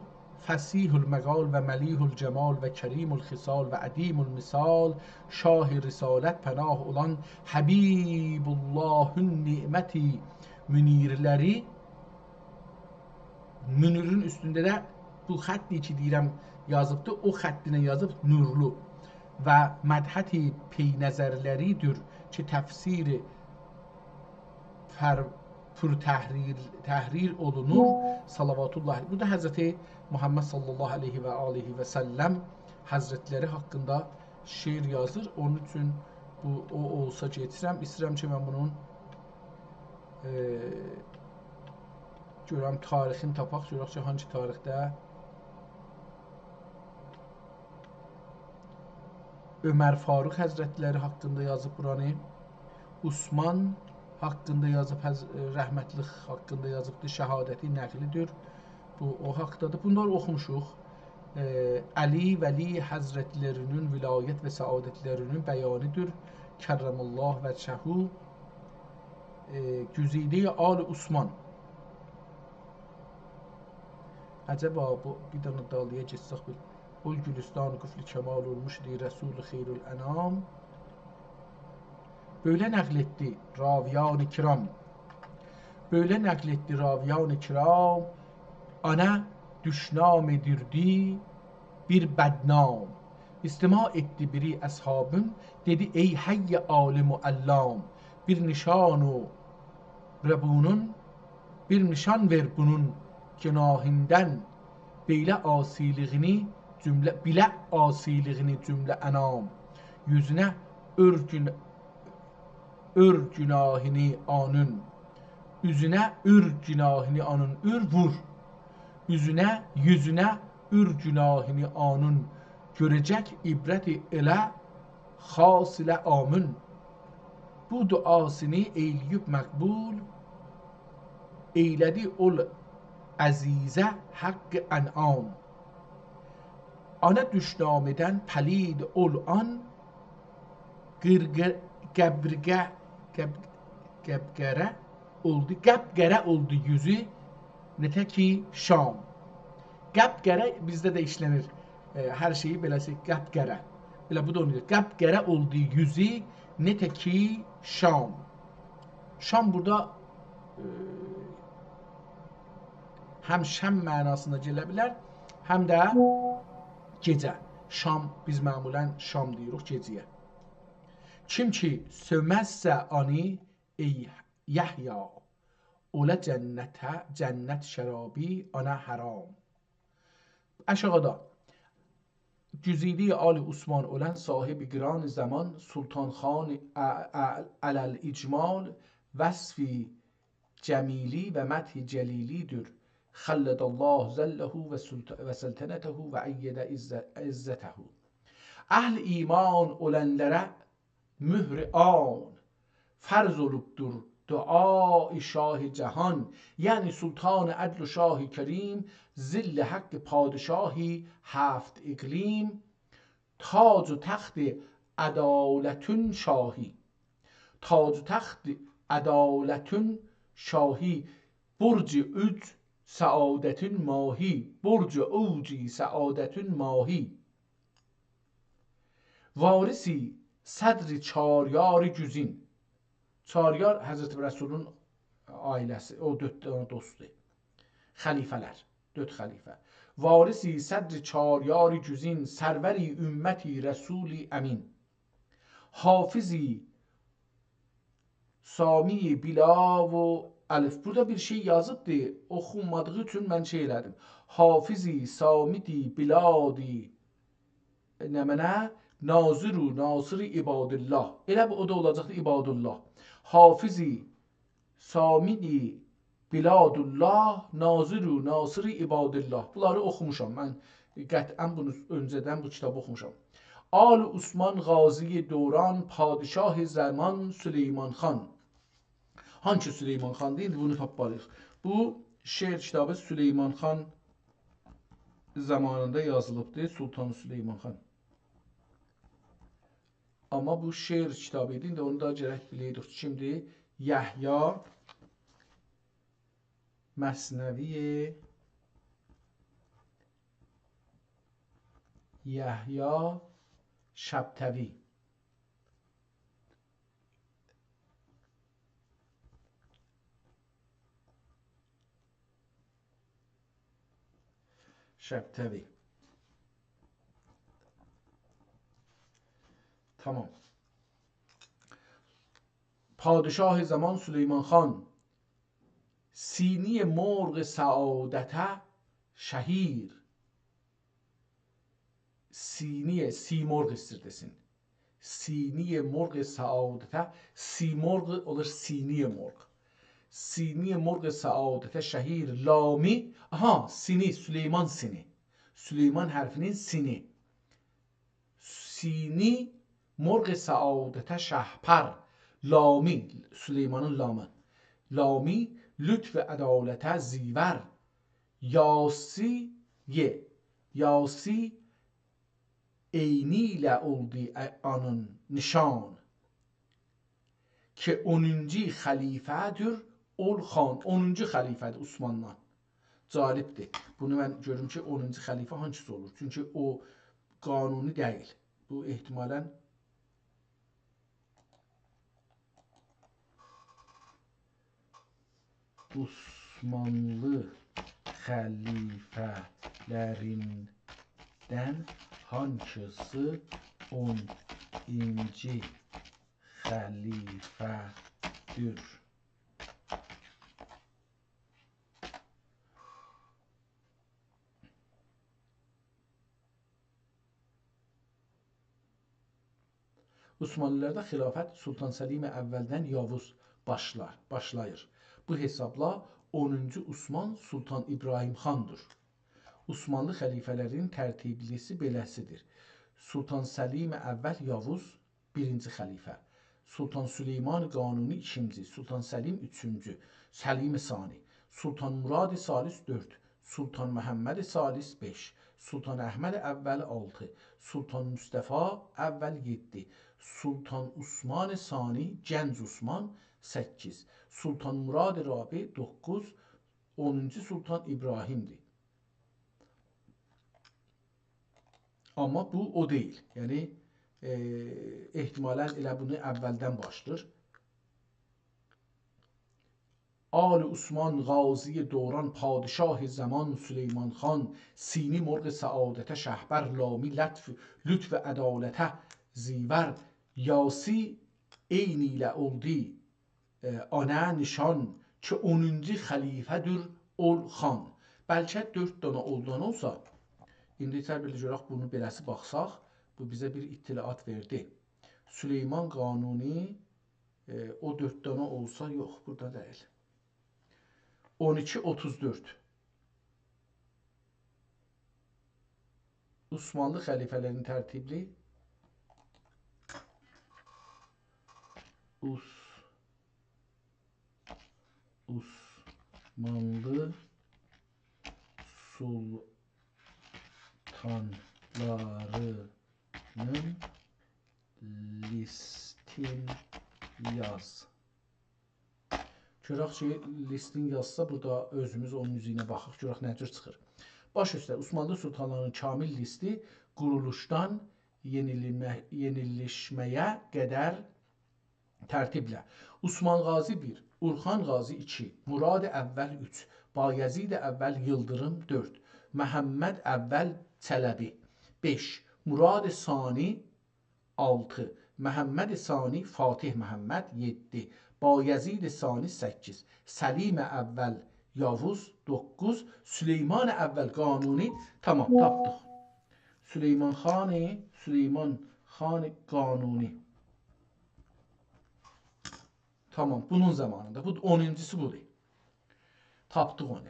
fəsihül məqal və məlihül cəmal və kərimül xisal və ədimül misal, şah-ı risalət pənah olan Həbibullahün ni'məti münirləri, münirün üstündə də bu xətti ki deyirəm yazıbdır, o xəttinə yazıb nurlu və mədhəti peynəzərləridir ki təfsiri pür təhrir olunur. Salavatullah. Bu da Həzrəti Muhammed sallallahu aleyhi və aleyhi və səlləm Həzrətləri haqqında şeir yazır. Onun üçün bu o olsa getirəm. İstəyirəm ki, mən bunun görəm tarixini tapaq. Görək ki, hangi tarixdə Ömər Faruq Həzrətləri haqqında yazıb buranı. Osman haqqında yazıb, rəhmətlik haqqında yazıbdır, şəhadəti nəqlidir. Bu o haqqdadır. Bunları oxumuşuq. Əli Vəli Həzrətlərinin vilayət və səadətlərinin bəyanıdır. Kərrəməllah və çəhu güzide Ali Osman. Əcəba bu bir dənə dalıya geçsək bil. Ol Gülistan küflü kemal olmuşdu Resul-i Xeyrül Ənam. Böyle nəql etdi raviyan-ı kiram. Böyle nəql etdi raviyan-ı kiram. Ana düşnam edirdi bir bədnam. İstima etdi biri əshabım. Dedi ey hayy alim-u allam. Bir nişan-u rebunun, bir nişan ver bunun günahindən. Belə asiliğini cümlə, bilə asiliğini cümlə ənam. Yüzünə ör günahini anın. Üzünə ür günahini anın. Ür vur. Yüzünə ür günahini anın. Görəcək ibrəti elə xas ilə amın. Bu duasını eyləyib məqbul. Eylədi ol əzizə haqqı ən'am. Ana düşnam edən pəlid ol an. Qəbqərə oldu yüzü netə ki Şam. Qəbqərə bizdə də işlənir. Hər şeyi beləsi qəbqərə. Belə bu da onu deyir. Qəbqərə oldu yüzü netə ki Şam. Şam burada həm şəm mənasında gələ bilər, həm də gecə. Şam, biz məmulən şam deyirik gecəyə. Kim ki söməzsə ani ey Yahya, ola cənnət şərabi ana haram. Aşağıda Güzide Ali Osman olan sahibi giran zaman Sultan Xan alel icmal vasfi cemili ve meth celilidir. خلدالله ذله و سلطنته و اید عزته. Əhl iman ölənlərə mühr an farz olubdur duai şah cahan. Yəni sultan ədl و şah کریم ذل حق پادشاهی هفت اقلیم. تاج و تخت عدالتون شاهی، تاج و تخت عدالتون شاهی. برج اوج سعادتون ماهی، برج اوجی سعادتون ماهی. وارسی صدر çaryar güzin. Çaryar Həzrəti Rəsulun ailəsi, o 4 dənə dostdur. Xəlifələr, 4 xəlifə. Varisi sədr çaryar güzin, sərvəri ümməti rəsuli əmin. Hafizi sami bila و الف. Burada bir şey yazıbdır, oxunmadığı üçün mən şey elədim. Hafizi samidi biladi nə mənə naziru nasiri ibadillah. Elə bu o da olacaqdı ibadullah. Hafizi samidi biladullah naziru nasiri ibadillah. Bunları oxumuşam. Mən qətlən bunu öncədən bu kitabı oxumuşam. Al Osman Qazi Dövran Padişah Zaman Süleyman xan. Hangi Süleyman xan deyil, bunu tapmalıyıq. Bu şeir kitabı Süleyman xan zamanında yazılıbdır, Sultan Süleyman xan. Amma bu şeir kitabı idi, indi onu da gərək biləydik. Şimdi Yəhya Məsnəvi Yəhya Şəbtəvi. Şəbtəvi. Tamam. پادشاه زمان سلیمان خان سینی مرغ سعادته şəhir. Siniye, simorg istirdesin. Siniye morg saadete, simorg olur siniye morg. Siniye morg saadete şəhir lami. Aha, sini, Süleyman sini. Süleyman hərfinin sini. Sini morg saadete şəhpər. Lami, Süleymanın lamı. Lami, lütf ədalətə zivər. Yasiye, yasi eyniyle oldu anın nişan ki 10. xəlifədir ol xan. 10. xəlifədir Osmandan. Calibdir. Bunu mən görürüm ki 10. xəlifə hangisi olur? Çünki o qanuni deyil. Bu ehtimalən Osmanlı xəlifələrindən hangisi 10. xəlifədir? Osmanlılarda xilafət Sultan Səlim əvvəldən Yavuz başlayır. Bu hesabla 10. Osman Sultan İbrahim xandır. Osmanlı xəlifələrinin tərtiblisi beləsidir. Sultan Səlim əvvəl Yavuz 1. xəlifə, Sultan Süleyman Qanuni 2. Sultan Səlim 3. Səlim Sani, Sultan Murad Salis 4. Sultan Məhəmməd Salis 5. Sultan Əhməd əvvəl 6. Sultan Mustafa əvvəl 7. Sultan Osman Sani Gənc Osman 8. Sultan Murad Rabi 9. 10. Sultan İbrahimdir. Amma bu o deyil. Yəni ehtimalən elə bunu əvvəldən başlayır. آل عثمان غازی دوران پادشاه زمان سلیمان خان سینی مرغ سعادت شهبر لامی لطف عدالت زیور یاسی eyniyle oldu ana nişan ki 10. xəlifədir ol xan. Bəlkə 4 dənə oldan olsa, indi təbii görək bunu beləsi baxsaq, bu bizə bir ittilaat verdi. Süleyman Qanuni o 4 dənə olsa, yox, burada deyil. 12-34. Osmanlı xəlifələrin tərtibli Osmanlı sultanlarının listin yaz. Görək ki, listin yazsa, burada özümüz onun üzüyünə baxaq, görək nə cür çıxır. Baş üstə, Osmanlı sultanlarının kamil listi quruluşdan yenilişməyə qədər tərtiblə. Osman Qazi 1, Orxan Qazi 2, Murad əvvəl 3, Bayezid əvvəl Yıldırım 4, Məhəmməd əvvəl Çələbi 5, Murad Sani 6, Məhəmməd Sani Fatih Məhəmməd 7, Bayezid Sani 8, Səlim əvvəl Yavuz 9, Süleyman əvvəl Qanuni. Tamam, tapdıq. Süleyman Xani Qanuni. Tamam, bunun zamanında. Bu 10-cusu budur. Tapdıq onu.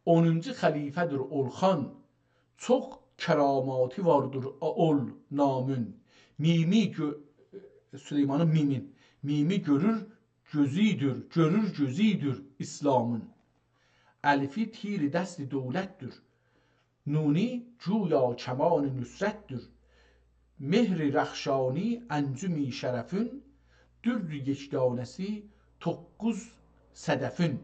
10-cu xəlifədir Orxan. Çox kəramatı vardır ol namün. Süleymanın mimi görür gözüdür İslamın. Əlifi tir dəsti dövlətdir. Nuni güya kəman nüsrətdir. Mehri rəxşani əncümi şərəfün. Dürr yekdanəsi 9 sədəfün.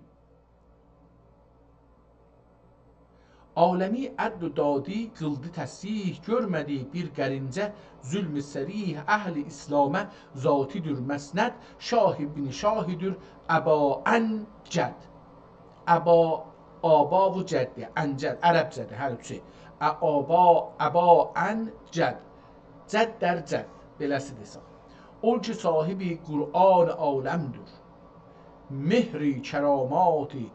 Aləmi ədl dadi qıldı təsih, görmədi bir qərincə zülm-i sərih, əhl-i İslamə zatidir məsnəd, şahibini şahidir əba əncəd. Aba bu cəddi, əncəd, ərəbcədir hər üçü. Əba əncəd, cəd dər cəd, beləsi desən. Ol ki sahibi Qur'an aləmdir, mehri kəramati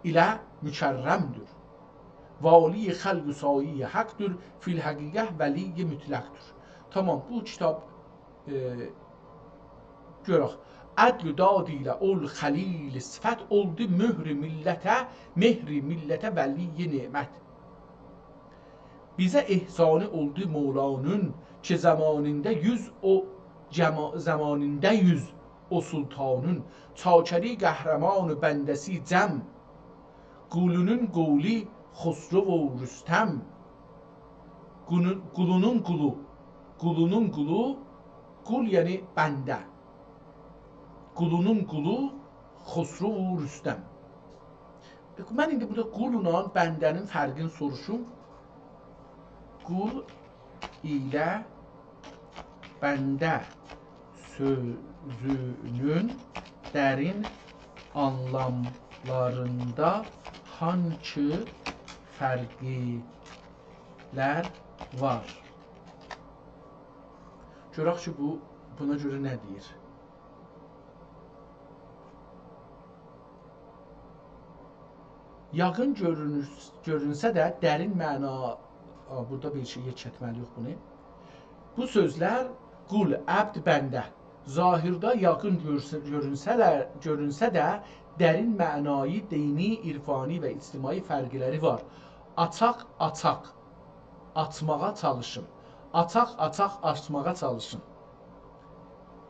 ilə mükərrəmdir. Vali xəlq-ü sayi haqqdır, fil həqiqə vəli mütləqdir. Tamam, bu kitab görək. Ədl dadi ilə ol xəlil sifət oldu mehri millətə vəli nemət. Bizə ehsanı oldu Mevlanın ki zamanında yüz o sultanın çakəri qəhrəmanı bəndəsi cəm. Qulunun quli Xosro və Rüstəm. Qulunun qulu, qul yəni bəndə. Qulunun qulu Xosro və Rüstəm. Mən indi burada qulunla bəndənin fərqini soruşum. Qul ilə bəndə sözünün dərin anlamlarında hangi fərqlər var? Görək ki, buna görə nə deyir? Yaxın görünsə də dərin məna, burada bir şey çəkməli yox bunu. Bu sözlər qul, əbd, bəndə zahirdə yaxın görünsə də dərin mənayı, dini, irfani və ictimai fərqləri var. Açaq, açmağa çalışın. Açaq, açmağa çalışın.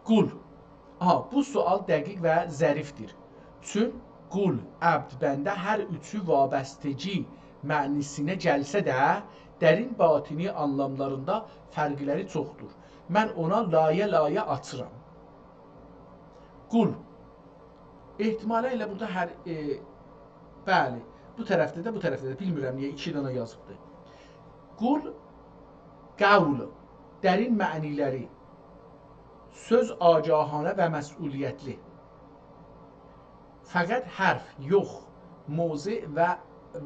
Qul. Bu sual dəqiq və zərifdir. Çün qul, əbd, bəndə hər üçü vabəstəci mənisinə gəlsə də, dərin batini anlamlarında fərqləri çoxdur. Mən ona layə açıram. Qul. Ehtimalə ilə burada bəli, bu tərəfdə də, bilmirəm niyə 2 dənə yazıbdır. Qul, qavl, dərin məniləri, söz agahanə və məsuliyyətli. Fəqət hərf, yox, mövzi və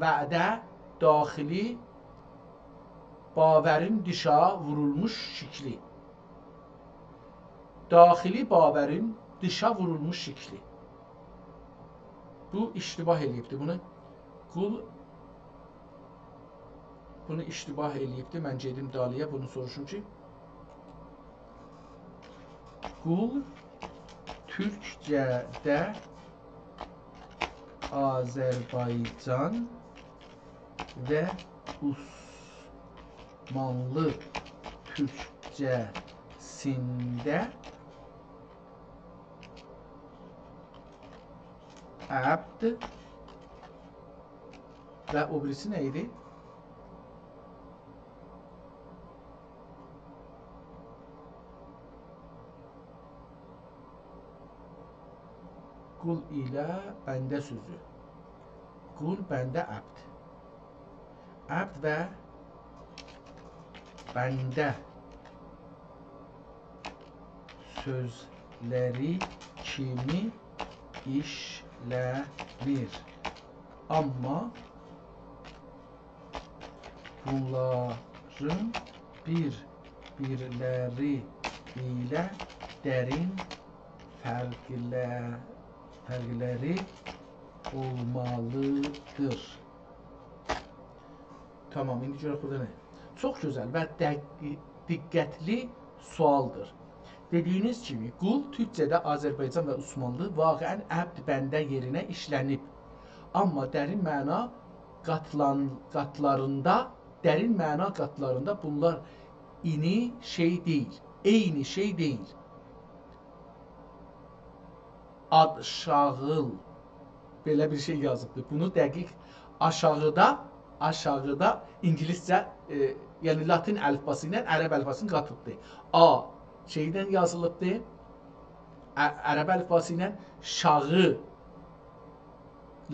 vədə daxili, babərin dışa vurulmuş şikli. Daxili babərin dışa vurulmuş şikli. Bu iştibah eləyibdir bunu. Qul bunu iştibah eləyibdir. Mən gedim dalıya bunu soruşum ki. Qul Türkcədə Azərbaycan və Osmanlı Türkçəsində əbd və o birisi nə idi? Qul ilə bəndə sözü. Qul, bəndə, əbd. Əbd və bəndə sözləri kimi işlənir. Amma bunların bir-birləri ilə dərin fərqləri olmalıdır. Tamam, indi görək burada nə? Çox gözəl və diqqətli sualdır. Dediyiniz kimi, qul türkcədə Azərbaycan və Osmanlı vaqəən əbd bəndə yerinə işlənib. Amma dərin məna qatlarında bunlar eyni şey deyil. Aşağıl belə bir şey yazıbdır. Bunu dəqiq aşağıda ingiliscə, yəni latin əlifbası ilə ərəb əlifbasını qatıbdır. A şeydən yazılıbdır, ərəb əlifbası ilə, şağı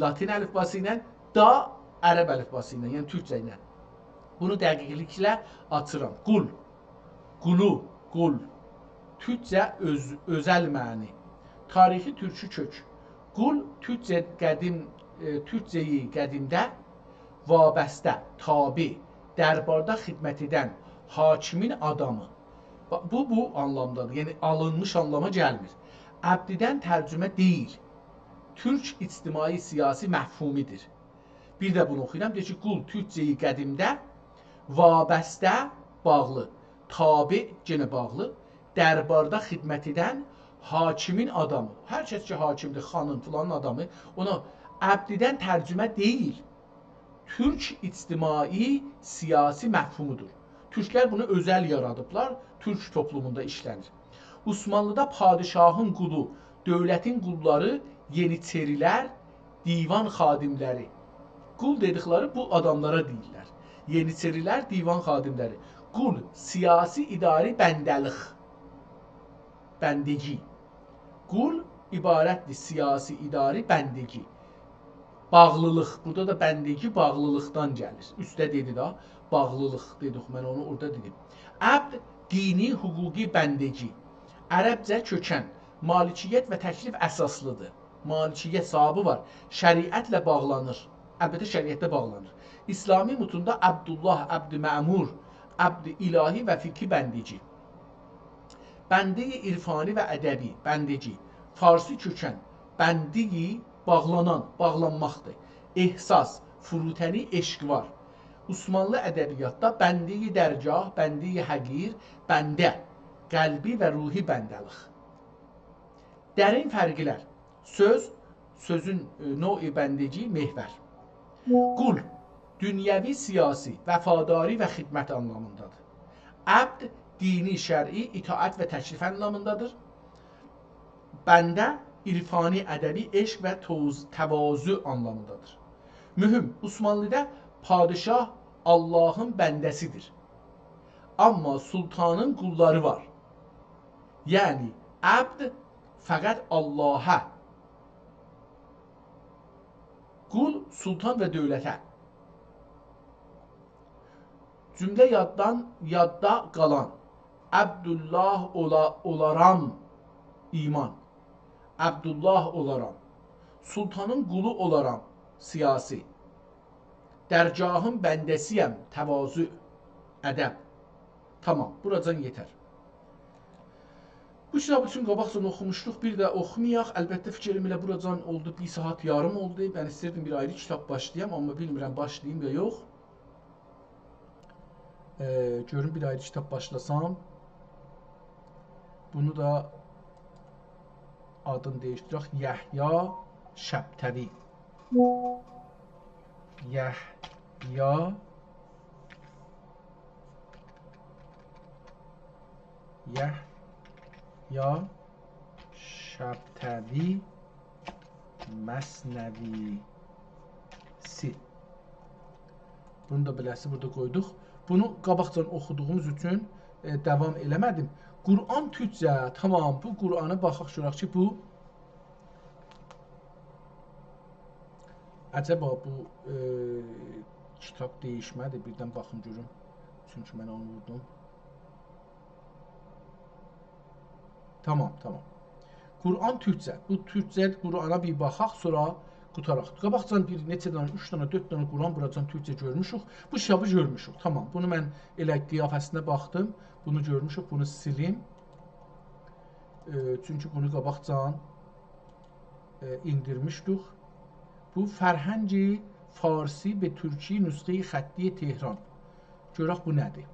latin əlifbası ilə, da ərəb əlifbası ilə, yəni türkcə ilə. Bunu dəqiqliklə açıram. Qul, qulu, qul. Türkcə özəl məni. Tarixi türkü kök. Qul türkcəyi qədimdə vabəstə, tabi, dərbarda xidmət edən hakimin adamı. Bu anlamdadır. Yəni alınmış anlama gəlmir. Əbdidən tərcümə deyil. Türk ictimai siyasi məfhumidir. Bir də bunu oxuyuram. Deyir ki, qul türkcəyi qədimdə vabəstə bağlı, tabi yenə bağlı, dərbarda xidmət edən hakimin adamı. Hər kəs ki hakimdir, xanın, filanın adamı, ona əbdidən tərcümə deyil. Türk ictimai siyasi məfhumudur. Türklər bunu özəl yaradıblar, türk toplumunda işlənir. Osmanlıda padişahın qulu, dövlətin qulları, yeniçerilər, divan xadimləri. Qul dedikləri bu adamlara deyirlər. Yeniçerilər, divan xadimləri. Qul, siyasi idari bəndəlik, bəndəgi. Qul ibarətdir siyasi idari bəndəgi. Bağlılıq, burada da bəndəgi bağlılıqdan gəlir. Üstə dedi da, bağlılıq dedik, mən onu orada dedim. Əbd, dini, hüquqi bəndəgi. Ərəbcə kökən, malikiyyət və təklif əsaslıdır. Malikiyyət sahabı var, şəriətlə bağlanır. Əlbəttə şəriətlə bağlanır. İslami mutunda Əbdullah, Əbd-i Məmur, Əbd-i İlahi və fiqhi bəndəgi. Bəndi-i irfani və ədəbi, bəndəgi. Farsi kökən, bəndi-i bağlanan, bağlanmaqdır. Ehsas, furutəni, eşq var. Osmanlı ədəbiyyatda bəndi-i dərgah, bəndi-i həqir, bəndə, qəlbi və ruhi bəndəlik. Dərin fərqlər. Söz, sözün növ-i bəndəgi, mehvər. Qul, dünyəvi, siyasi, vəfadari və xidmət anlamındadır. Əbd, dini, şər'i, itaət və təklif anlamındadır. Bəndə, irfani, ədəbi, eşq və təvazü anlamındadır. Mühüm, Osmanlıda padişah Allahın bəndəsidir. Amma sultanın qulları var. Yəni, əbd fəqət Allah'a. Qul, sultan və dövlətə. Cümlə yadda qalan. Əbdullah olaram, iman. Əbdullah olaram. Sultanın qulu olaram, siyasi. Dərgahın bəndəsiyəm, təvazü, ədəb. Tamam, buracan yetər. Bu kitabı üçün qabaqcan oxumuşduq, bir də oxumayaq. Əlbəttə fikrim ilə buracan oldu, 1 saat yarım oldu. Mən istəyirdim bir ayrı kitab başlayam, amma bilmirəm başlayayım ya yox. Görün bir ayrı kitab başlasam. Bunu da adını değiştirək. Yəhya Şəbtəvi. Yəhya یحیی شبتوی məsnəvisi. Bunu da beləsi burada qoyduq. Bunu qabaqcan oxuduğumuz üçün davam eləmədim. Quran türkcə, tamam, bu Qurana baxaq görək ki, bu əcəba bu kitab dəyişmədi. Birdən baxım görüm. Çünki mən onu vurdum. Tamam. Quran türkcə. Bu türkcə Qurana bir baxaq, sonra qutaraq. Qabaqcan bir neçə dənə, 3 dənə, 4 dənə Quran buracan türkcə görmüşük. Bu kitabı görmüşük. Tamam. Bunu mən elə qiyafəsinə baxdım. Bunu görmüşük. Bunu silim. Çünki bunu qabaqcan indirmişdik. Bu Fərhəngi Farsi və Türki nüsxə-i xətti Tehran. Görək bu nədir?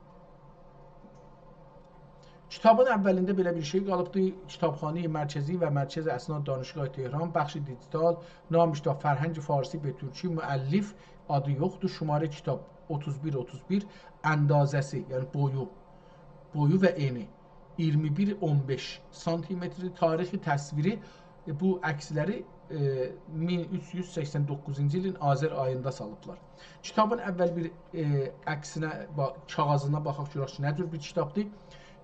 Kitabın əvvəlində belə bir şey qalıbdır. Kitabxane Mərkəzi və Mərkəzi Əsnad Danışgah Tehran, bəxşi digital, nam kitab Fərhəngi Farsi və Türki, müəllif adı yoxdur. Şumarə kitab 31-31, əndazəsi, yəni boyu və eni 21-15 cm, tarixi təsviri, bu əksləri 1389-cu ilin Azər ayında salıblar. Kitabın əvvəl bir əksinə, kağızına baxaq görək ki, nə cür bir kitabdır.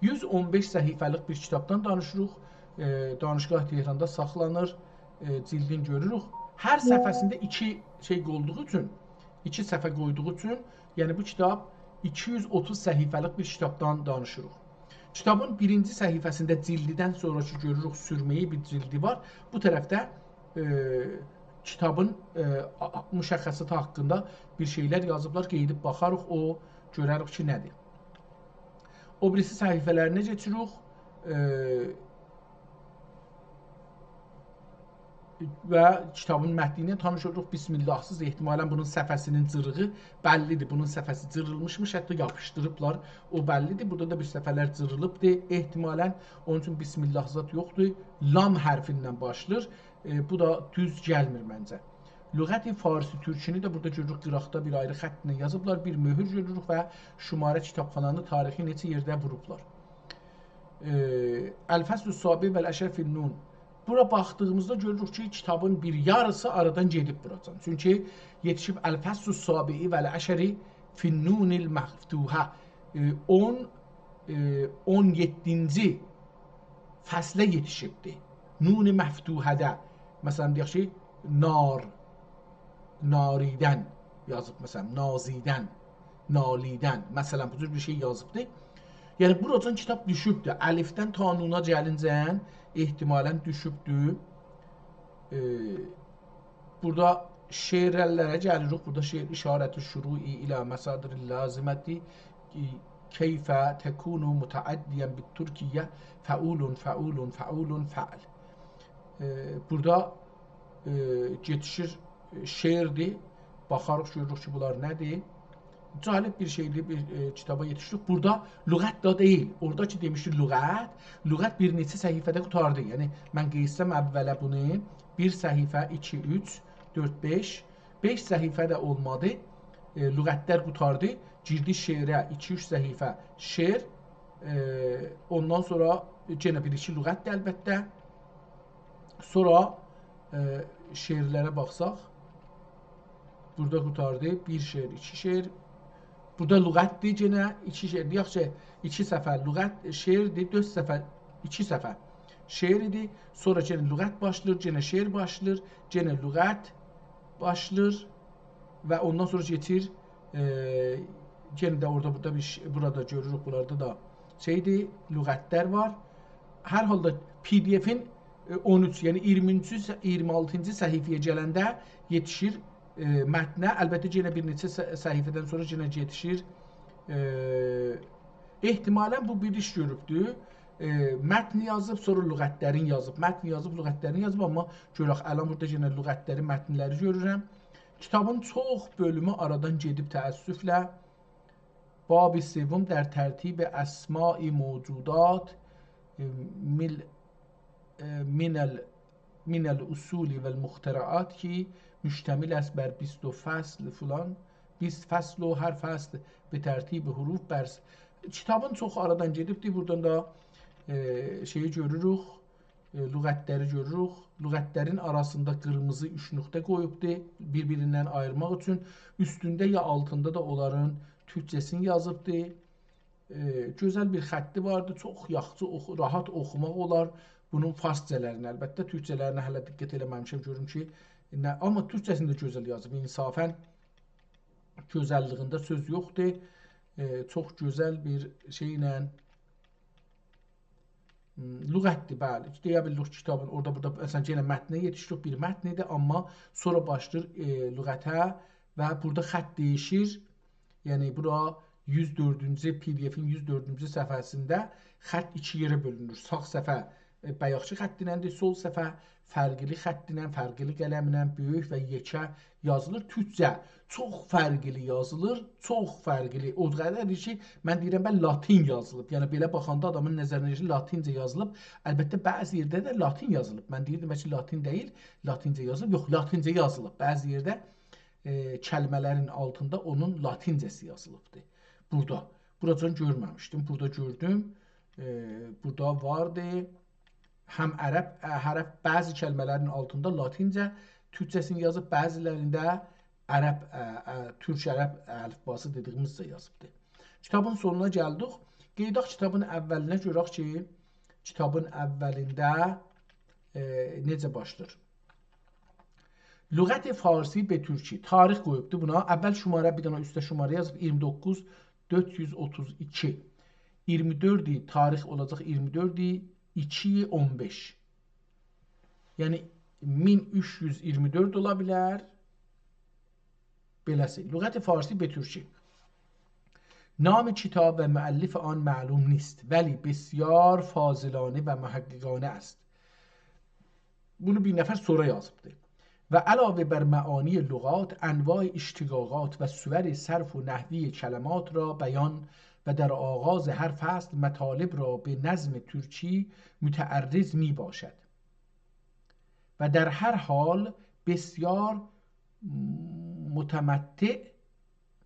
115 səhifəlik bir kitabdan danışırıq. Danışgah Tehranda saxlanır. Cildin görürük. Hər səfəsində 2 şey qoyduğu üçün, 2 səhifə qoyduğu üçün, yəni bu kitab 230 səhifəlik bir kitabdan danışırıq. Kitabın birinci səhifəsində cildidən sonraki görürük sürməyi bir cildi var. Bu tərəfdə kitabın müşəxəssatı haqqında bir şeylər yazıblar, qeydib baxarıq, o görərik ki, nədir. O birisi səhifələrinə keçirik və kitabın mətninə tanış oluruq. Bismillahsız, ehtimalən bunun səfəsinin cırığı bəllidir. Bunun səfəsi cırılmışmış, hətta yapışdırıblar. O bəllidir. Burada da bir səfələr cırılıbdır. Ehtimalən onun üçün Bismillah zat yoxdur. Lam hərfindən başlayır. Bu da düz gəlmir məncə. Lüğət-i Farsi Türkini də burada görürük, qıraqda bir ayrı xətlə yazıblar, bir möhür görürük və şumarə kitabxananın tarixi neçə yerdə vurublar. Əl-Fəslü Sabi vəl-Əşər fin-Nun. Bura baxdığımızda görürük ki, kitabın bir yarısı aradan gedib buracan. Çünki yetişib Əl-Fəslü Sabi vəl-Əşəri fin-Nunil məftuhə 17-ci fəslə yetişibdir. Nun-i məftuhədə. Məsələn, deyək ki, naridən yazıb, məsələn, nazidən, nalidən, məsələn, bu cür bir şey yazıbdır. Yəni, buracan kitab düşübdür. Əlifdən ta nuna gəlincən ehtimalən düşübdür. Burada şeirlərə gəlirik. Burada şeir işarəti şurui ilə məsadir-i laziməti keyfə təkunu mütəəddiyən bit-Türkiyyə fəulun, fəulun, fəulun, fəal. Burada getişir şeirdir. Baxarıq, görürük ki, bunlar nədir? Cəlib bir şeydir, bir kitaba yetişdik. Burada lüğət da deyil. Oradakı demişdir lüğət. Lüğət bir neçə səhifədə qutardı. Yəni, mən qeysəm əvvələ bunu 1 səhifə, 2, 3, 4, 5. 5 səhifə də olmadı. Lüğətlər qutardı. Girdi şeirə 2-3 səhifə şeir. Ondan sonra yenə bir-iki lüğətdir əlbəttə. Sonra şeirlərə baxsaq, burada qutardı 1 şeir, 2 şeir. Burada lüğətdir, yenə 2 şeir. Deyək ki, 2 səfər lüğət şeirdir, 4 səfər, 2 səfər şeir idi. Sonra yenə lüğət başlayır, yenə şeir başlayır, yenə lüğət başlayır və ondan sonra geçir. Yenə də burada burada görürük, bunlarda da şeydir, lüğətlər var. Hər halda PDF-in 13, yəni 26-cı səhifəyə gələndə yetişir mətnə. Əlbəttə, yenə bir neçə səhifədən sonra yenə yetişir. Ehtimalən bu bir iş görübdür. Mətni yazıb, sonra lüğətlərin yazıb. Mətni yazıb, lüğətlərin yazıb, amma görək, ələn burada yenə lüğətləri, mətnləri görürəm. Kitabın çox bölümü aradan gedib təəssüflə. Bab-i sevum در ترتیب اسماء موجودات من الاصول و المخترعات ki müştemil است بر 20 فصل falan 20 فصل و her فصل به ترتیب حروف bers. Kitabın çox aradan gedibdir. Buradan da şeyi görürük, lüğətləri görürük. Lüğətlərin arasında qırmızı 3 nöqtə qoyubdur, bir-birindən ayırmaq üçün. Üstündə ya altında da onların türkcəsini yazıbdır. Gözəl bir xətti vardı, çox yaxşı, rahat oxumaq olar. Bunun farscələrini, əlbəttə türkcələrinə hələ diqqət eləməmişəm, görüm ki, amma türkcəsini də gözəl yazıb. İnsafən gözəlliyində söz yoxdur. Çox gözəl bir şeylə lüğətdir, bəli. Deyə bilirik kitabın orada burada məsələn yenə mətnə yetişdik, bir mətnidir, amma sonra başlayır lüğətə və burada xətt dəyişir. Yəni bura 104-cü PDF-in 104-cü səhifəsində xətt 2 yerə bölünür. Sağ səhifə bayaqçı xəttinəndir, sol səhifə fərqli xəttinə, fərqli qələmlə, böyük və yekə yazılır. Türkcə çox fərqli yazılır, çox fərqli. O qədərdir ki, mən deyirəm mən latin yazılıb. Yəni belə baxanda adamın nəzərinə ki, latincə yazılıb. Əlbəttə bəzi yerdə də latin yazılıb. Mən deyirdim ki, latin deyil, latincə yazılıb. Yox, latincə yazılıb. Bəzi yerdə kəlmələrin altında onun latincəsi yazılıbdır. Burada. Buracan görməmişdim. Burada gördüm. Burada vardı. Həm ərəb hərf bəzi kəlmələrin altında latincə türkcəsini yazıb, bəzilərində ərəb, türk-ərəb əlifbası dediyimizcə yazıbdır. Kitabın sonuna gəldik. Qeydaq kitabın əvvəlinə görək ki, kitabın əvvəlində necə başlayır? Lüğət-i Farsi be Türki. Tarix qoyubdur buna. Əvvəl şumarə, bir dənə üstə şumarə yazıb 29432. 24-i tarix olacaq 24-i 2-15. Yəni 1324 ola bilər. Beləsi. Lüğət-i Farsi be Türki. نام کتاب و مؤلف آن معلوم نیست ولی بسیار فاضلانه و محققانه است. bunu bir nəfər sonra yazıbdır. Və əlavə bər məani lüğat, enواع اشتقاقات و صور صرف و نحوی کلمات را بیان و در آغاز هر فصل مطالب را به نظم ترکی متعرض می باشد و در هر حال بسیار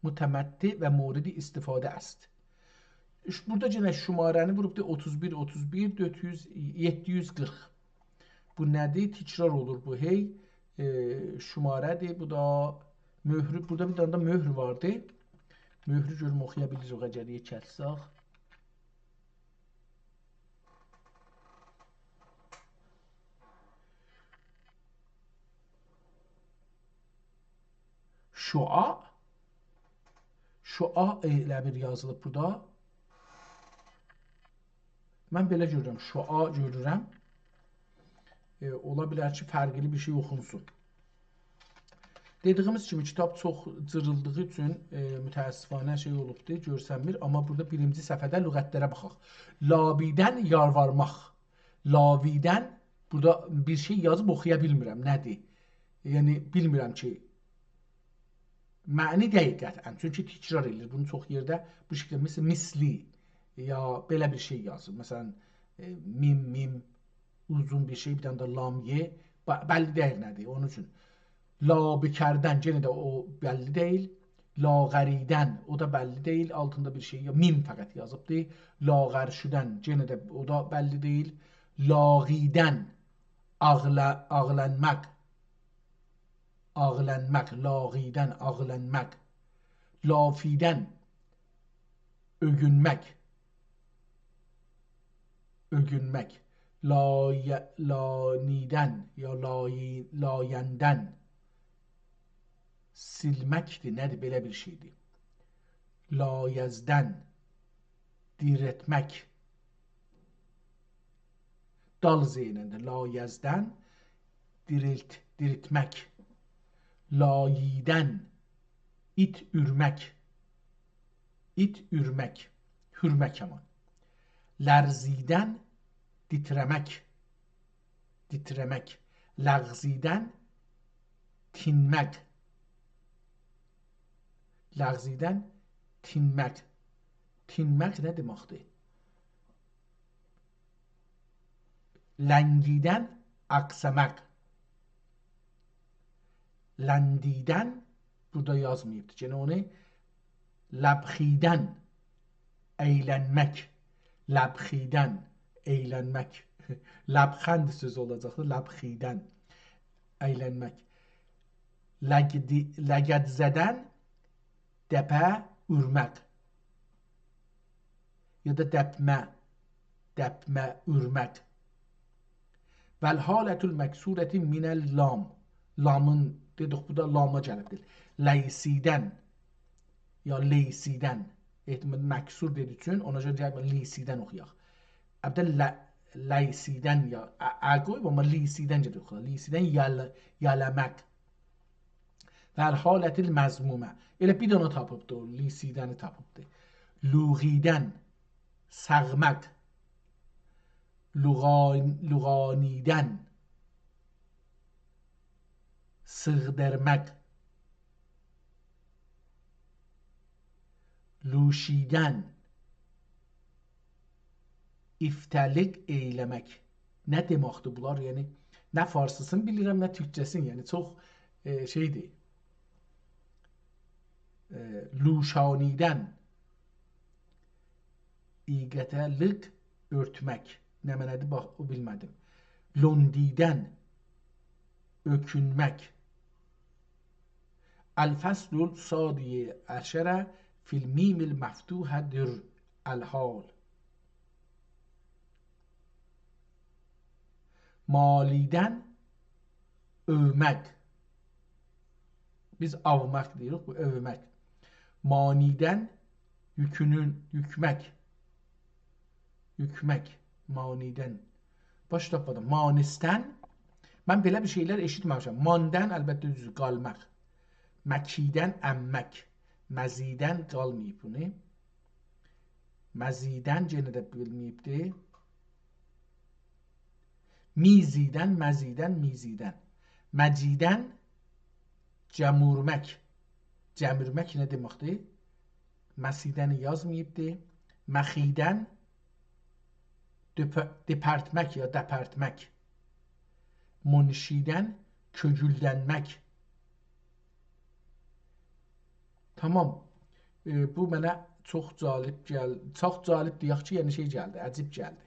متمتع و مورد استفاده است. Burada yenə şumarəni vurubdur 31 31 400 740. Bu nədir? Təkrar olur bu hey. Şumarədir. Bu da möhrü. Burada bir dənə də möhr vardı. Möhrü görüm oxuya bilirik əgər yekəlsək. Şua elə bir yazılıb burada. Mən belə görürəm. Şua görürəm. Ola bilər ki, fərqli bir şey oxunsun. Dediyimiz kimi kitab çox cırıldığı üçün mütəəssifanə şey olubdur, görsənmir. Amma burada birinci səhifədə lüğətlərə baxaq. Lavidən yalvarmaq. Lavidən burada bir şey yazıb oxuya bilmirəm. Nədir? Yəni bilmirəm ki, məni deyil qətən. Çünki təkrar edilir. Bunu çox yerdə bu şəkildə misli ya belə bir şey yazır. Məsələn, mim, uzun bir şey, bir dənə də lam ye. Bəlli deyil nədir. Onun üçün labikərdən yenə də o bəlli deyil. Lağəridən o da bəlli deyil. Altında bir şey, mim fəqət yazıbdır. Lağərşüdən yenə də o da bəlli deyil. Lağidən ağlənmək. Ağlənmək. Lağidən ağlənmək. Lafidən övünmək. Övünmək. Lanidən ya layəndən silməkdir, nədir? Belə bir şeydir. Layəzdən dirətmək. Dal zeynəndə layəzdən diriltmək. Layidən it ürmək. İt ürmək. Hürmək aman. Lərzidən titremək. Titremək. Ləğzidən tinmək. Ləğzidən tinmək. Tinmək nə deməkdir? Ləngidən aqsamaq. Ləndidən burada yazmayıbdır. Gene onu ləbxidən əylənmək. Ləbxidən eğlənmək. Ləbxənd sözü olacaqdır, ləbxidən, əylənmək. Ləgədzədən dəpə ürmək. Ya da dəpmə ürmək. Vəl-halətül məksurəti minəl lam. Lamın, dedik bu da lama gəlibdir. Ləysidən ya leysidən. Ehtimal məksur dediği üçün ona görə deyək leysidən oxuyaq. Əbdə leysidən ya əqoyb amma leysidən gedir oxuyaq. Leysidən yələmək. Vəl-halətül məzmumə. Elə bir dənə tapıbdır o, leysidəni tapıbdır. Luğidən səğmək. Luğanidən sığdırmaq. Luşidən iftəlik eyləmək. Nə deməkdir bunlar? Yəni nə farsısını bilirəm, nə türkçəsini. Yəni çox şeydir. Luşanidən iqətəlik örtmək. Nə mənədir? Bax, o bilmədim. Londidən ökünmək. Əl-fəslul sadiyə əşərə fil mimil məftuhədir əl-hal. Malidən övmək. Biz avmaq deyirik, bu övmək. Manidən yükmək. Yükmək. Manidən. Baş tapmadım. Manisten. Mən belə bir şeylər eşitməmişəm. Mandan əlbəttə düzdür, qalmaq. Məkidən əmmək. Məzidən qalmayıb bunu. Məzidən yenə də bilməyibdir. Mizidən, məzidən, mizidən. Məcidən cəmurmək. Cəmurmək nə deməkdir? Məsidəni yazmayıbdır. Məxidən departmək ya departmək. Munşidən kögüldənmək. Tamam. Bu mənə çox cəlib gəldi. Çox cəlib deyək ki, yəni şey gəldi, əcib gəldi.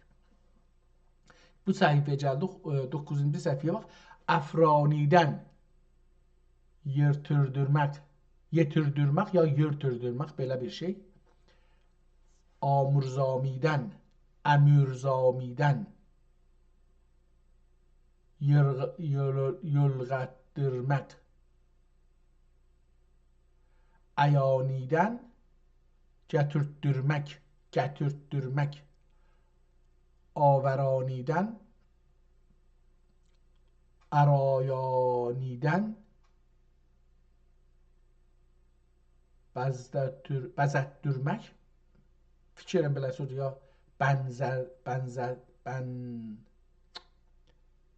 Bu səhifəyə gəldik, 9-cu səhifəyə bax. Əfranidən yırtırdırmaq. Yetirdürmək ya yırtırdırmaq belə bir şey. Amurzamidən əmürzamidən yılğatdırmaq. Ayanidən gətirtdürmək. Averanidən arayanidən bəzətdürmək. Fikirəm belə söz ya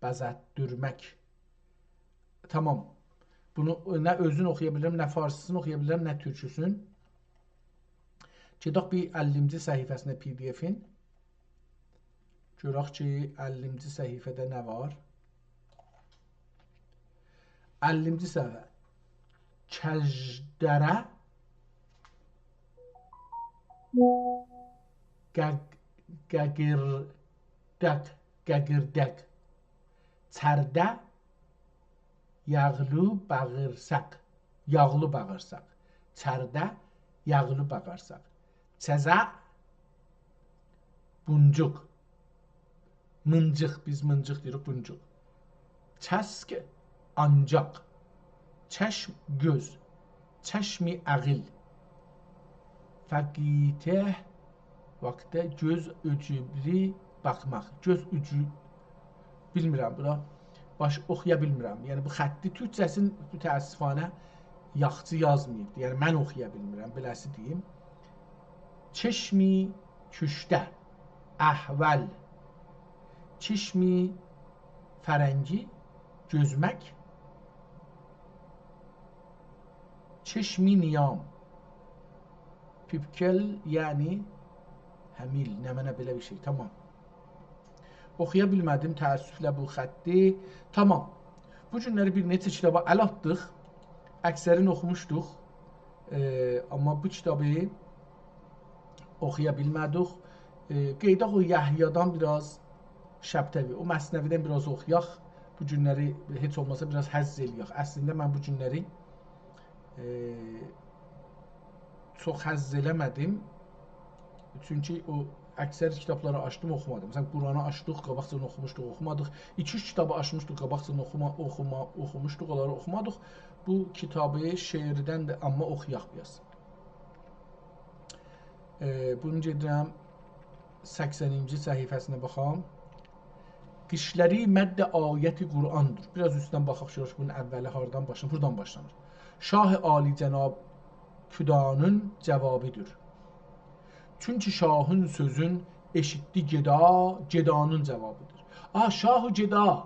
bəzətdürmək. Tamam. Bunu nə özünü oxuya bilirəm, nə farsısını oxuya bilirəm, nə türküsün. Gedək bir 50-ci səhifəsinə PDF-in. Görək ki, 50-ci səhifədə nə var? 50-ci səhifə. Kəjdərə gəgirdək. Çərdə yağlı bağırsaq. Yağlı bağırsaq. Çərdə yağlı bağırsaq. Çəzə buncuq. Mıncıq, biz mıncıq deyirik, buncuq. Çəsk ancaq. Çəşm göz. Çəşmi əqil. Fəqitə vaxtda göz öcübli baxmaq. Göz ucu bilmirəm bura. Baş oxuya bilmirəm. Yəni bu xətti türkçəsini təəssüfanə yaxçı yazmayıbdır. Yəni mən oxuya bilmirəm, beləsi deyim. Çeşmi küşdə əhvəl. Çeşmi fərəngi gözmək. Çeşmi niyam. Pipkel yəni həmil. Nə mənə belə bir şey. Tamam. Oxuya bilmədim, təəssüflə bu xətti. Tamam. Bu günləri bir neçə kitaba əl atdıq. Əksərini oxumuşduq. Amma bu kitabı oxuya bilmədik. Qeydaq o Yahyadan biraz Şəbtəvi, o Məsnəvidən biraz oxuyaq. Bu günləri heç olmasa biraz həzz eləyək. Əslində mən bu günləri çox həzz eləmədim. Çünki o əksər kitabları açdım, oxumadım. Məsələn, Quranı açdıq, qabaqcadan oxumuşduq, oxumadıq. 2-3 kitabı açmışdıq, qabaqcadan oxumuşduq, onları oxumadıq. Bu kitabı şeirdən də amma oxuyaq biraz. Bunu gedirəm 80-ci səhifəsinə baxam. Qişləri məddə ayəti Qur'andır. Biraz üstdən baxaq görək bunun əvvəli hardan başlanır? Buradan başlanır. Şah-ı Ali Cənab Küdanın cavabıdır. Çünki şahın sözün eşitdi geda, gedanın cavabıdır. Şah-ı Geda,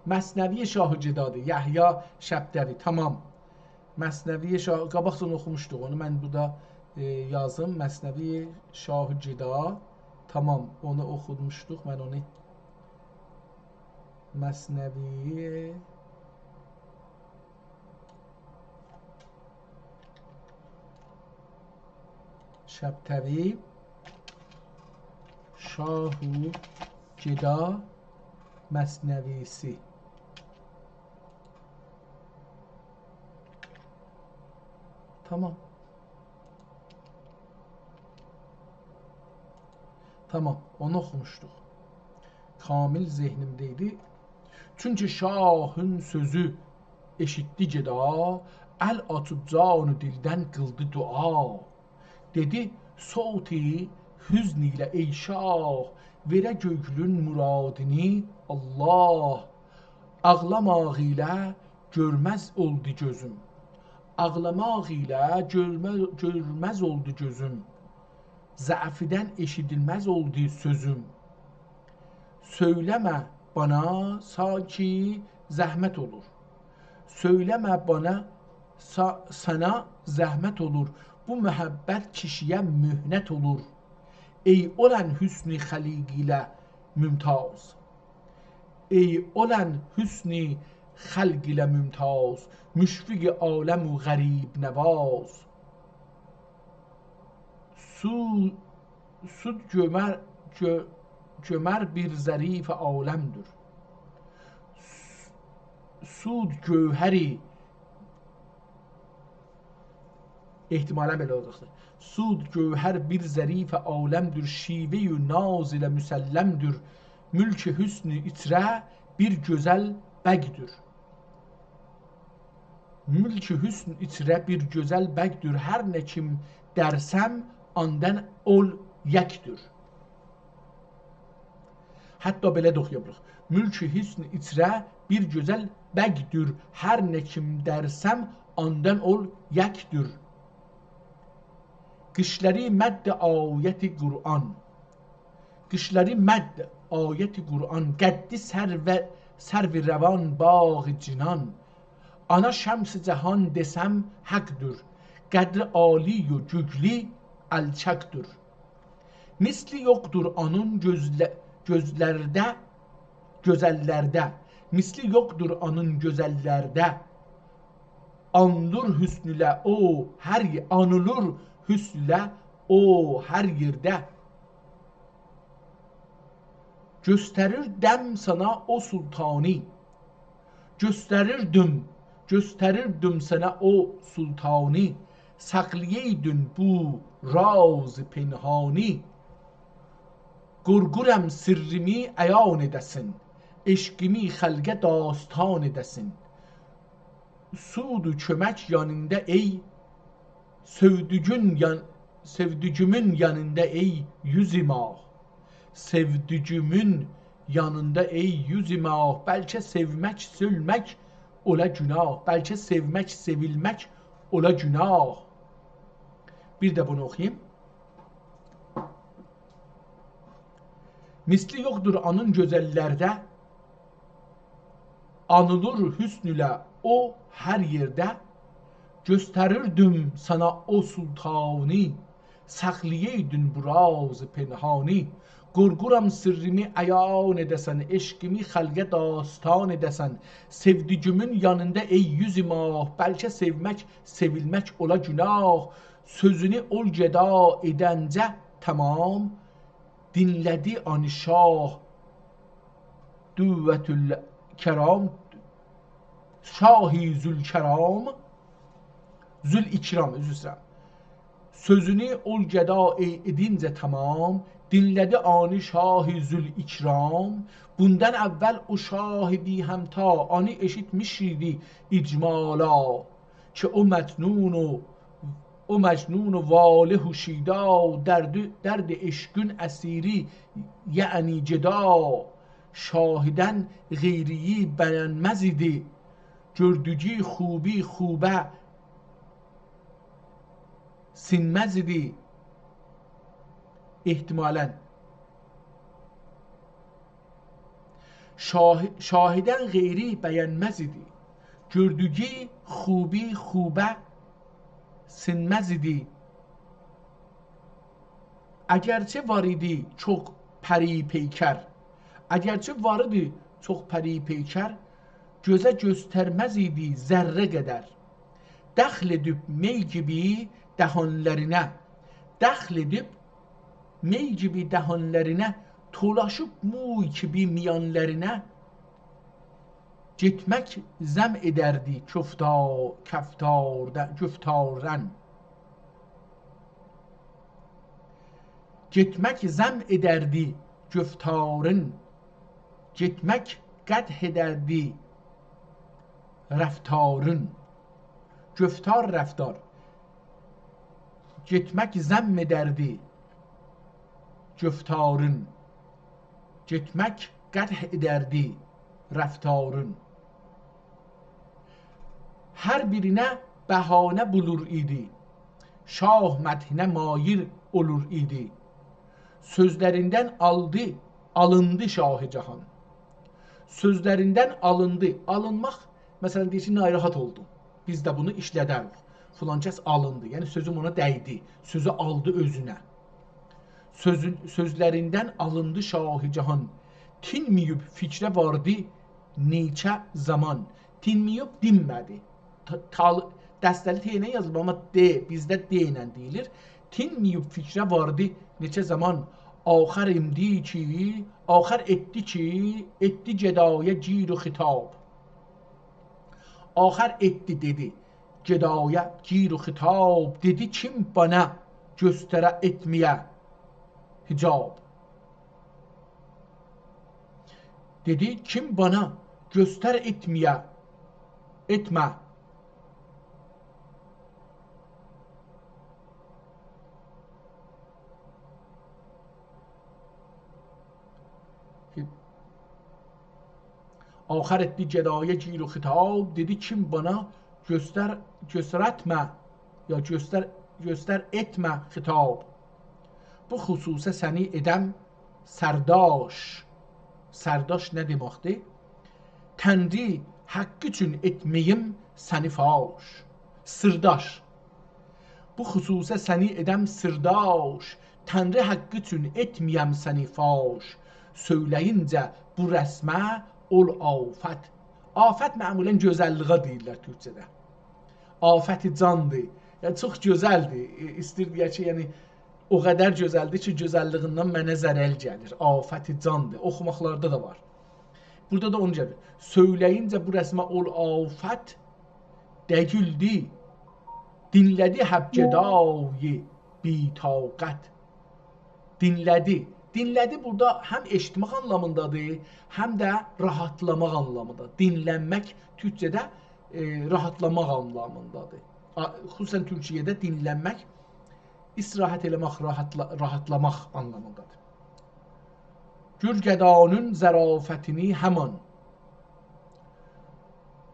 Məsnəvi Şah-ı Gedadır. Yahya Şəbtəvi, tamam. Məsnəvi Şah, qabaqcadan oxumuşduq onu. Mən burada yazım. Məsnəvi Şah-ı Geda, tamam. Onu oxumuşduq. Mən onu Məsnəvi Şəbtəvi Şah-ı Geda Məsnəvisi. Tamam. Tamam, onu oxumuşduq. Kamil zehnimdeydi. Çünki şahın sözü eşitdi geda, əl açıb canı dildən qıldı dua. Dedi, sauti hüzn ilə ey şah, verə göklün muradini Allah. Ağlamaq ilə görməz oldu gözüm. Ağlamaq ilə görməz oldu gözüm. Zəfidən eşidilməz oldu sözüm. Söyləmə bana sanki zəhmət olur. Söyləmə bana sana zəhmət olur. Bu məhəbbət kişiyə mühnət olur. Ey olan hüsnü xəliq ilə mümtaz. Ey olan hüsnü xəlq ilə mümtaz. Müşfiq aləm و غریب نواز. Sud gömər bir zərif aləmdir. Sud gövhəri ehtimalən belə olacaqdır. Sud gövhər bir zərif aləmdir. Şive-ü naz ilə müsəlləmdir. Mülk-i hüsn-i itrə bir gözəl bəgdir. Mülk-i hüsn itrə bir gözəl bəgdir. Hər nə kim dərsəm andan ol yəkdir. Hətta belə də oxuya bilərik. Mülk-i hüsn itrə bir gözəl bəgdir. Hər nə kim dərsəm andan ol yəkdir. Qişləri mədd ayəti Qur'an. Qişləri mədd ayəti Qur'an. Qəddi sərv rəvan bağ cinan. Ana şəms-i cəhan desəm həqdir. Qədri ali و cügli əlçəkdir. Misli yoxdur onun gözəllərdə. Misli yoxdur onun gözəllərdə. Anılır hüsnülə o anılır hüsnülə o hər yerdə. Göstərir dəm sana o sultani. Göstərirdim sana o sultani. Saqliyeydin bu raz pinhani. Qurquram sirrimi əyan edəsin. Eşqimi xəlqə dastan edəsin. Sudu kömək yanında ey sevdücümün yanında ey yüz-i mah. Sevdücümün yanında ey yüz-i mah. Bəlkə sevmək, sülmək ola günah. Bəlkə sevmək, sevilmək ola günah. Bir də bunu oxuyayım. Misli yoxdur onun gözəllərdə. Anılır hüsnülə o hər yerdə. Göstərirdim sana o sultani. Saxliyeydin bu raz pinhani. Qurquram sirrimi əyan edəsən. Eşqimi xəlqə dastan edəsən. Sevdicümün yanında ey yüz-i mah. Bəlkə sevmək, sevilmək ola günah. Sözünü ol geda edəncə tamam. dinlədi ani şah düvvətül kəram, şahi zülkəram, zül ikram, özür istəyirəm. Sözünü ol gəda edincə tamam, dinlədi ani şahi zül ikram. Bundan əvvəl o şahi bi həmta ani eşitmişidi icmala, ki o mecnun و واله و شیدا درد عشقün əsiri یعنی جدا. Şahiden gayriyi beğenmez idi, gördücü خوبی خوبه sinmez idi. İhtimalen şahiden gayri beğenmez idi, gördücü خوبی خوبه sinmez idi. Egerçe var idi çok peri peyker, egerçe var idi çok peri peyker, göze göstermez idi zerre kadar. Dəxl edib mey gibi dəhanlarına, dəxl edib mey gibi dəhanlarına, tolaşıb muy gibi miyanlarına, gitmek zəm edərdi küftardan. Gitmek zəm edərdi güftarın, gitmek qədh edərdi rəftarın. Güftar rəftar. Gitmek zəm edərdi güftarın, gitmek qədh edərdi rəftarın. Hər birinə bəhanə bulur idi, şah məthinə mayil olur idi. Sözlərindən alındı Şah-ı Cahan. Sözlərindən alındı. Alınmaq, məsələn deyir ki, narahat oldu. Biz də bunu işlədərik. Filan kəs alındı. Yəni sözüm ona dəydi. Sözü aldı özünə. Sözlərindən alındı Şah-ı Cahan. Tinməyib fikrə vardı neçə zaman. Tinməyib dinmədi. Dəstəli T ilə yazılıb, amma D, bizdə D ilə deyilir. Tinməyib fikrə vardı neçə zaman. Axır imdi ki, axır etdi ki, etdi gedaya gir و xitab. Axır etdi dedi, gedaya gir و xitab. Dedi kim bana göstərə etməyə hicab. Dedi kim bana göstər etməyə etmə. Axır etdi gedaya gir و xitab. Dedi kim bana göstərətmə ya göstər etmə xitab. Bu xüsusə səni edəm sərdaş. Sərdaş nə deməkdir? Təndi haqqı üçün etməyim səni faş. Sırdaş. Bu xüsusə səni edəm sırdaş. Təndi haqqı üçün etməyəm səni faş. Söyləyincə bu rəsmə ol afət. Afət məmulən gözəlliğə deyirlər Türkçədə. Afəti candır. Yəni çox gözəldir. İstir deyək ki, yəni o qədər gözəldir ki, gözəlliğindən mənə zərəl gəlir. Afəti candır. Oxumaqlarda da var. Burada da onu gəlir. Söyləyincə bu rəsmə ol afət dəyildi. Dinlədi həbgədayı bitaqət. Dinlədi. Dinlədi burada həm eşitmək anlamındadır, həm də rahatlamaq anlamındadır. Dinlənmək Türkçədə rahatlamaq anlamındadır. Xüsusən Türkçədə dinlənmək istirahət eləmək, rahatlamaq anlamındadır. Gör gədanın zərafətini həman.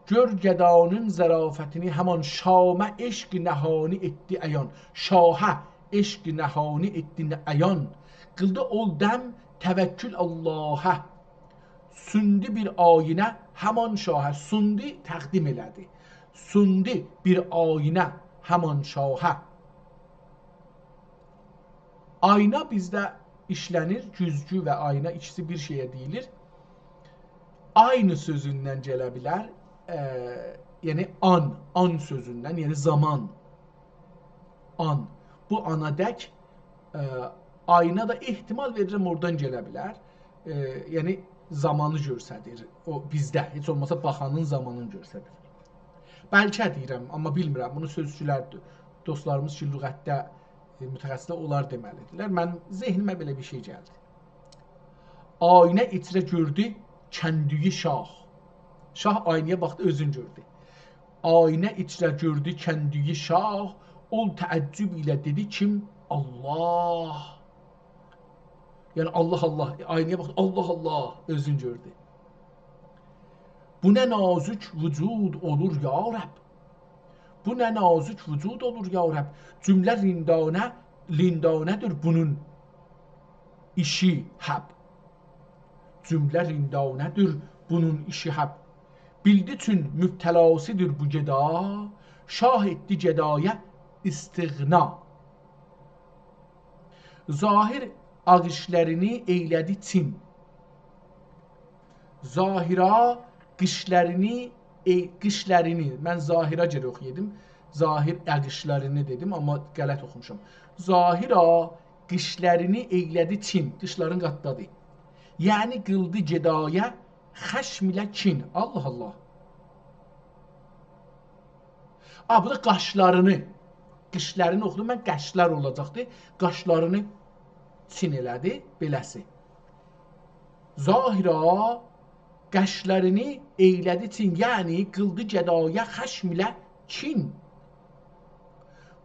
Gör gədanın zərafətini həman. Şamə eşq nəhani etdi əyan. Şahə eşq nəhani etdi əyan. Qıldı ol dəm təvəkkül Allah'a. Sündü bir ayinə həman şahə. Sündü təqdim elədi. Sündü bir ayinə həman şahə. Ayna bizdə işlənir. Güzgü və ayna ikisi bir şeyə deyilir. Aynı sözündən gələ bilər. Yəni an sözündən, yəni zaman. An. Bu anadək Ayna da ehtimal verirəm oradan gələ bilər. Yəni zamanı göstərir. O bizdə heç olmasa baxanın zamanını göstərir. Bəlkə deyirəm, amma bilmirəm. Bunu sözçülər, dostlarımız ki, lüğətdə mütəxəssislər onlar deməlidirlər. Mən zehnimə belə bir şey gəldi. Aynə içrə gördü kəndüyü şah. Şah aynaya baxdı, özünü gördü. Aynə içrə gördü kəndüyü şah, ol təəccüb ilə dedi kim? Allah. Yəni Allah Allah, aynaya baxdı, Allah Allah, özünü gördü. Bu nə nazük vücud olur ya Rəbb. Bu nə nazük vücud olur ya Rəbb. Cümlə lindanədir bunun işi həb. Cümlə lindanədir bunun işi həb. Bildi çün mübtəlasidir bu geda, şah etdi gedaya istiğna. Zahir ağışlərini eylədi çin. Zahira qışlərini, mən zahira görə oxuyedim. Zahir əqişlərini dedim, amma qələt oxumuşam. Zahira qışlərini eylədi çin. Qışların qatdadır. Yəni qıldı gedaya xəşm ilə kin. Allah Allah. Bu da qaşlarını. Qışlarını oxudum. Mən qəşlər olacaqdı. Qaşlarını çin elədi. Beləsi. Zahira qəşlərini eylədi çin. Yəni qıldı gedaya xəşm ilə kin.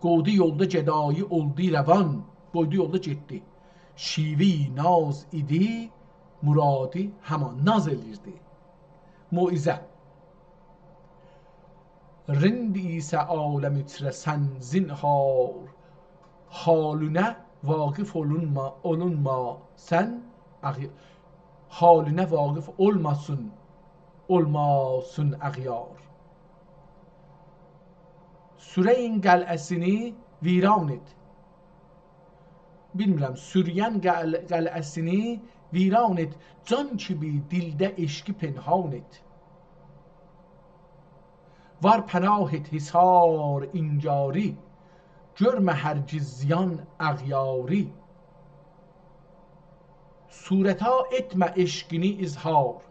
Qoydu yolda gedayı oldu rəvan. Qoydu yolda getdi. Şivi naz idi. Muradi həman naz elirdi. Muizə. Rindi isə aləm içrə sən zinhar. Halünə vaqif olunma sən. Halünə vaqif olmasın əğyar. Süreyin qələsini viran et. Bilmirəm, Süryen qələsini viran et, can kimi dildə eşqi penhan et. Var pənah et hisar incari, görmə hərgiz ziyan əğyari. Sureta etmə eşqini izhar.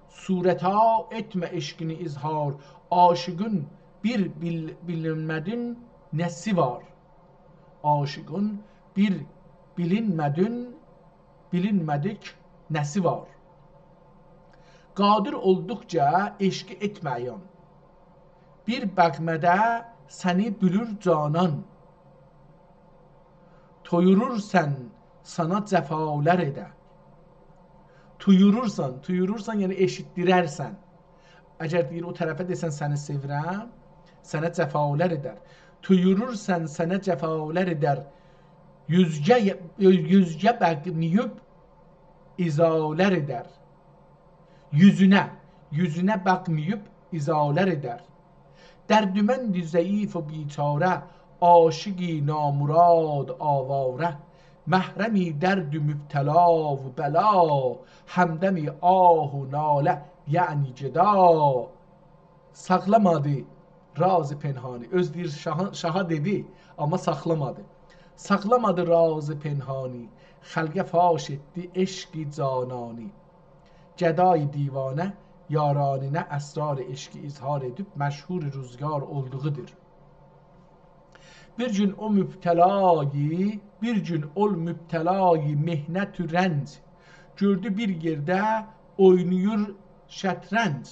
Sureta etmə eşqini izhar. Aşığın bir bilinmədin nəsi var. Aşığın bir bilinmədik nəsi var. Qadir olduqca eşqi etməyin. Bir bəqmədə səni bülür canan. Toyurursan sana cəfalər edə. Tuyurursan yəni eşitdirərsən. Əgər deyir o tərəfə desən səni sevirəm, sənə cəfalər edər. Tuyurursan sənə cəfalər edər. Yüzgə bəqmiyib izalər edər. Yüzünə bəqmiyib izalər edər. Dərdüməndi zəif و بیچاره عاشقی نامراد آواره محرمی درد mübtəla و bəla həmdəmi ah و nalə yəni ceda. Saxlamadı razı penhani. Öz deyir şaha dedi amma saxlamadı. Saxlamadı razı penhani. Xəlqə faş etdi eşqi canani. Cədai divanə yaranine əsrar eşqi izhar edib məşhur rüzgar olduğudur. Bir gün o mübtəlayı mehnət-ü rənc gördü bir yerdə oynayır şətrənc.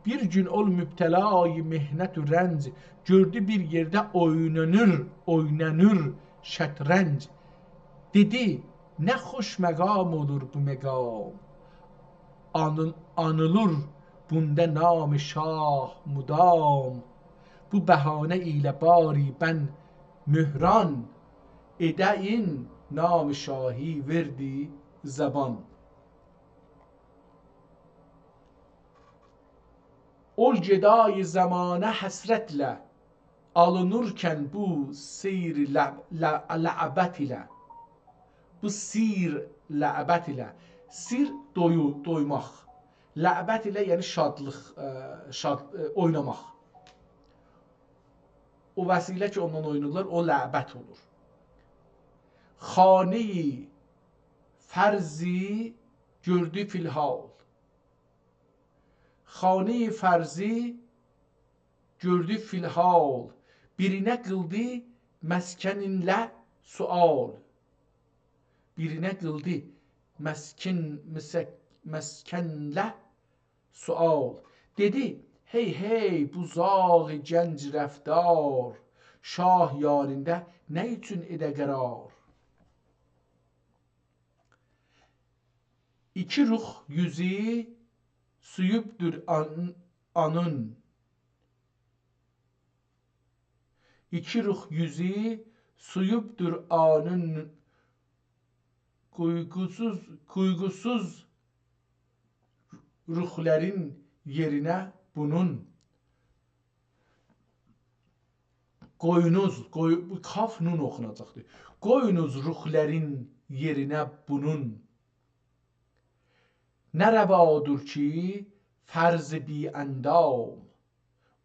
Bir gün o mübtəlayı mehnət-ü rənc gördü bir yerdə oynanır şətrənc. Dedi, nə xoş məqam olur bu məqam. Anılır bunda nam şah mudam. Bu bəhanə ilə bari bən mühran edəyin nam şahi verdi zəban. Ol gedai zamanə həsrətlə alınırkən bu seyr lə'bət ilə. Bu sir lə'bət ilə. Sir doymaq. Lə'bət ilə yəni şadlıq, oynamaq. o vəsilə ki ondan oynayırlar, o ləbət olur. Xane-i فرزی gördü filhal. Xane-i فرزی gördü filhal. Birinə qıldı məskəninlə sual. Birinə qıldı məskənlə sual. Dedi, hey hey bu zağ-ı gənc rəftar, şah yarində nə üçün edə qərar? İki ruh yüzü suyubdur anın. İki ruh yüzü suyubdur anın. Kuygusuz ruhların yerine bunun. Qoyunuz, kaf nun oxunacaqdır. Qoyunuz ruhların yerine bunun. Nə rəvadır ki, fərz bi əndam,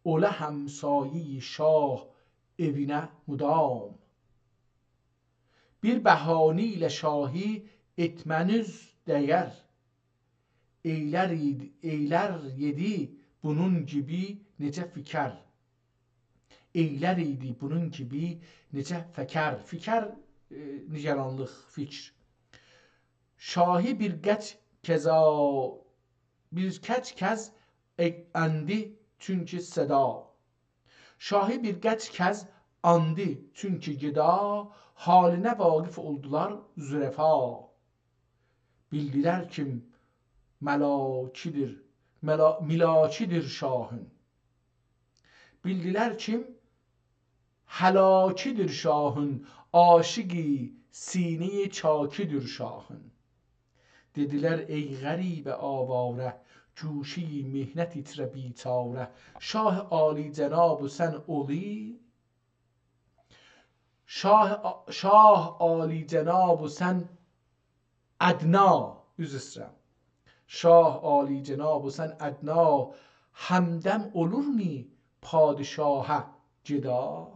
ola həmsayi şah evinə mudam. Bir bəhanə ilə şahi etmeniz dəyər, eylər yedi bunun gibi necə fikər. Eylər idi bunun gibi necə fəkər. Fikər, nigaranlıq, fikr. Şahi bir kaç kez endi çünkü seda. Şahi bir kez andı çünkü geda, haline vakıf oldular zürefa. Bildiler kim milakidir şahın. Bildiler kim helakidir şahın, aşıqi sine çakidir şahın. Dediler ey garibe avare, cuşi mihnet itre bitare, şah Ali cenab sen oли. Şah Ali cenab sen ادنا üzrəm. Şah Ali cenab sen ادنا همدم olur mi padişaha ceda?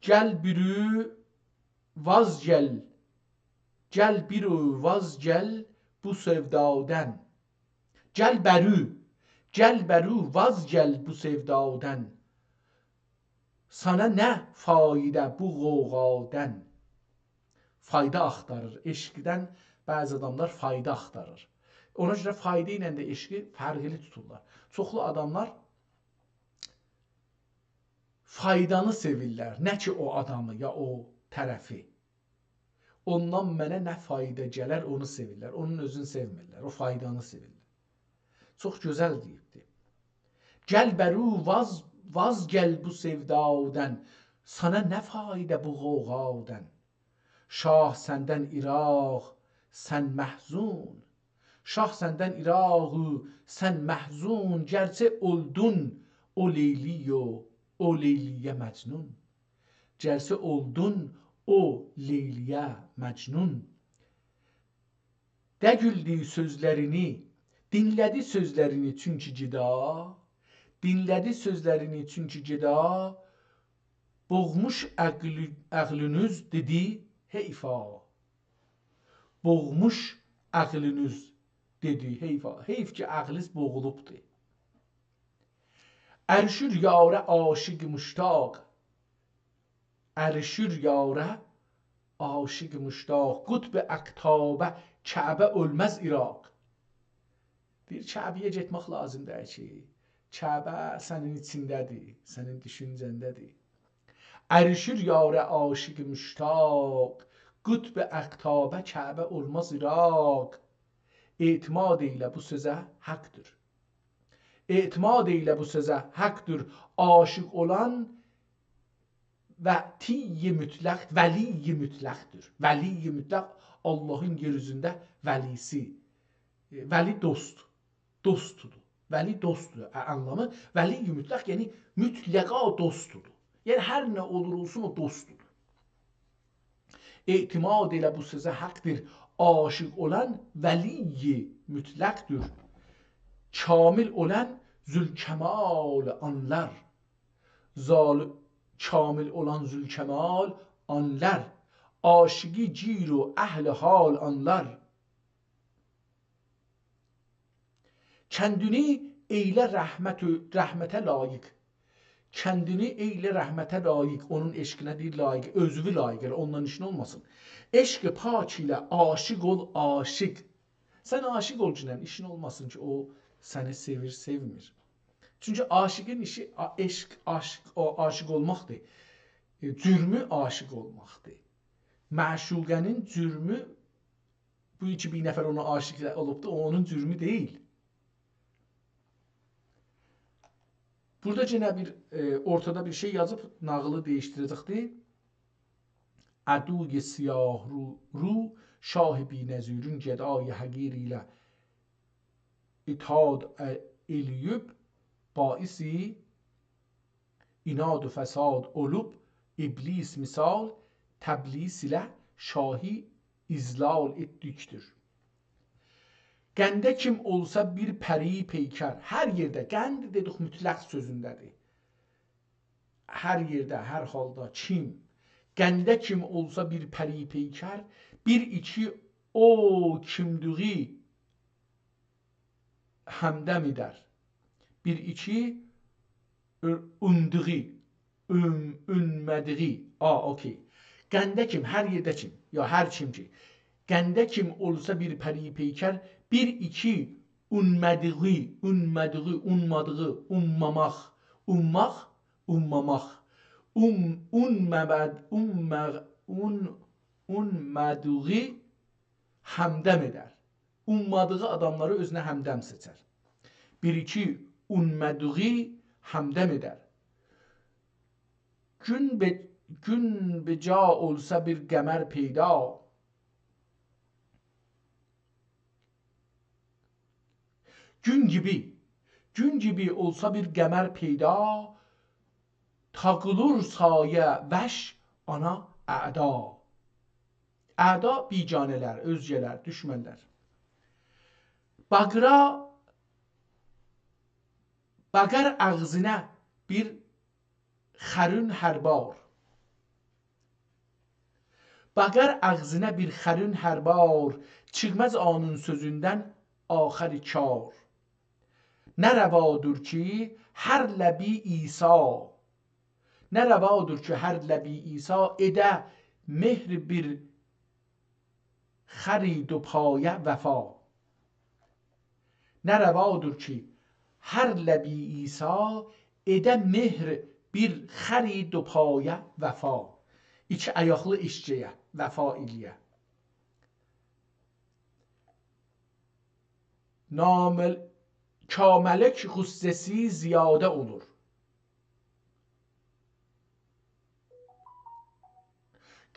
Gel bürü vazgel, gel birü vazgel bu sevdadan. Gel berü vazgel bu sevdadan. Sana nə fayda bu qoğadan? Fayda axtarır. Eşqdən bəzi adamlar fayda axtarır. Ona görə fayda ilə də eşqi fərqli tuturlar. Çoxlu adamlar faydanı sevirlər. Nə ki o adamı ya o tərəfi. Ondan mənə nə fayda gələr onu sevirlər. Onun özünü sevmirlər. O faydanı sevirlər. Çox gözəl deyibdir. Gəl bəru vaz gəl bu sevdadan. Sana nə fayda bu qoğadan? Şah səndən İraq, sən məhzun. Şah səndən İraqı, sən məhzun. Gərçə oldun o Leyliyə məcnun. Gərçə oldun o Leyliyə məcnun. Dəgüldü sözlərini, dinlədi sözlərini çünki cida. Dinlədi sözlərini çünki cida. Boğmuş əqlünüz dedi heyfa. Boğmuş əqlünüz dedi heyfa. Heyf ki əqliz boğulubdur. Ərşür yarə aşiq müştaq. Ərşür yarə aşiq müştaq. Qutb əqtabə Kəbə ölməz İraq. Deyir Kəbəyə getmək lazımdır ki, Kəbə sənin içindədir, sənin düşüncəndədir. Ərşür yarə aşiq müştaq. Qutb əqtabə Kəbə olmaz İraq. Etimad ilə bu sözə haqdır. Etimad ilə bu sözə haqdır. Aşiq olan vəli mütləqdir. Vəli mütləq Allahın yeryüzündə vəlisi. Vəli dostdur. Vəli dostdur anlamı. Vəli mütləq yəni mütləqa dostdur. Yəni hər nə olur olsun o dostdur. Etimad ilə bu sözə haqdır. Aşiq olan vəli mütləqdir. Kamil olan zülkemal anlar. Kamil olan zülkemal anlar. Aşıqi gir و اهل hal anlar. Kəndini eylə rəhmətə layiq. Kəndini eylə rəhmətə layiq. Onun eşqinə deyir layiq. Özünü layiq elə. Ondan işin olmasın. Eşq-i pak ilə aşiq ol aşiq. Sən aşiq ol ki, işin olmasın ki, o səni sevir, sevmir. Çünki aşiqin işi eşq, aşiq olmaqdır. Cürmü aşiq olmaqdır. Məşuqənin cürmü, bu iki bir nəfər ona aşiq olubdur, o onun cürmü deyil. Burada yenə bir ortada bir şey yazıb, nağılı değişdirəcəkdir. Əduy siyah ru şahibi nəzürün gədai həqir ilə itad eliyüb baisi inad و فساد olub iblis misal təbliğ ilə şahi izlal etdikdir. Qəndə kim olsa bir pəri peykər. Hər yerdə, qənd dedik mütləq sözündədir. Hər yerdə, hər halda kim? Qəndə kim olsa bir pəri peykər, bir iki o kimdüğü həmdəm edər. Bir iki ündüğü, ünmədiği. Okey. Qəndə kim, hər yerdə kim, ya hər kim ki. Qəndə kim olsa bir pəri peykər, bir iki unmadığı, ummamaq, ummamaq, unmadığı həmdəm edər. Ummadığı adamları özünə həmdəm seçər. Bir iki unmadığı həmdəm edər. Gün beca olsa bir qəmər peyda, gün gibi olsa bir qəmər peyda, taqılur sayə vəş ana əda. Əda biganələr, özgələr, düşmənlər. Bəqər ağzına bir xərün hərbar. Bəqər ağzına bir xərün hərbar, çıxmaz anın sözündən axəri kar. Nə rəvadır ki, hər ləbi İsa, nə rəvadır ki, hər ləbi İsa edə mehr bir xərid و payə vəfa. Nə rəvadır ki, hər ləbi İsa edə mehr bir xərid و payə vəfa. İki ayaqlı işçiyə vəfa eləyə. Kamələk qüssəsi ziyadə olur.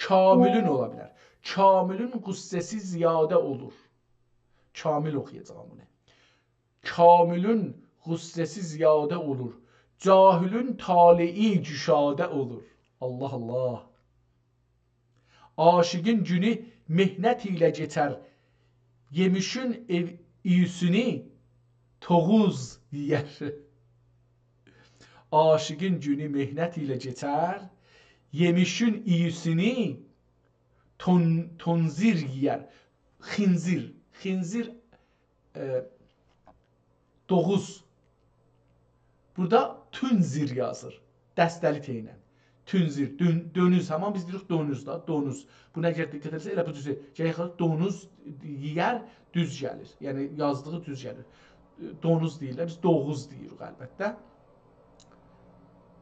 Kamilün ola bilər. Kamilün qüssəsi ziyadə olur. Kamil oxuyacağım bunu. Kamilün qüssəsi ziyadə olur. Cahilün taliyi cüşadə olur. Allah Allah. Aşıqın günü mehnət ilə geçər. Yemişin iyüsünü toğuz yiyər. Aşıqın günü mehnət ilə geçər. Yemişin iyüsünü tonzir yiyər. Xinzir doğuz. Burada tünzir yazır. Dəstəli teynə. Tünzir, dönüz. Həman biz deyirik donuz da, donuz. Buna əgər diqqət etsə, elə bu düzü. Gələk donuz yiyər, düz gəlir. Yəni yazdığı düz gəlir. Donuz deyirlər, biz doğuz deyirik əlbəttə.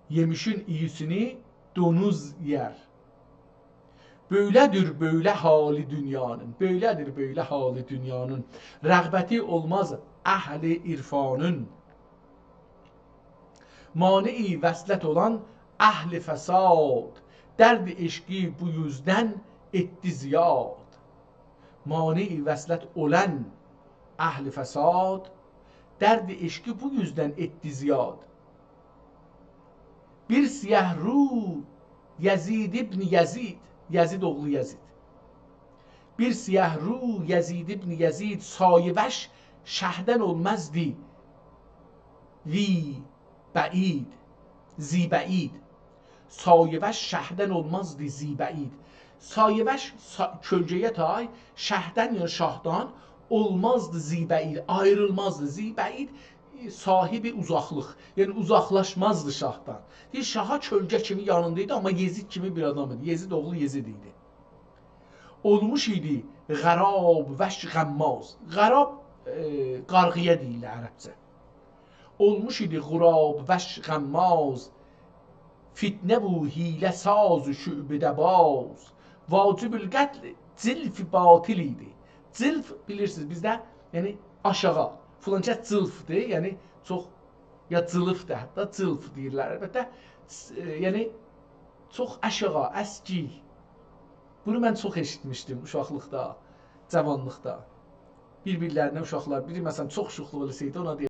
Yemişin iyisini donuz yer. Böylədir böyle hali dünyanın. Böylədir böyle hali dünyanın. Rəğbəti olmaz əhli irfanın. Mani-i vəslət olan əhli fəsad. Dərd-i eşqi bu yüzdən etdi ziyad. Mani-i vəslət olan əhli fəsad. Dərd-i eşqi bu yüzdən etdi ziyad. Bir siyah ru Yazid ibn Yazid. Yazid oğlu Yazid. Bir siyah ru Yazid ibn Yazid sayıvəş şəhdən olmazdı. zi bəid, zibəid. Sayıvəş şəhdən olmazdı zibəid. Sayıvəş kölgəyə tay, şəhdən yəni şahdan olmazdı zibəid, ayrılmazdı. Zibəid sahibi uzaqlıq, yəni uzaqlaşmazdı şahdan. Deyir, şaha kölgə kimi yanındaydı, amma Yezid kimi bir adam idi. Yezid oğlu Yezid idi. Olmuş idi qərab vəş qəmmaz. Qərab qarğıya deyilir ərəbcə. Olmuş idi qurab vəş qəmmaz. Fitnə bu hilə saz şübədə baz. Vacibül qətl cilf batil idi. Cilf bilirsiniz bizdə yəni aşağı. Filankəs cilfdir, yəni çox ya cılıfdır, hətta cilf deyirlər. Əlbəttə yəni çox aşağı, əski. Bunu mən çox eşitmişdim uşaqlıqda, cavanlıqda. Bir-birlərinə uşaqlar, biri məsələn çox şuxluq eləsəydi ona deyir.